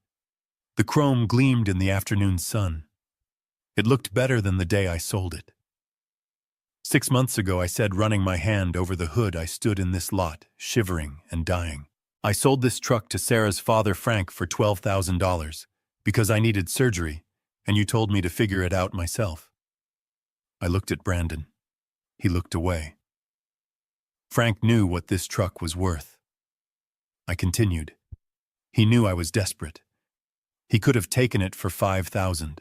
The chrome gleamed in the afternoon sun. It looked better than the day I sold it. 6 months ago, I said, running my hand over the hood, I stood in this lot, shivering and dying. I sold this truck to Sarah's father, Frank, for $12,000 because I needed surgery, and you told me to figure it out myself. I looked at Brandon. He looked away. Frank knew what this truck was worth. I continued. He knew I was desperate. He could have taken it for $5,000.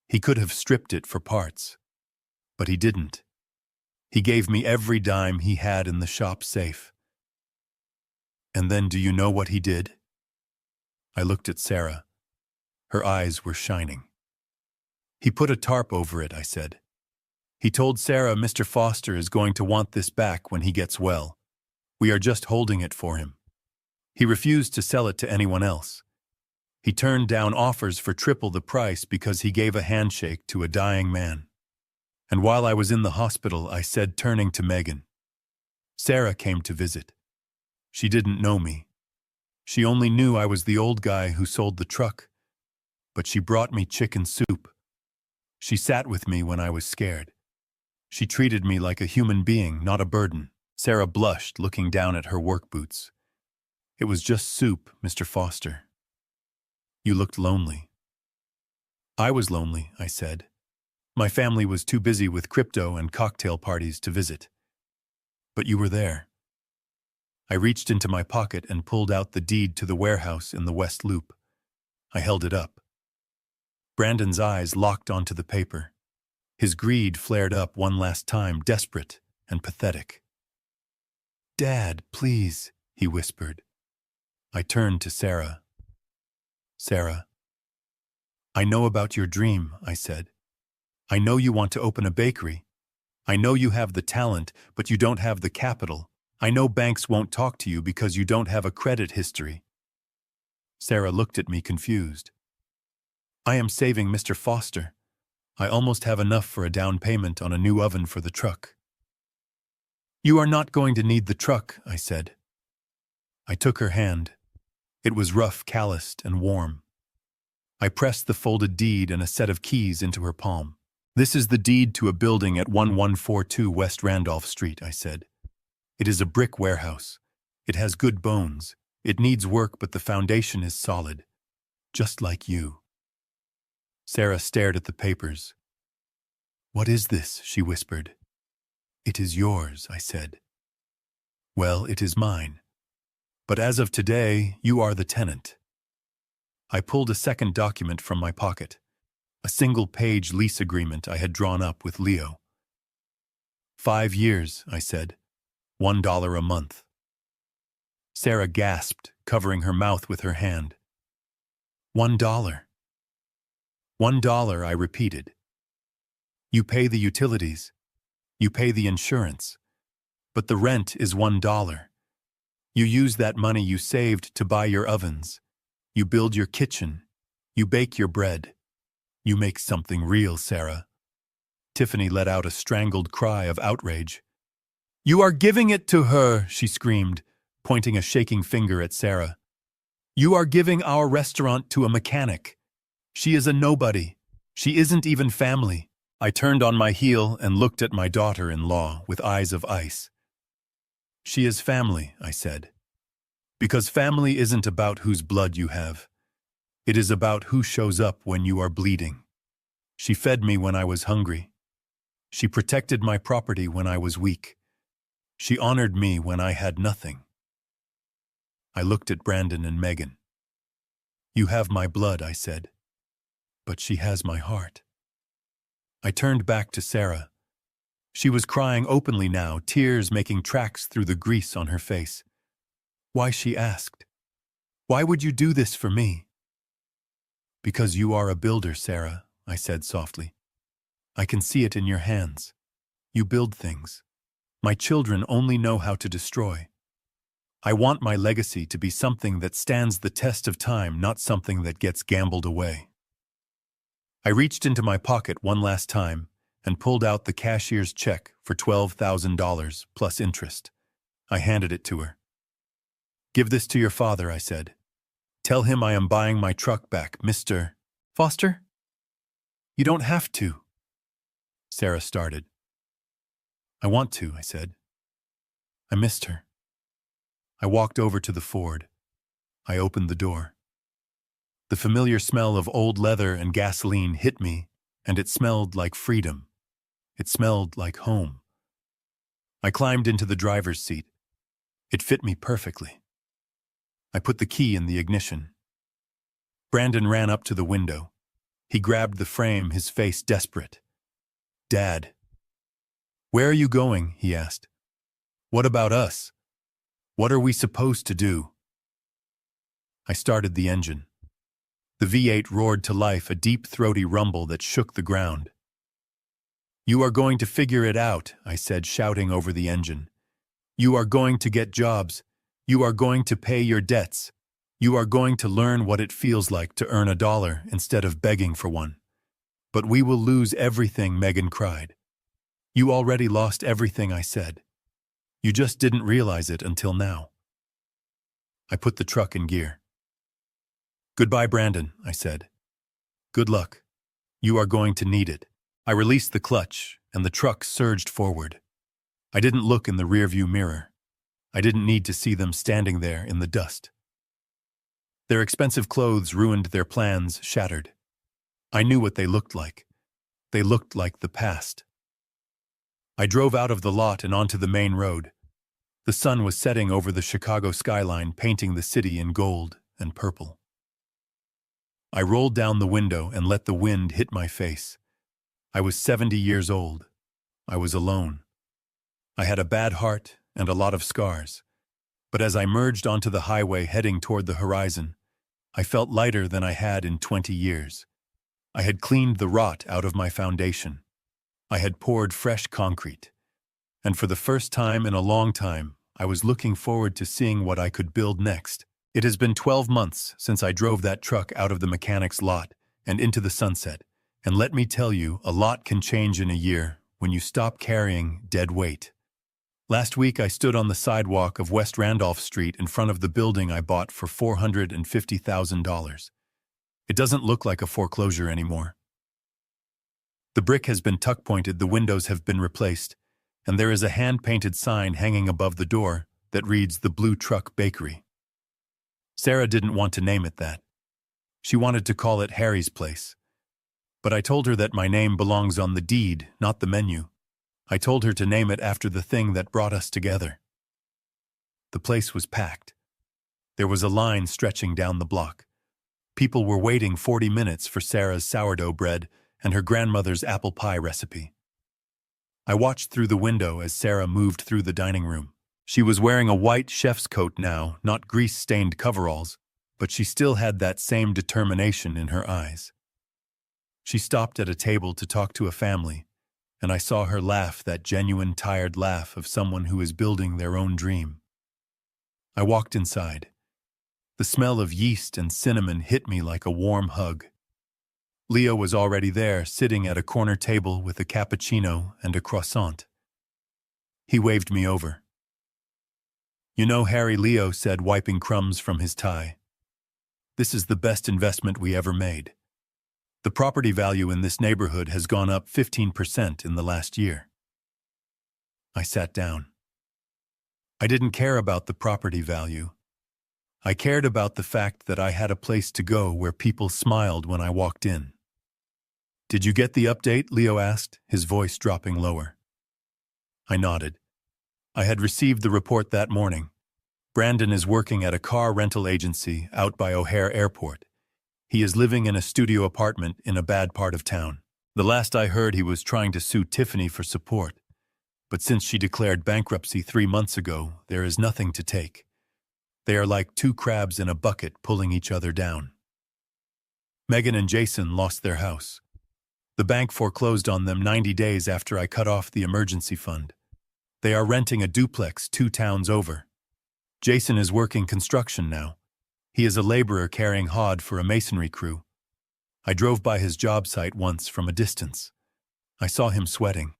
He could have stripped it for parts. But he didn't. He gave me every dime he had in the shop safe. And then do you know what he did? I looked at Sarah. Her eyes were shining. He put a tarp over it, I said. He told Sarah Mr. Foster is going to want this back when he gets well. We are just holding it for him. He refused to sell it to anyone else. He turned down offers for triple the price because he gave a handshake to a dying man. And while I was in the hospital, I said, turning to Megan, Sarah came to visit. She didn't know me. She only knew I was the old guy who sold the truck. But she brought me chicken soup. She sat with me when I was scared. She treated me like a human being, not a burden. Sarah blushed, looking down at her work boots. It was just soup, Mr. Foster. You looked lonely. I was lonely, I said. My family was too busy with crypto and cocktail parties to visit. But you were there. I reached into my pocket and pulled out the deed to the warehouse in the West Loop. I held it up. Brandon's eyes locked onto the paper. His greed flared up one last time, desperate and pathetic. Dad, please, he whispered. I turned to Sarah. Sarah, I know about your dream, I said. I know you want to open a bakery. I know you have the talent, but you don't have the capital. I know banks won't talk to you because you don't have a credit history. Sarah looked at me confused. I am saving Mr. Foster. I almost have enough for a down payment on a new oven for the truck. You are not going to need the truck, I said. I took her hand. It was rough, calloused, and warm. I pressed the folded deed and a set of keys into her palm. This is the deed to a building at 1142 West Randolph Street, I said. It is a brick warehouse. It has good bones. It needs work, but the foundation is solid. Just like you. Sarah stared at the papers. What is this? She whispered. It is yours, I said. Well, it is mine. But as of today, you are the tenant. I pulled a second document from my pocket, a single-page lease agreement I had drawn up with Leo. 5 years, I said. $1 a month. Sarah gasped, covering her mouth with her hand. $1. $1, I repeated. You pay the utilities. You pay the insurance. But the rent is $1. You use that money you saved to buy your ovens. You build your kitchen. You bake your bread. You make something real, Sarah. Tiffany let out a strangled cry of outrage. You are giving it to her, she screamed, pointing a shaking finger at Sarah. You are giving our restaurant to a mechanic. She is a nobody. She isn't even family. I turned on my heel and looked at my daughter-in-law with eyes of ice. She is family, I said. Because family isn't about whose blood you have. It is about who shows up when you are bleeding. She fed me when I was hungry. She protected my property when I was weak. She honored me when I had nothing. I looked at Brandon and Megan. You have my blood, I said. But she has my heart. I turned back to Sarah. She was crying openly now, tears making tracks through the grease on her face. Why, she asked. Why would you do this for me? Because you are a builder, Sarah, I said softly. I can see it in your hands. You build things. My children only know how to destroy. I want my legacy to be something that stands the test of time, not something that gets gambled away. I reached into my pocket one last time and pulled out the cashier's check for $12,000 plus interest. I handed it to her. Give this to your father, I said. Tell him I am buying my truck back, Mr. Foster? You don't have to. Sarah started. I want to, I said. I missed her. I walked over to the Ford. I opened the door. The familiar smell of old leather and gasoline hit me, and it smelled like freedom. It smelled like home. I climbed into the driver's seat. It fit me perfectly. I put the key in the ignition. Brandon ran up to the window. He grabbed the frame, his face desperate. Dad. Where are you going? He asked. What about us? What are we supposed to do? I started the engine. The V8 roared to life, a deep, throaty rumble that shook the ground. You are going to figure it out, I said, shouting over the engine. You are going to get jobs. You are going to pay your debts. You are going to learn what it feels like to earn $1 instead of begging for one. But we will lose everything, Megan cried. You already lost everything, I said. You just didn't realize it until now. I put the truck in gear. Goodbye, Brandon, I said. Good luck. You are going to need it. I released the clutch, and the truck surged forward. I didn't look in the rearview mirror. I didn't need to see them standing there in the dust. Their expensive clothes ruined, their plans shattered. I knew what they looked like. They looked like the past. I drove out of the lot and onto the main road. The sun was setting over the Chicago skyline, painting the city in gold and purple. I rolled down the window and let the wind hit my face. I was 70 years old. I was alone. I had a bad heart and a lot of scars. But as I merged onto the highway heading toward the horizon, I felt lighter than I had in 20 years. I had cleaned the rot out of my foundation. I had poured fresh concrete. And for the first time in a long time, I was looking forward to seeing what I could build next. It has been 12 months since I drove that truck out of the mechanic's lot and into the sunset. And let me tell you, a lot can change in a year when you stop carrying dead weight. Last week, I stood on the sidewalk of West Randolph Street in front of the building I bought for $450,000. It doesn't look like a foreclosure anymore. The brick has been tuck-pointed, the windows have been replaced, and there is a hand-painted sign hanging above the door that reads the Blue Truck Bakery. Sarah didn't want to name it that. She wanted to call it Harry's Place. But I told her that my name belongs on the deed, not the menu. I told her to name it after the thing that brought us together. The place was packed. There was a line stretching down the block. People were waiting 40 minutes for Sarah's sourdough bread and her grandmother's apple pie recipe. I watched through the window as Sarah moved through the dining room. She was wearing a white chef's coat now, not grease-stained coveralls, but she still had that same determination in her eyes. She stopped at a table to talk to a family, and I saw her laugh, that genuine, tired laugh of someone who is building their own dream. I walked inside. The smell of yeast and cinnamon hit me like a warm hug. Leo was already there, sitting at a corner table with a cappuccino and a croissant. He waved me over. "You know, Harry," Leo said, wiping crumbs from his tie, "this is the best investment we ever made. The property value in this neighborhood has gone up 15% in the last year." I sat down. I didn't care about the property value. I cared about the fact that I had a place to go where people smiled when I walked in. "Did you get the update?" Leo asked, his voice dropping lower. I nodded. I had received the report that morning. Brandon is working at a car rental agency out by O'Hare Airport. He is living in a studio apartment in a bad part of town. The last I heard, he was trying to sue Tiffany for support. But since she declared bankruptcy 3 months ago, there is nothing to take. They are like two crabs in a bucket pulling each other down. Megan and Jason lost their house. The bank foreclosed on them 90 days after I cut off the emergency fund. They are renting a duplex 2 towns over. Jason is working construction now. He is a laborer carrying hod for a masonry crew. I drove by his job site once from a distance. I saw him sweating.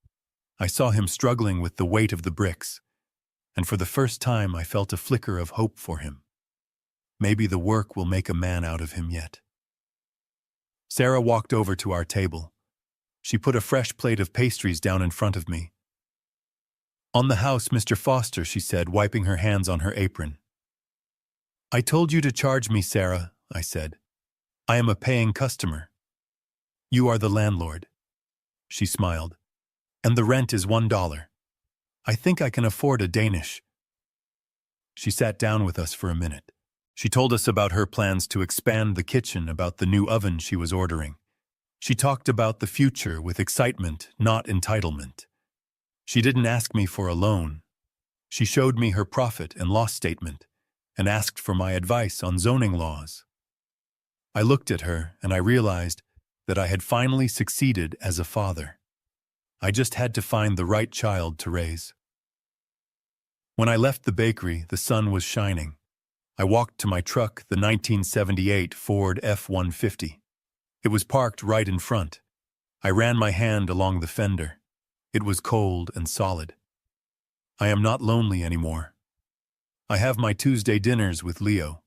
I saw him struggling with the weight of the bricks. And for the first time I felt a flicker of hope for him. Maybe the work will make a man out of him yet. Sarah walked over to our table. She put a fresh plate of pastries down in front of me. "On the house, Mr. Foster," she said, wiping her hands on her apron. "I told you to charge me, Sarah," I said. "I am a paying customer." "You are the landlord." She smiled. "And the rent is $1. I think I can afford a Danish." She sat down with us for a minute. She told us about her plans to expand the kitchen, about the new oven she was ordering. She talked about the future with excitement, not entitlement. She didn't ask me for a loan. She showed me her profit and loss statement and asked for my advice on zoning laws. I looked at her and I realized that I had finally succeeded as a father. I just had to find the right child to raise. When I left the bakery, the sun was shining. I walked to my truck, the 1978 Ford F-150. It was parked right in front. I ran my hand along the fender. It was cold and solid. I am not lonely anymore. I have my Tuesday dinners with Leo.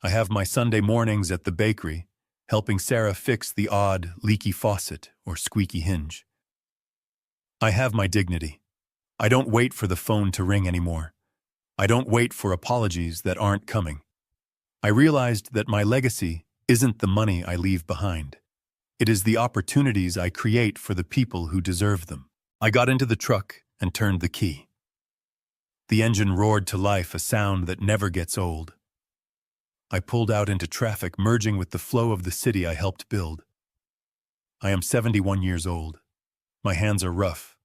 I have my Sunday mornings at the bakery, helping Sarah fix the odd, leaky faucet or squeaky hinge. I have my dignity. I don't wait for the phone to ring anymore. I don't wait for apologies that aren't coming. I realized that my legacy isn't the money I leave behind. It is the opportunities I create for the people who deserve them. I got into the truck and turned the key. The engine roared to life, a sound that never gets old. I pulled out into traffic, merging with the flow of the city I helped build. I am 71 years old. My hands are rough.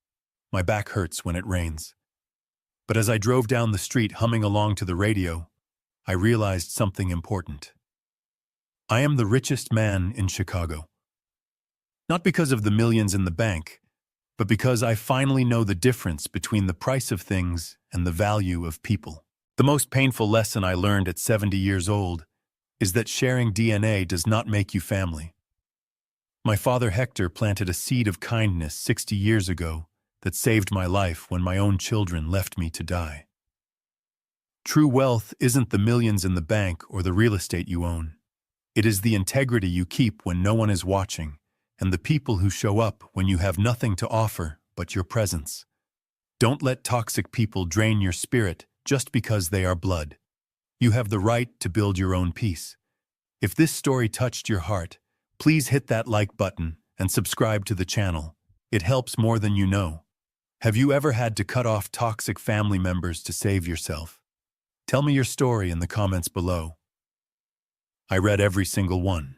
My back hurts when it rains. But as I drove down the street humming along to the radio, I realized something important. I am the richest man in Chicago. Not because of the millions in the bank, but because I finally know the difference between the price of things and the value of people. The most painful lesson I learned at 70 years old is that sharing DNA does not make you family. My father Hector planted a seed of kindness 60 years ago that saved my life when my own children left me to die. True wealth isn't the millions in the bank or the real estate you own. It is the integrity you keep when no one is watching, and the people who show up when you have nothing to offer but your presence. Don't let toxic people drain your spirit just because they are blood. You have the right to build your own peace. If this story touched your heart, please hit that like button and subscribe to the channel. It helps more than you know. Have you ever had to cut off toxic family members to save yourself? Tell me your story in the comments below. I read every single one.